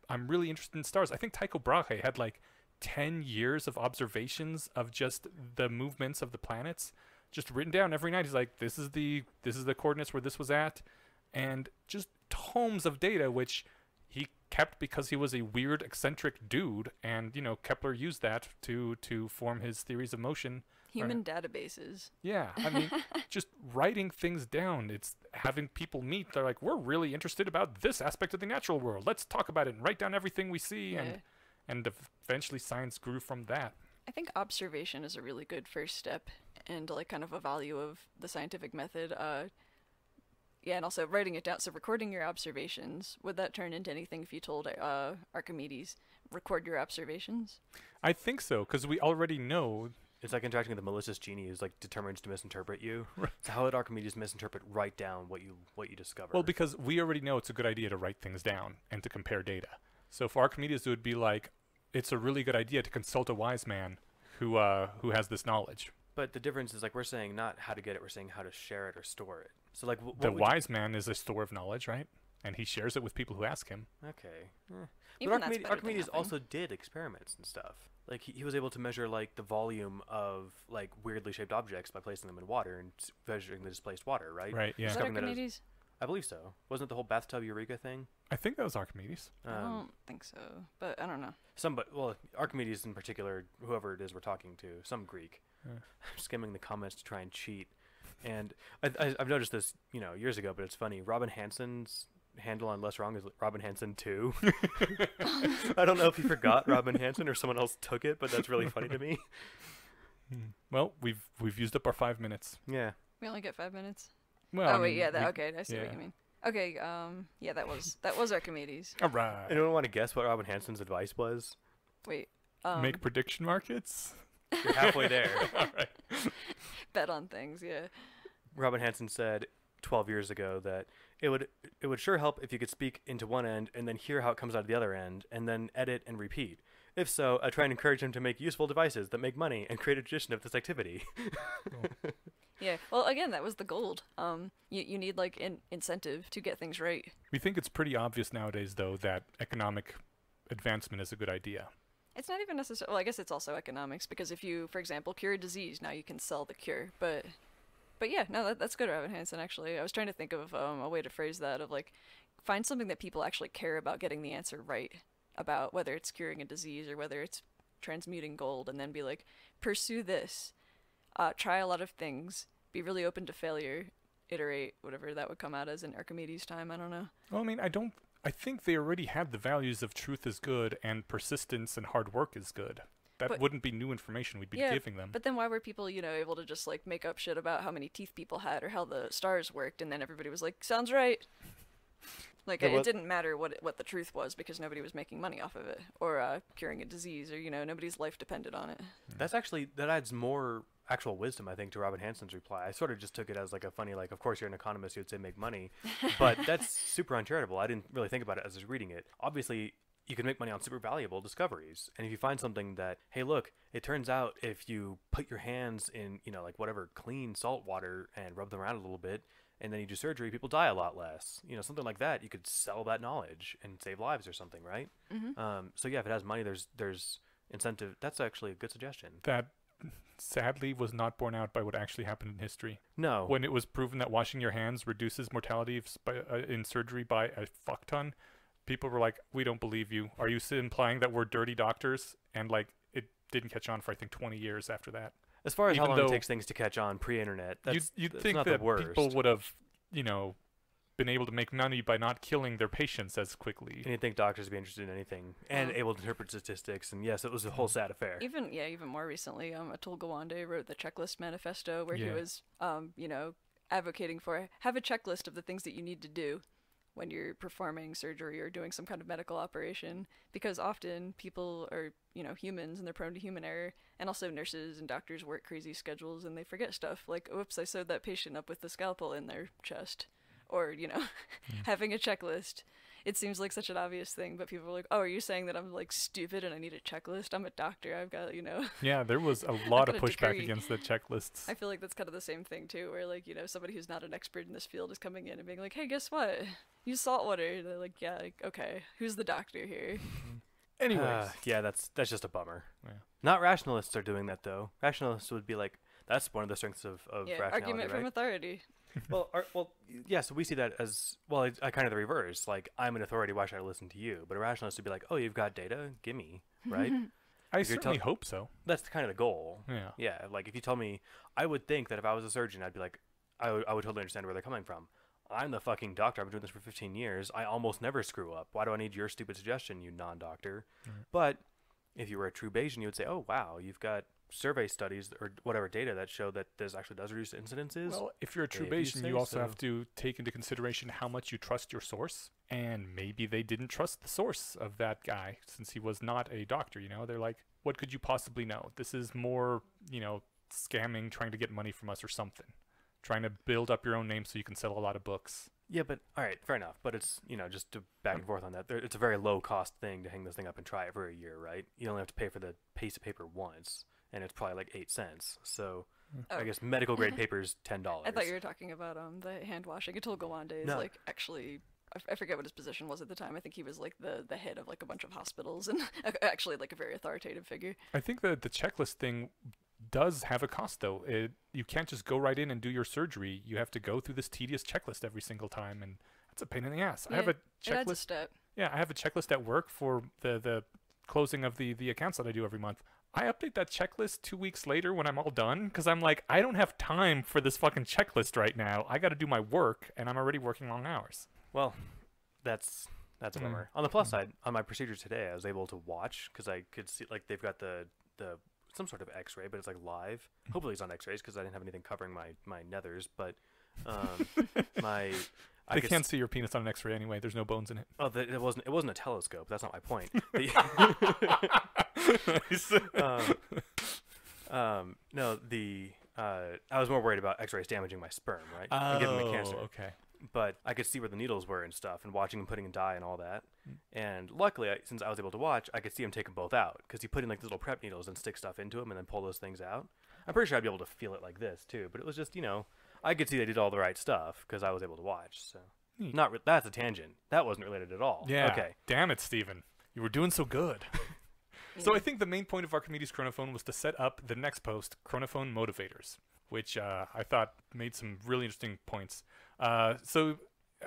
I'm really interested in stars. I think Tycho Brahe had like 10 years of observations of just the movements of the planets, just written down every night. He's like, this is the coordinates where this was at, and just tomes of data, which he kept because he was a weird, eccentric dude, and Kepler used that to form his theories of motion. Human databases. Yeah, I mean, just writing things down. It's having people meet. They're like, we're really interested about this aspect of the natural world. Let's talk about it and write down everything we see, Yeah. and eventually science grew from that. I think observation is a really good first step and like kind of a value of the scientific method. Yeah, and also writing it down. So recording your observations, would that turn into anything if you told Archimedes, record your observations? I think so, because we already know. It's like interacting with a malicious genie who's like determined to misinterpret you. So how would Archimedes misinterpret? Write down what you discover. Well, because we already know it's a good idea to write things down and to compare data. So for Archimedes, it would be like, it's a really good idea to consult a wise man who has this knowledge. But the difference is, like, we're saying not how to get it, we're saying how to share it or store it. So like The wise man is a store of knowledge, right? And he shares it with people who ask him. Okay. Even But that's better than Archimedes nothing. also did experiments and stuff. Like he was able to measure like the volume of like weirdly shaped objects by placing them in water and measuring the displaced water, right? Right, yeah. Is that Discovering that it was- Archimedes? I believe so. Wasn't it the whole bathtub eureka thing? I think that was Archimedes. I don't think so, but I don't know. Well, Archimedes in particular, whoever it is we're talking to, some Greek. Yeah. I'm skimming the comments to try and cheat. And I've noticed this, years ago, but it's funny. Robin Hansen's handle on Less Wrong is Robin Hansen 2. I don't know if he forgot Robin Hansen or someone else took it, but that's really funny to me. Well, we've used up our 5 minutes. Yeah. We only get 5 minutes. Well, Oh I wait, mean, yeah, okay, I see what yeah. you mean. Okay, yeah, that was Archimedes. All right. Anyone want to guess what Robin Hansen's advice was? Wait, Make prediction markets. You're halfway there. All right. bet on things, yeah. Robin Hansen said 12 years ago that it would sure help if you could speak into one end and then hear how it comes out of the other end and then edit and repeat. If so, I try and encourage him to make useful devices that make money and create a tradition of this activity. Yeah, well, again, that was the gold. You need like an incentive to get things right. We think it's pretty obvious nowadays, though, that economic advancement is a good idea. It's not even necessarily. Well, I guess it's also economics because if you, for example, cure a disease, now you can sell the cure. But yeah, no, that's good, Robin Hansen. Actually, I was trying to think of a way to phrase that of like find something that people actually care about getting the answer right about, whether it's curing a disease or whether it's transmuting gold, and then be like, pursue this, try a lot of things, be really open to failure, iterate, whatever that would come out as in Archimedes' time. I don't know. Well, I mean, I think they already had the values of truth is good and persistence and hard work is good. That But- wouldn't be new information we'd be Yeah, giving them. But then why were people, able to just like make up shit about how many teeth people had or how the stars worked, and then everybody was like, sounds right. Like There it was- didn't matter what the truth was because nobody was making money off of it or curing a disease or nobody's life depended on it. That adds more actual wisdom, I think, to Robin Hansen's reply. I sort of just took it as like a funny, like, of course you're an economist, you would say make money, but that's super uncharitable. I didn't really think about it as I was reading it. Obviously, you can make money on super valuable discoveries. And if you find something that, hey, look, it turns out if you put your hands in, like whatever clean salt water and rub them around a little bit, and then you do surgery, people die a lot less. You know, something like that. You could sell that knowledge and save lives or something, right? So yeah, if it has money, there's incentive. That's actually a good suggestion. That sadly was not borne out by what actually happened in history. No. When it was proven that washing your hands reduces mortality in surgery by a fuck ton, people were like, we don't believe you. Are you implying that we're dirty doctors? And like, it didn't catch on for I think 20 years after that. As far as Even how long it though takes things to catch on pre-internet, you'd that's think not that the worst. people would have, you know, been able to make money by not killing their patients as quickly. And you'd think doctors would be interested in anything and able to interpret statistics. And yes, it was a whole sad affair. Even more recently, Atul Gawande wrote the Checklist Manifesto, where he Yeah. was, you know, advocating for have a checklist of the things that you need to do when you're performing surgery or doing some kind of medical operation, because often people are, you know, humans and they're prone to human error, and also nurses and doctors work crazy schedules and they forget stuff like, oops, I sewed that patient up with the scalpel in their chest, or, you know, having a checklist. It seems like such an obvious thing, but people are like, oh, are you saying that I'm like stupid and I need a checklist? I'm a doctor, I've got, you know. Yeah, there was a lot of got a pushback degree. against the checklists. I feel like that's kind of the same thing too, where like, you know, somebody who's not an expert in this field is coming in and being like, hey, guess what? Use salt water. They're like, yeah, like, okay, who's the doctor here? Anyways, Yeah, that's just a bummer. Yeah. Not rationalists are doing that though. Rationalists would be like, that's one of the strengths of Yeah, rationality, argument right? from authority. Yeah, so we see that as, well, I kind of the reverse. Like, I'm an authority, why should I listen to you? But a rationalist would be like, oh, you've got data? Gimme, right? I if you're certainly hope so. That's kind of the goal. Yeah. Yeah, like, if you tell me, I would think that if I was a surgeon, I'd be like, I would totally understand where they're coming from. I'm the fucking doctor. I've been doing this for 15 years. I almost never screw up. Why do I need your stupid suggestion, you non-doctor? But if you were a true Bayesian, you would say, oh, wow, you've got survey studies or whatever data that show that this actually does reduce incidences. Well, if you're a true If you Bayesian, say you also so. have to take into consideration how much you trust your source. And maybe they didn't trust the source of that guy since he was not a doctor, you know? They're like, what could you possibly know? This is more, you know, scamming, trying to get money from us or something. Trying to build up your own name so you can sell a lot of books. Yeah, but all right, fair enough. But it's, you know, just to back and forth on that, it's a very low cost thing to hang this thing up and try it for a year, right? You only have to pay for the piece of paper once, and it's probably like 8 cents. So I guess medical grade paper is $10. I thought you were talking about the hand washing. Atul Gawande is No. like actually, I forget what his position was at the time. I think he was like the head of like a bunch of hospitals and actually like a very authoritative figure. I think that the checklist thing does have a cost, though. You can't just go right in and do your surgery. You have to go through this tedious checklist every single time, and that's a pain in the ass. I have a It adds a checklist. step. Yeah, I have a checklist at work for the closing of the accounts that I do every month. I update that checklist 2 weeks later when I'm all done, because I'm like, I don't have time for this fucking checklist right now. I got to do my work, and I'm already working long hours. Well, that's a bummer. On the plus side, on my procedure today, I was able to watch because I could see, like, they've got the some sort of X-ray, but it's like live. Hopefully it's on X-rays because I didn't have anything covering my nethers. But I They can't see your penis on an X-ray anyway. There's no bones in it. Oh, it wasn't a telescope. That's not my point. No, I was more worried about X-rays damaging my sperm, right? And giving me cancer. Okay. But I could see where the needles were and stuff, and watching him putting in dye and all that. And luckily, since I was able to watch, I could see him take them both out because he put in like these little prep needles and stick stuff into them and then pull those things out. I'm pretty sure I'd be able to feel it like this too, but it was just, you know, I could see they did all the right stuff because I was able to watch. So Neat. that's a tangent. That wasn't related at all. Yeah. Okay. Damn it, Steven. You were doing so good. So I think the main point of Archimedes Chronophone was to set up the next post, Chronophone Motivators, which I thought made some really interesting points. So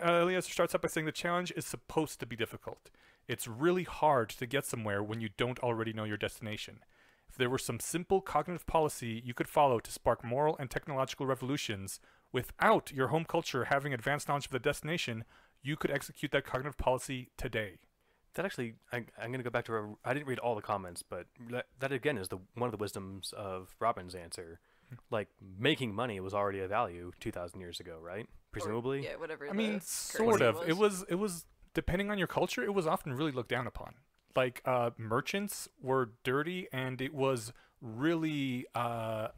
Eneasz starts up by saying the challenge is supposed to be difficult. It's really hard to get somewhere when you don't already know your destination. If there were some simple cognitive policy you could follow to spark moral and technological revolutions without your home culture having advanced knowledge of the destination, you could execute that cognitive policy today. That actually, I'm going to go back to, I didn't read all the comments, but that again is one of the wisdoms of Robin's answer. Like, making money was already a value 2,000 years ago, right? Presumably? Yeah, whatever. I mean, the sort currency of. It was depending on your culture, it was often really looked down upon. Like, merchants were dirty, and it was really a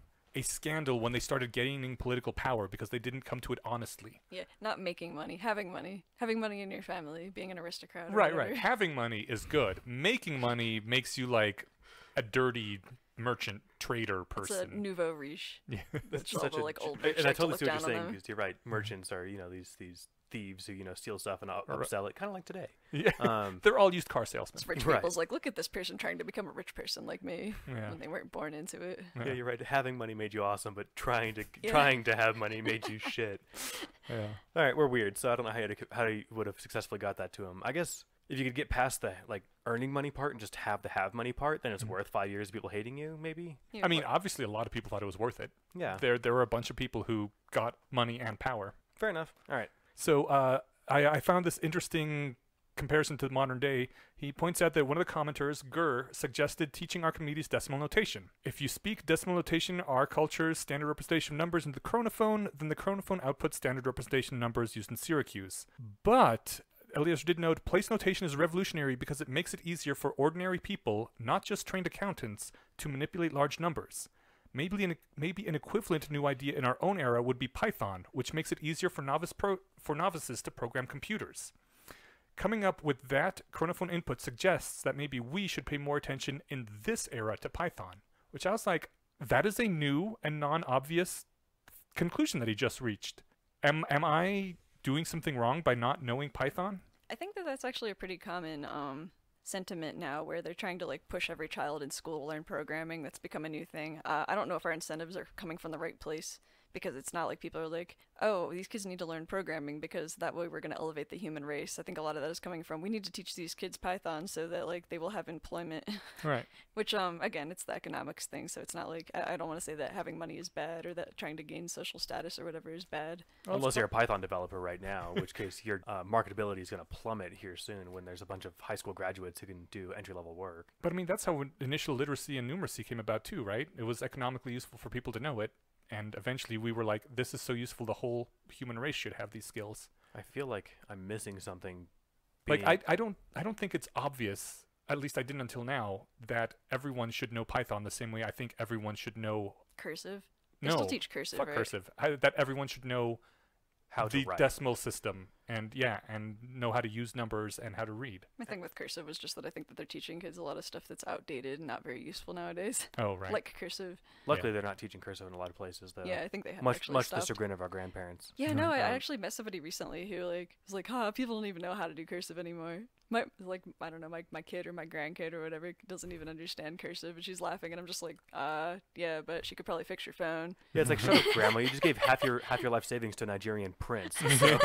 scandal when they started gaining political power because they didn't come to it honestly. Yeah, not making money, having money in your family, being an aristocrat. Or Right, whatever. right. Having money is good. Making money makes you like a dirty merchant trader It's a person. nouveau riche. Yeah. That's all such the, a like, old and rich I like to totally look see what you're down on saying them. because you're right. Merchants are these thieves who steal stuff and Right. upsell it, kind of like today. Yeah. They're all used car salesmen. It's rich Right. people's like, look at this person trying to become a rich person like me Yeah. when they weren't born into it. Yeah, you're right. Having money made you awesome, but trying Yeah. to have money made you shit. Yeah. All right, we're weird, so I don't know how you would have successfully got that to him. I guess if you could get past the earning money part and just have the have money part, then it's worth 5 years of people hating you, maybe. Yeah, I mean, but- obviously, a lot of people thought it was worth it. Yeah, There were a bunch of people who got money and power. fair enough. All right. So I found this interesting comparison to the modern day. He points out that one of the commenters, Gurr, suggested teaching Archimedes decimal notation. If you speak decimal notation, our culture's standard representation of numbers into the chronophone, then the chronophone outputs standard representation numbers used in Syracuse. But Eneasz did note, place notation is revolutionary because it makes it easier for ordinary people, not just trained accountants, to manipulate large numbers. Maybe an equivalent new idea in our own era would be Python, which makes it easier for novices to program computers. Coming up with that chronophone input suggests that maybe we should pay more attention in this era to Python, which I was like, that is a new and non-obvious conclusion that he just reached. Am I doing something wrong by not knowing Python? I think that that's actually a pretty common sentiment now, where they're trying to like push every child in school to learn programming. That's become a new thing. I don't know if our incentives are coming from the right place, because it's not like people are like, oh, these kids need to learn programming because that way we're going to elevate the human race. I think a lot of that is coming from, we need to teach these kids Python so that like they will have employment. Right. Which again, it's the economics thing, so it's not like I don't want to say that having money is bad or that trying to gain social status or whatever is bad. Well, Unless you're a Python developer right now, in which case your marketability is going to plummet here soon when there's a bunch of high school graduates who can do entry-level work. But I mean, that's how initial literacy and numeracy came about too, right? It was economically useful for people to know it. And eventually we were like, this is so useful, the whole human race should have these skills. I feel like I'm missing something. Like, I don't think it's obvious, at least I didn't until now, that everyone should know Python the same way I think everyone should know... Cursive? They No, still teach cursive, fuck right? cursive. That everyone should know How to the write. decimal system and know how to use numbers and how to read. My thing with cursive was just that I think that they're teaching kids a lot of stuff that's outdated and not very useful nowadays. Oh, right. Like cursive. Luckily, they're not teaching cursive in a lot of places, though. Yeah, I think they have Much actually to the stopped. chagrin of our grandparents. Yeah, no, I Um, actually met somebody recently who like was like, people don't even know how to do cursive anymore. I don't know, my kid or my grandkid or whatever doesn't even understand cursive, and she's laughing, and I'm just like, yeah, but she could probably fix your phone. Yeah, it's like, shut up, Grandma. You just gave half your life savings to a Nigerian prince. So.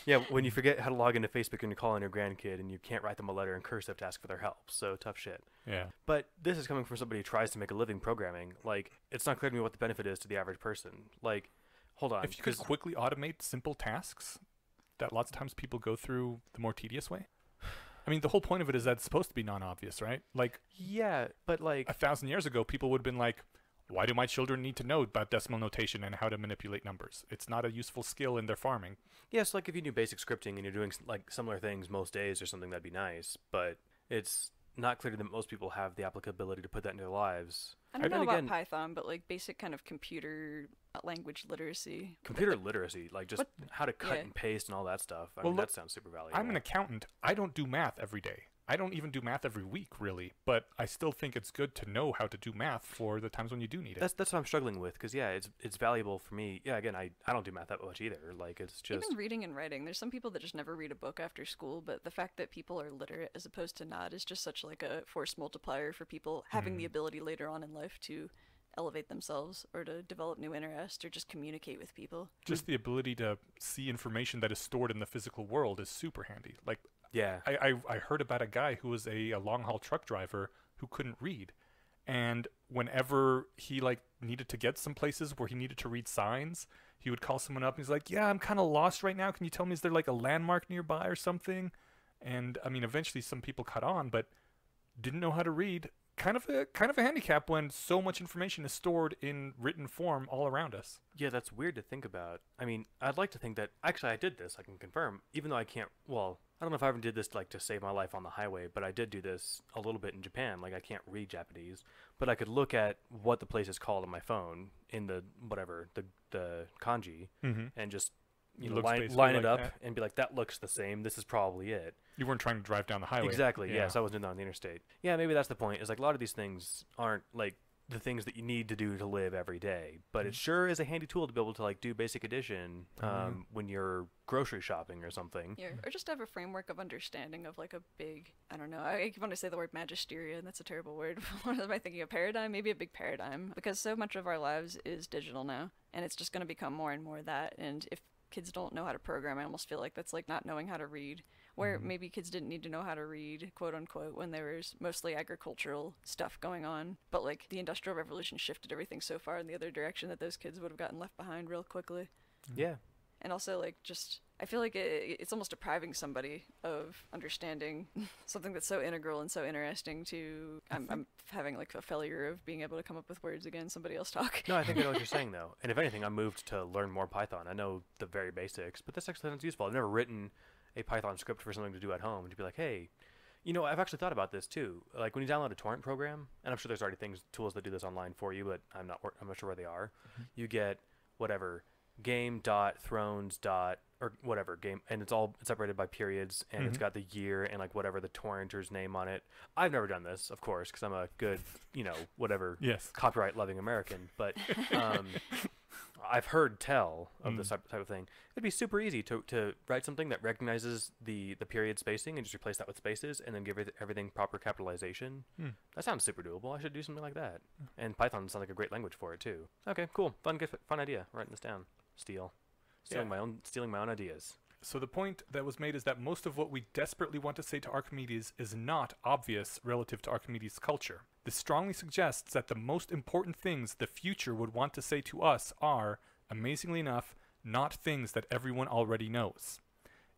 Yeah, when you forget how to log into Facebook and you're calling your grandkid and you can't write them a letter in cursive to ask for their help. So tough shit. Yeah. But this is coming from somebody who tries to make a living programming. Like, it's not clear to me what the benefit is to the average person. Like, hold on. If you could 'cause- quickly automate simple tasks that lots of times people go through the more tedious way. I mean, the whole point of it is that it's supposed to be non-obvious, right? Like, yeah, but like, 1,000 years ago, people would have been like, why do my children need to know about decimal notation and how to manipulate numbers? It's not a useful skill in their farming. yes, like if you do basic scripting and you're doing like similar things most days or something, that'd be nice. But it's not clear that most people have the applicability to put that into their lives. I don't And know about again, Python, but like basic kind of computer language literacy. computer literacy, like just What- how to cut yeah. and paste and all that stuff. I Well, mean, look, that sounds super valuable. I'm an accountant. I don't do math every day. I don't even do math every week, really. But I still think it's good to know how to do math for the times when you do need it. That's what I'm struggling with, because yeah, it's valuable for me. Yeah, again, I don't do math that much either. Like, it's just Even reading and writing. There's some people that just never read a book after school, but the fact that people are literate as opposed to not is just such like a force multiplier for people having the ability later on in life to elevate themselves or to develop new interests or just communicate with people. Just the ability to see information that is stored in the physical world is super handy. Like, yeah. I heard about a guy who was a long-haul truck driver who couldn't read. And whenever he like needed to get some places where he needed to read signs, he would call someone up and he's like, yeah, I'm kind of lost right now. Can you tell me, is there like a landmark nearby or something? And I mean, eventually some people caught on, but didn't know how to read. Kind of a handicap when so much information is stored in written form all around us. Yeah, that's weird to think about. I mean, I'd like to think that actually I did this. I can confirm, even though I can't. Well, I don't know if I ever did this like to save my life on the highway, but I did do this a little bit in Japan. Like, I can't read Japanese, but I could look at what the place is called on my phone in the whatever the kanji, Mm-hmm. and just you know, Looks line basically it like up that. and be like, that looks the same. This is probably it. You weren't trying to drive down the highway. Exactly. Yeah. Yeah. So I wasn't doing that on the interstate. Yeah. Maybe that's the point. Is like a lot of these things aren't like the things that you need to do to live every day, but it sure is a handy tool to be able to like do basic addition when you're grocery shopping or something. Yeah, or just have a framework of understanding of like a big, I don't know, I keep wanting to say the word magisterium, and that's a terrible word. What am I thinking? A paradigm? Maybe a big paradigm, because so much of our lives is digital now, and it's just going to become more and more that, and if kids don't know how to program, I almost feel like that's like not knowing how to read, where maybe kids didn't need to know how to read, quote unquote, when there was mostly agricultural stuff going on, but like the Industrial Revolution shifted everything so far in the other direction that those kids would have gotten left behind real quickly. Yeah. And also, like, just, I feel like it's almost depriving somebody of understanding something that's so integral and so interesting to, I'm having, like, a failure of being able to come up with words again. Somebody else talk. No, I think I know what you're saying, though. And if anything, I'm moved to learn more Python. I know the very basics, but this actually sounds useful. I've never written a Python script for something to do at home and to be like, hey, you know, I've actually thought about this, too. Like, when you download a torrent program, and I'm sure there's already tools that do this online for you, but I'm not sure where they are. You get, whatever, game.thrones. Or whatever game, and it's all separated by periods, and it's got the year and like whatever the torrenter's name on it. I've never done this, of course, because I'm a good, you know, whatever, copyright loving American. But I've heard tell of this type of thing. It'd be super easy to write something that recognizes the period spacing and just replace that with spaces, and then give everything proper capitalization. That sounds super doable. I should do something like that. And Python sounds like a great language for it too. Okay, cool, fun idea. Writing this down. Stealing my own ideas. So the point that was made is that most of what we desperately want to say to Archimedes is not obvious relative to Archimedes' culture. This strongly suggests that the most important things the future would want to say to us are, amazingly enough, not things that everyone already knows.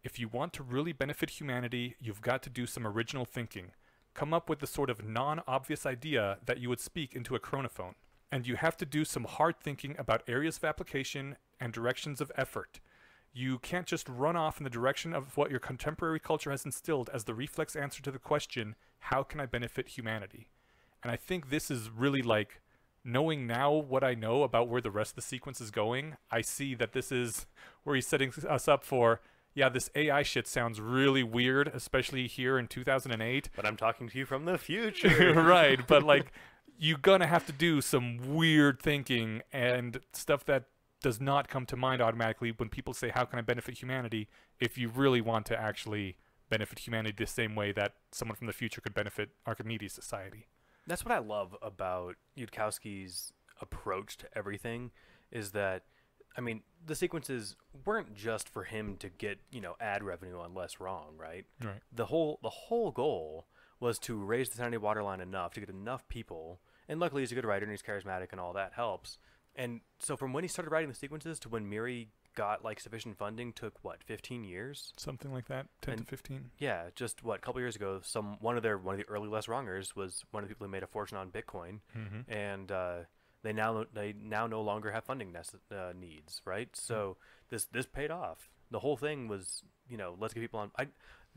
If you want to really benefit humanity, you've got to do some original thinking. Come up with the sort of non-obvious idea that you would speak into a chronophone. And you have to do some hard thinking about areas of application and directions of effort. You can't just run off in the direction of what your contemporary culture has instilled as the reflex answer to the question, how can I benefit humanity? And I think this is really like, knowing now what I know about where the rest of the sequence is going, I see that this is where he's setting us up for, yeah, this AI shit sounds really weird, especially here in 2008. But I'm talking to you from the future. Right, but like, you're gonna have to do some weird thinking and stuff that does not come to mind automatically when people say, how can I benefit humanity, if you really want to actually benefit humanity the same way that someone from the future could benefit Archimedes' society. That's what I love about Yudkowsky's approach to everything, is that, I mean, the sequences weren't just for him to get, you know, ad revenue on Less Wrong, right? Right. The whole goal was to raise the sanity waterline enough to get enough people, and luckily he's a good writer and he's charismatic and all that helps. And so from when he started writing the sequences to when Miri got like sufficient funding took what, 15 years? Something like that, 10 to 15. Yeah, just what, a couple years ago, one of the early Less Wrongers was one of the people who made a fortune on Bitcoin, and they now no longer have funding needs, right? So this paid off. The whole thing was, you know, let's get people on.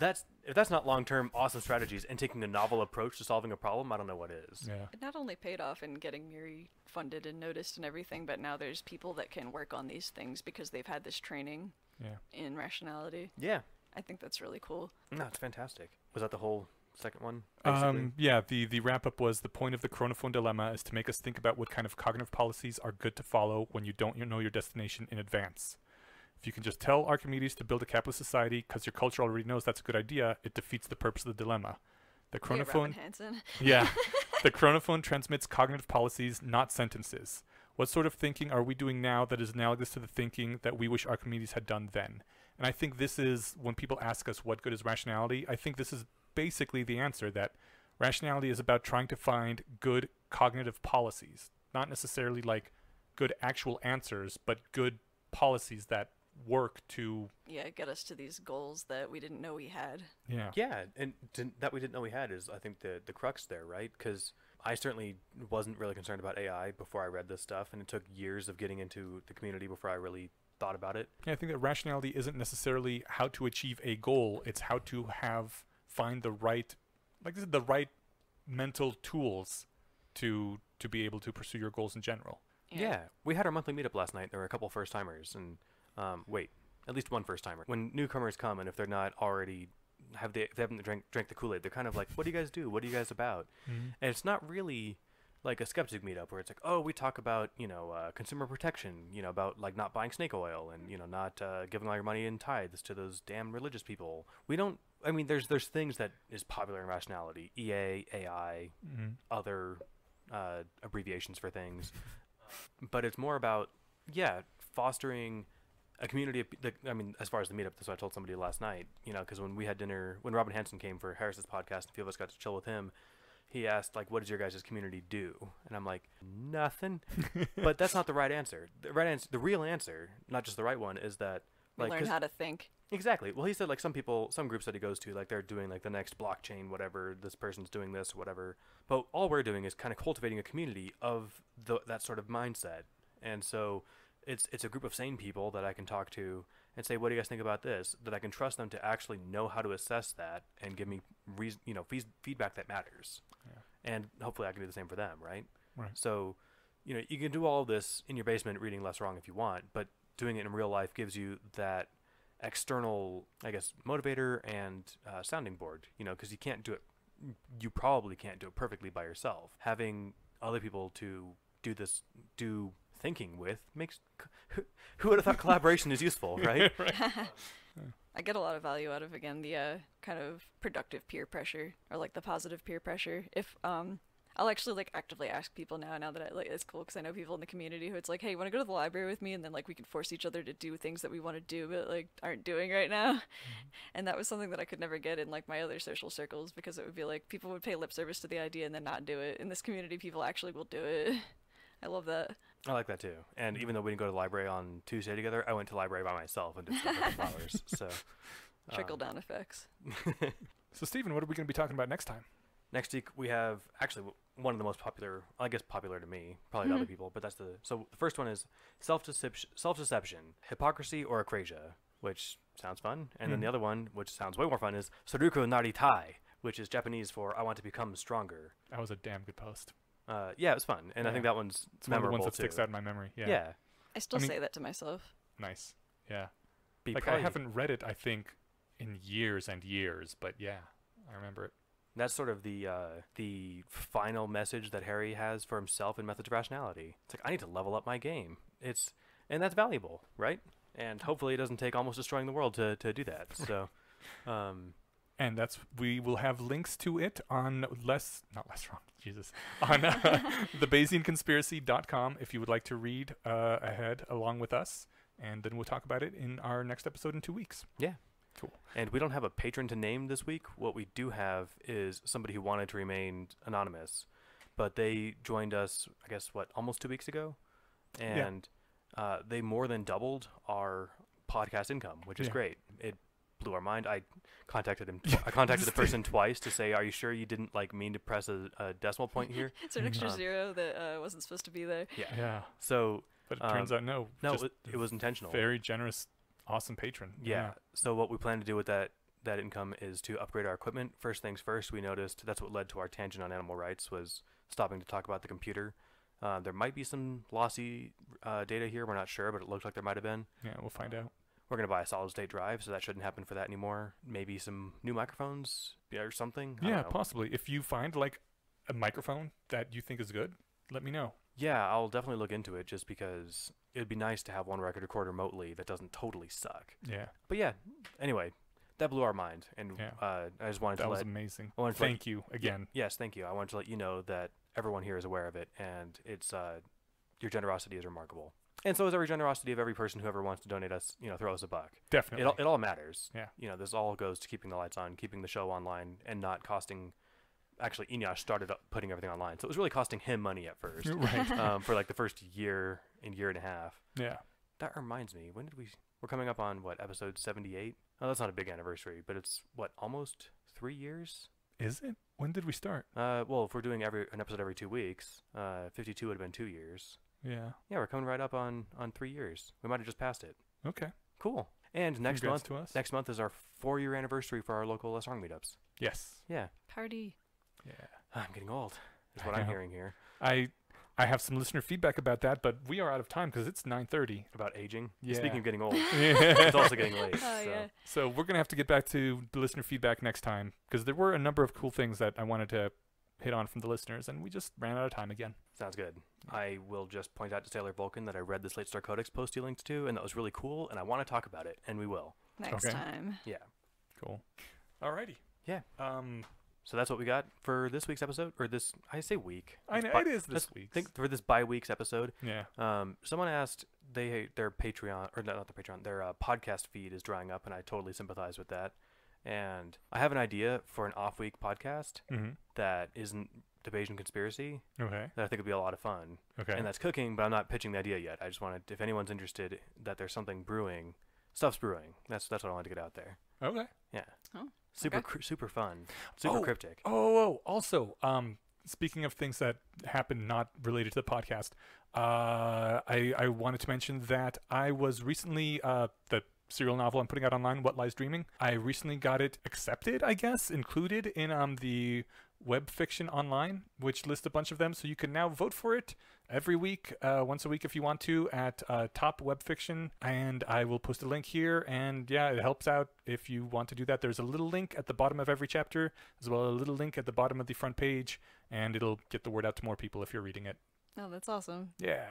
If that's not long-term awesome strategies and taking a novel approach to solving a problem, I don't know what is. Yeah. It not only paid off in getting Miri funded and noticed and everything, but now there's people that can work on these things because they've had this training in rationality. Yeah. I think that's really cool. No, it's fantastic. Was that the whole second one? Yeah, the wrap-up was, the point of the chronophone dilemma is to make us think about what kind of cognitive policies are good to follow when you don't know your destination in advance. If you can just tell Archimedes to build a capitalist society because your culture already knows that's a good idea, it defeats the purpose of the dilemma. The chronophone, the chronophone transmits cognitive policies, not sentences. What sort of thinking are we doing now that is analogous to the thinking that we wish Archimedes had done then? And I think this is, when people ask us what good is rationality, I think this is basically the answer, that rationality is about trying to find good cognitive policies, not necessarily like good actual answers, but good policies that work to get us to these goals that we didn't know we had. And that we didn't know we had is, I think, the crux there, right? Because I certainly wasn't really concerned about AI before I read this stuff, and it took years of getting into the community before I really thought about it. I think that rationality isn't necessarily how to achieve a goal, it's how to find the right mental tools to be able to pursue your goals in general. Yeah, we had our monthly meetup last night. There were a couple first timers, and wait, at least one first timer. When newcomers come, and if they're not already if they haven't drank the Kool-Aid, they're kind of like, what do you guys do? What are you guys about? Mhm. And it's not really like a skeptic meetup where it's like, oh, we talk about, consumer protection, about like not buying snake oil and, not giving all your money in tithes to those damn religious people. We don't, I mean, there's things that is popular in rationality, EA, AI, Mhm. other abbreviations for things. But it's more about, fostering a community of, as far as the meetup, that's what I told somebody last night, because when we had dinner, when Robin Hanson came for Harris's podcast, a few of us got to chill with him. He asked, like, what does your guys' community do? And I'm like, nothing. But that's not the right answer. The real answer, not just the right one, is that, We like, learn how to think. exactly. Well, he said, like, some groups that he goes to, like, they're doing, like, the next blockchain, whatever, this person's doing this, whatever. But all we're doing is kind of cultivating a community of that sort of mindset. And so it's a group of sane people that I can talk to and say, what do you guys think about this? That I can trust them to actually know how to assess that and give me feedback that matters. Yeah. And hopefully I can do the same for them, right? Right. So, you can do all of this in your basement reading Less Wrong if you want, but doing it in real life gives you that external, I guess, motivator and sounding board, because you can't do it. You probably can't do it perfectly by yourself. Having other people to do thinking with makes, who would have thought collaboration is useful, right? Right. I get a lot of value out of, again, the kind of productive peer pressure, or like the positive peer pressure. If I'll actually like actively ask people now that I like, it's cool because I know people in the community who it's like, hey, you want to go to the library with me? And then like we can force each other to do things that we want to do but like aren't doing right now. And that was something that I could never get in like my other social circles, because it would be like people would pay lip service to the idea and then not do it. In this community, people actually will do it. I love that. I like that too. And even though we didn't go to the library on Tuesday together, I went to the library by myself and did stuff with the flowers. So Trickle down effects. So, Stephen, what are we going to be talking about next time? Next week we have actually one of the most popular, I guess popular to me, probably to other people, but so the first one is self-deception, hypocrisy or acrasia, which sounds fun. And then the other one, which sounds way more fun, is Soruku Naritai, which is Japanese for I want to become stronger. That was a damn good post. Yeah, it was fun. And I think that one's It's one of the memorable ones that too. sticks out in my memory. Yeah. Yeah. I still mean- say that to myself. Nice. Yeah. Be Like, proud I of you. haven't read it, I think, in years and years, but yeah, I remember it. That's sort of the final message that Harry has for himself in Methods of Rationality. It's like, I need to level up my game. And that's valuable, right? And hopefully it doesn't take almost destroying the world to do that. So, And we will have links to it on not less wrong, Jesus, on the BayesianConspiracy.com if you would like to read ahead along with us. And then we'll talk about it in our next episode in 2 weeks. yeah. Cool. And we don't have a patron to name this week. What we do have is somebody who wanted to remain anonymous, but they joined us, I guess, almost 2 weeks ago? And they more than doubled our podcast income, which is great. It blew our mind. I contacted him. I contacted the person twice to say, "Are you sure you didn't mean to press a decimal point here?" It's an extra zero that wasn't supposed to be there. Yeah. So, But it turns out no. no, just it was intentional. very generous, awesome patron. Yeah. So what we plan to do with that income is to upgrade our equipment. First things first, we noticed that's what led to our tangent on animal rights, was stopping to talk about the computer. There might be some lossy data here. We're not sure, but it looks like there might have been. Yeah, we'll find out. We're going to buy a solid-state drive, so that shouldn't happen for that anymore. Maybe some new microphones or something. I Yeah, don't know. possibly. If you find a microphone that you think is good, let me know. Yeah, I'll definitely look into it, just because it'd be nice to have one record record remotely that doesn't totally suck. Yeah, But yeah, anyway, that blew our mind, and Yeah. I just wanted that to was let amazing. I wanted to let- Thank you again. Yes, thank you. I wanted to let you know that everyone here is aware of it, and it's your generosity is remarkable. And so is every generosity of every person who ever wants to donate us, throw us a buck. Definitely. It all matters. Yeah. This all goes to keeping the lights on, keeping the show online, and not costing. Actually, Eneasz started putting everything online, so it was really costing him money at first. Right. For the first year and a half. Yeah. That reminds me, we're coming up on episode 78? Oh, that's not a big anniversary, but it's almost 3 years? Is it? When did we start? Well, if we're doing an episode every 2 weeks, 52 would have been 2 years. Yeah. Yeah, we're coming right up on 3 years. We might have just passed it. Okay. Cool. And next Congrats to us. month is our 4-year anniversary for our local Less Wrong meetups. Yes. Yeah. Party. Yeah. I'm getting old, is I what I'm know. hearing here. I I have some listener feedback about that, but we are out of time because it's 9:30. About aging. Yeah. Speaking of getting old, Yeah. it's also getting late. Oh, so. yeah. So we're going to have to get back to the listener feedback next time because there were a number of cool things that I wanted to hit on from the listeners, and we just ran out of time again. Sounds good. I will just point out to Sailor Vulcan that I read the Slate Star Codex post you linked to, and that was really cool, and I want to talk about it, and we will. Next Okay. time. Yeah. Cool. Alrighty. Yeah. So that's what we got for this week's episode, or this, I say week. I know it is this week. Think for this bi-week's episode. Yeah. Someone asked their Patreon, or not their Patreon, their podcast feed is drying up, and I totally sympathize with that. And I have an idea for an off-week podcast Mm-hmm. that isn't the Bayesian conspiracy Okay. that I think would be a lot of fun. Okay. And that's cooking, but I'm not pitching the idea yet. I just wanted, if anyone's interested that there's something brewing, stuff's brewing. That's what I wanted to get out there. Okay. Yeah. Oh, Super okay. super fun. Super Oh. cryptic. Oh, also, speaking of things that happen not related to the podcast, I wanted to mention that I was recently the serial novel I'm putting out online, What Lies Dreaming. I recently got it accepted, I guess, included in the web fiction online, which lists a bunch of them. So you can now vote for it every week, once a week if you want to, at Top Web Fiction. And I will post a link here. And yeah, it helps out if you want to do that. There's a little link at the bottom of every chapter, as well as a little link at the bottom of the front page. And it'll get the word out to more people if you're reading it. Oh, that's awesome. Yeah.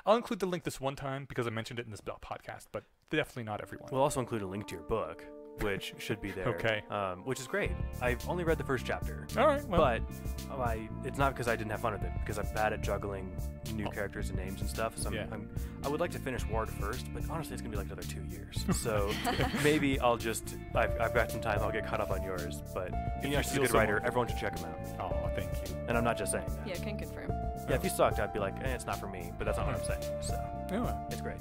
I'll include the link this one time because I mentioned it in this podcast, but definitely not everyone. We'll also include a link to your book, which should be there. Okay. Which is great. I've only read the first chapter. All right. Well, But it's not because I didn't have fun with it, because I'm bad at juggling new characters and names and stuff. So Yeah. I would like to finish Ward first, but honestly, it's going to be like another 2 years. So maybe I'll just, I've got some time, I'll get caught up on yours. But you Eneasz is a feel good so- writer. Everyone should check him out. oh, thank you. And I'm not just saying that. Yeah, can confirm. Yeah, if he sucked, I'd be like, it's not for me. But that's not what I'm saying. So Anyway. it's great.